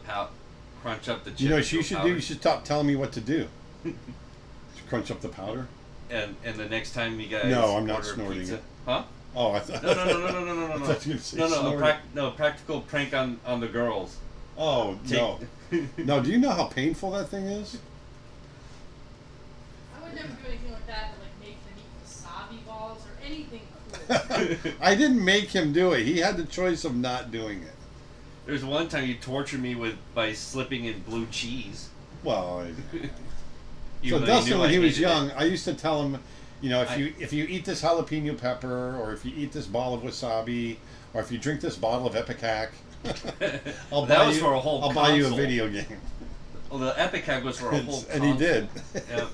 crunch up the chips. You know what you to should do? powder. You should stop telling me what to do. Crunch up the powder? And the next time you guys No, I'm not order snorting pizza, it. huh? Oh, I thought. No, I thought you were gonna say snorting. no, practical prank on the girls. Oh no, no. Do you know how painful that thing is? I would never do anything like that to like make them eat wasabi balls or anything cool. I didn't make him do it. He had the choice of not doing it. There's one time you tortured me by slipping in blue cheese. Well, Even so though you Dustin, knew when I he was hated young, I used to tell him, you know, I- if you eat this jalapeno pepper, or if you eat this ball of wasabi, or if you drink this bottle of Epicac, I'll That buy was you, for a whole I'll buy you a console. video game. Well, the Epicac was for a whole And he console. did. Yep.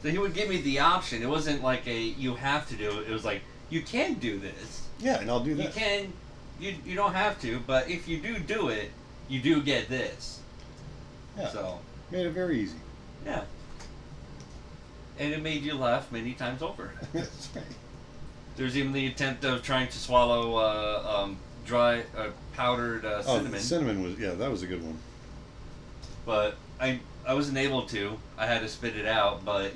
So he would give me the option. It wasn't like a you have to do it. It was like you can do this. Yeah, and I'll do You that. can. You don't have to, but if you do it, you do get this. Yeah. So Made it very easy. yeah. And it made you laugh many times over. That's right. There's even the attempt of trying to swallow dry powdered cinnamon, Oh, cinnamon was that was a good one. but I wasn't able to. I had to spit it out, but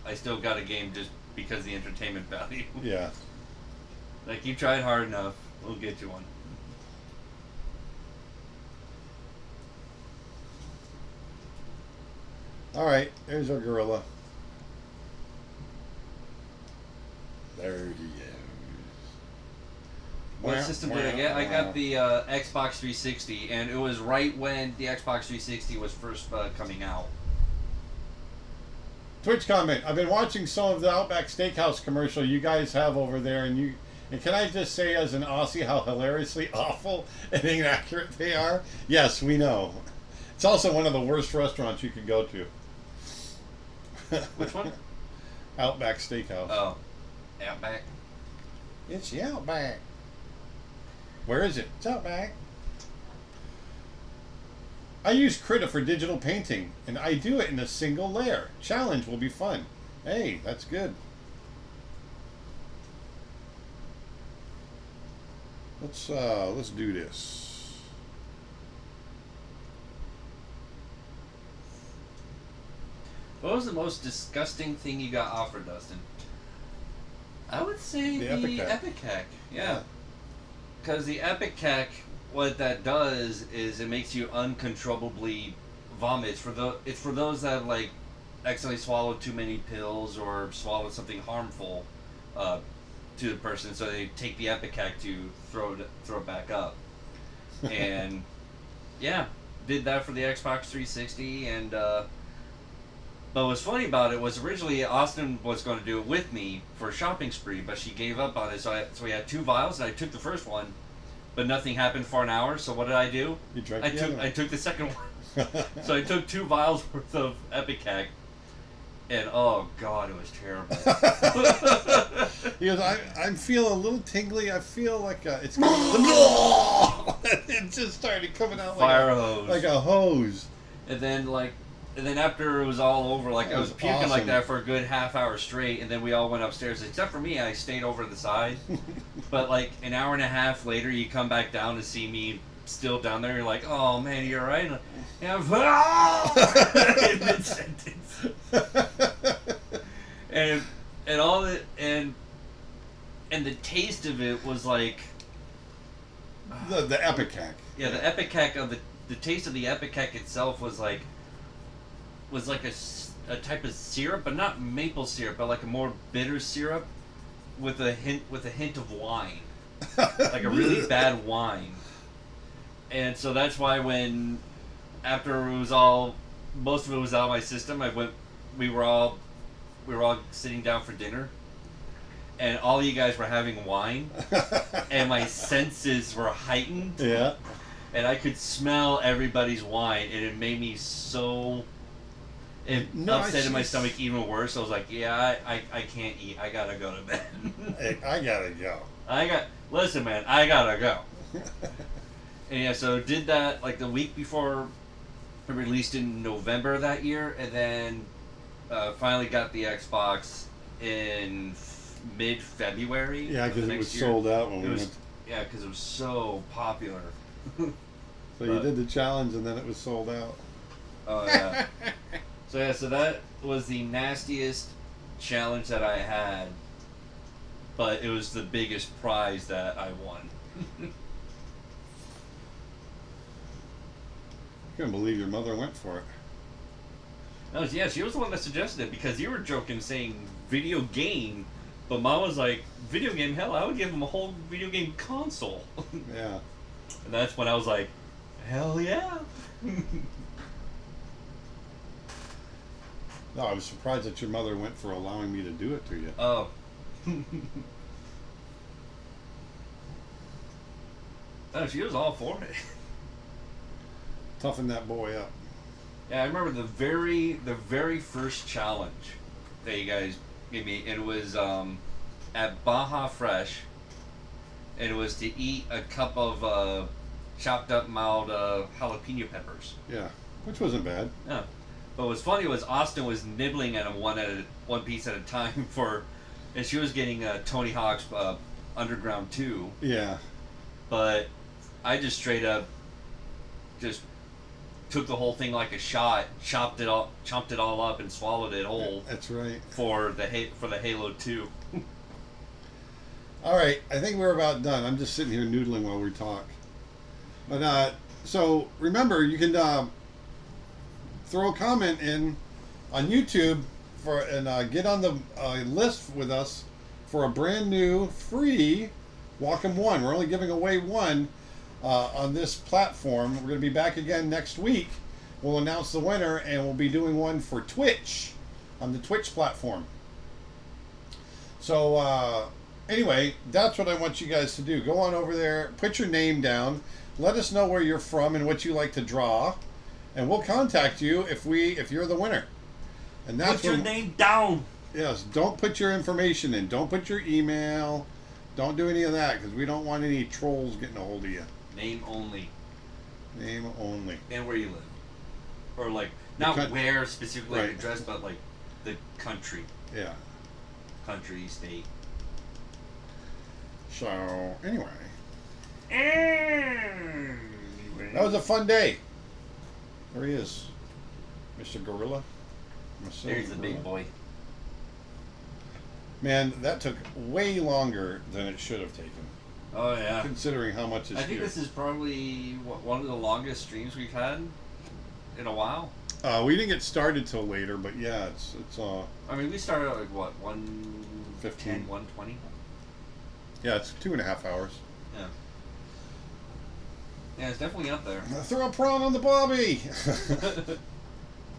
I still got a game just because of the entertainment value. Yeah. Like you tried hard enough, we'll get you one. All right, there's our gorilla. There he is. What system did I get? I got the Xbox 360, and it was right when the Xbox 360 was first coming out. Twitch comment. I've been watching some of the Outback Steakhouse commercial you guys have over there, and can I just say as an Aussie how hilariously awful and inaccurate they are? Yes, we know. It's also one of the worst restaurants you could go to. Which one? Outback Steakhouse. Oh, Outback. It's the Outback. Where is it? It's Outback. I use Krita for digital painting, and I do it in a single layer. Challenge will be fun. Hey, that's good. Let's do this. What was the most disgusting thing you got offered, Dustin? I would say The the Epicac. Epicac. Yeah. Because the Epicac, what that does is it makes you uncontrollably vomit. It's for those that like accidentally swallowed too many pills or swallowed something harmful to the person, so they take the Epicac to throw it back up. And yeah, did that for the Xbox 360, and but what's funny about it was originally Austin was going to do it with me for a shopping spree, but she gave up on it. So we had 2 vials, and I took the first one, but nothing happened for an hour. So what did I do? You drank I the took other one. I took the second one. So I took 2 vials worth of Epicac, and oh god, it was terrible. He goes, I'm feeling a little tingly. I feel like it's it just started coming out Fire hose. like a hose. And then after it was all over, like That I was was puking like awesome. that for a good half hour straight, and then we all went upstairs. Except for me, I stayed over to the side. But like an hour and a half later, you come back down to see me still down there. You're like, "Oh man, you're right." And I'm in mid-sentence. And all the and the taste of it was like The Epicac. yeah, the Epicac of the taste of the Epicac itself was like a type of syrup, but not maple syrup, but like a more bitter syrup with a hint of wine, like a really bad wine. And so that's why when after it was all most of it was out of my system, we were all sitting down for dinner, and all you guys were having wine, and my senses were heightened, Yeah. and I could smell everybody's wine, and it made me so. It upset in my stomach even worse. I was like, yeah, I can't eat. I gotta go to bed. Hey, I gotta go. Listen, man, I gotta go. And yeah, so did that like the week before it released in November that year, and then finally got the Xbox in mid-February. Yeah, of the because it next was year. sold out when It we was, went. yeah, because it was so popular. So you did the challenge and then it was sold out. Oh yeah. So that was the nastiest challenge that I had, but it was the biggest prize that I won. I couldn't believe your mother went for it. No, yeah, she was the one that suggested it because you were joking saying video game, but Mom was like, video game? Hell, I would give him a whole video game console. Yeah. And that's when I was like, hell yeah. No, I was surprised that your mother went for allowing me to do it to you. Oh. Oh, she was all for it. Toughen that boy up. Yeah, I remember the very first challenge that you guys gave me. It was at Baja Fresh, and it was to eat a cup of chopped up mild jalapeno peppers. Yeah, which wasn't bad. Yeah, but what's funny was Austin was nibbling at them one piece at a time and she was getting Tony Hawk's Underground 2. Yeah. But I just straight up just took the whole thing like a shot, chopped it all up, and swallowed it whole. That's right. For the Halo 2. All right, I think we're about done. I'm just sitting here noodling while we talk. But so remember, you can throw a comment in on YouTube and get on the list with us for a brand new free Wacom One. We're only giving away one on this platform. We're going to be back again next week. We'll announce the winner, and we'll be doing one for Twitch on the Twitch platform. So anyway, that's what I want you guys to do. Go on over there, put your name down, let us know where you're from and what you like to draw, and we'll contact you if you're the winner. And that's Put your name down. Yes, don't put your information in. Don't put your email. Don't do any of that because we don't want any trolls getting a hold of you. Name only. Name only. And where you live. Or like, not where specifically Right. address, but like the country. Yeah. Country, state. So, anyway. That was a fun day. There he is. Mr. Gorilla. There's the big boy. Man, that took way longer than it should have taken. Oh yeah. Considering how much is I think here. this is probably one of the longest streams we've had in a while. We didn't get started till later, but yeah, it's I mean, we started at like what, 1:15, 1:20? Yeah, it's 2.5 hours. Yeah. Yeah, it's definitely up there. Throw a prawn on the bobby.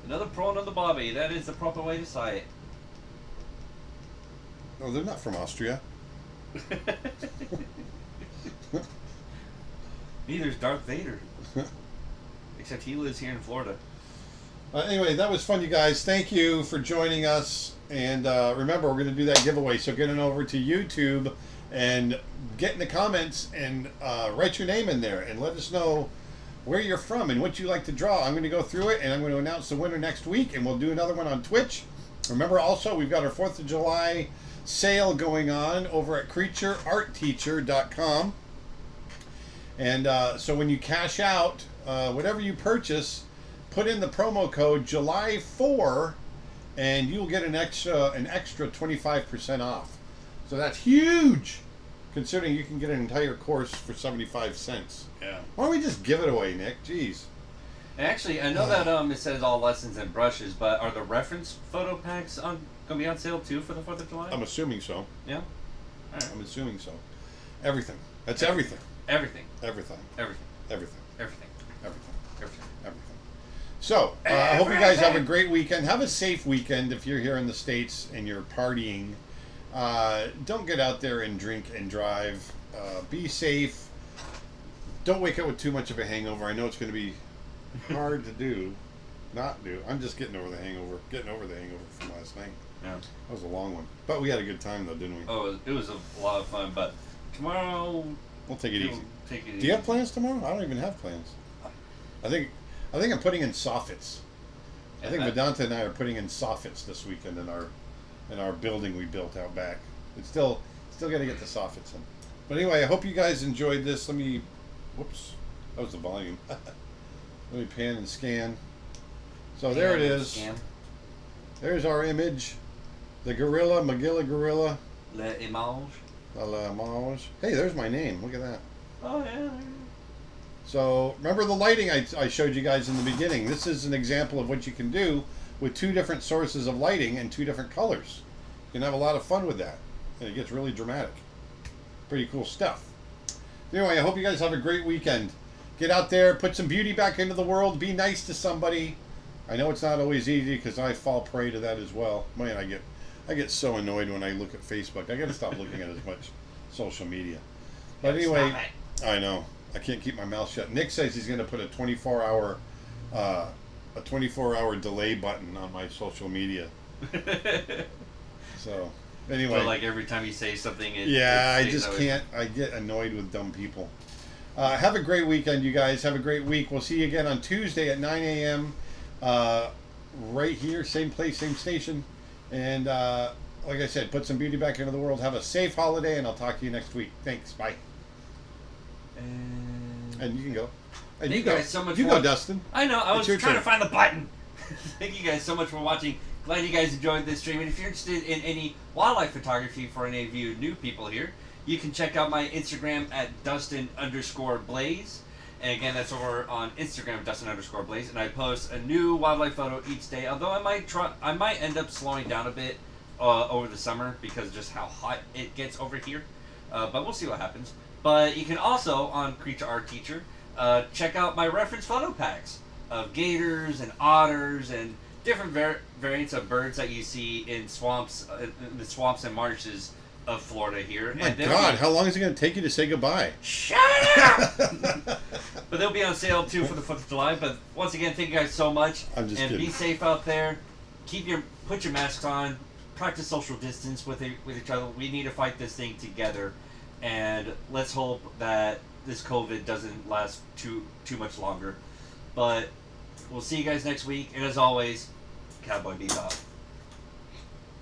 Another prawn on the bobby. That is the proper way to say it. Oh, they're not from Austria. Neither is Darth Vader. Except he lives here in Florida. Anyway, that was fun, you guys. Thank you for joining us. And remember, we're going to do that giveaway. So get on over to YouTube and get in the comments and write your name in there and let us know where you're from and what you like to draw. I'm going to go through it and I'm going to announce the winner next week. And we'll do another one on Twitch. Remember also, we've got our 4th of July sale going on over at creatureartteacher.com. And so when you cash out, whatever you purchase, put in the promo code July4 and you'll get an extra 25% off. So that's huge, considering you can get an entire course for 75 cents. Yeah. Why don't we just give it away, Nick? Jeez. And actually, I know that it says all lessons and brushes, but are the reference photo packs going to be on sale too for the 4th of July? I'm assuming so. Yeah? All right. I'm assuming so. Everything. That's everything. Everything. Everything. Everything. Everything. Everything. Everything. Everything. Everything. So, I hope you guys have a great weekend. Have a safe weekend if you're here in the States and you're partying. Don't get out there and drink and drive. Be safe. Don't wake up with too much of a hangover. I know it's going to be hard to do. Not do. I'm just getting over the hangover. Getting over the hangover from last night. Yeah. That was a long one. But we had a good time, though, didn't we? Oh, it was a lot of fun. But tomorrow, We'll take it easy. Take it easy. Do you have plans tomorrow? I don't even have plans. I think I'm putting in soffits. I think Vedanta and I are putting in soffits this weekend in our building we built out back. It's still got to get the soffits in. But anyway, I hope you guys enjoyed this. Whoops, that was the volume. Let me pan and scan. So there it is. Scan. There's our image. The gorilla, Magilla gorilla. Le image. La Mange. Hey, there's my name. Look at that. Oh yeah. So remember the lighting I showed you guys in the beginning. This is an example of what you can do with 2 different sources of lighting and 2 different colors. You can have a lot of fun with that. And it gets really dramatic. Pretty cool stuff. Anyway, I hope you guys have a great weekend. Get out there, put some beauty back into the world, be nice to somebody. I know it's not always easy because I fall prey to that as well. Man, I get so annoyed when I look at Facebook. I got to stop looking at as much social media. But anyway, I know. I can't keep my mouth shut. Nick says he's going to put a 24-hour delay button on my social media. So, anyway. So like every time you say something, I just can't. I get annoyed with dumb people. Have a great weekend, you guys. Have a great week. We'll see you again on Tuesday at 9 a.m. Right here, same place, same station. And like I said, put some beauty back into the world. Have a safe holiday, and I'll talk to you next week. Thanks. Bye. And you can go. And Thank you guys so much You for go, watching. Dustin. I know. I was your trying turn. to find the button. Thank you guys so much for watching. Glad you guys enjoyed this stream. And if you're interested in any wildlife photography for any of you new people here, you can check out my Instagram at Dustin_Blaise. And again, that's over on Instagram, Dustin_Blaise. And I post a new wildlife photo each day. Although I might end up slowing down a bit over the summer because of just how hot it gets over here. But we'll see what happens. But you can also, on Creature Art Teacher, check out my reference photo packs of gators and otters and different variants of birds that you see in swamps, in the swamps and marshes of Florida here. My God, how long is it going to take you to say goodbye? Shut up! But they'll be on sale too for the 4th of July. But once again, thank you guys so much. I'm just and kidding. Be safe out there. Put your masks on. Practice social distance with each other. We need to fight this thing together. And let's hope that this COVID doesn't last too much longer. But we'll see you guys next week. And as always, Cowboy Bebop.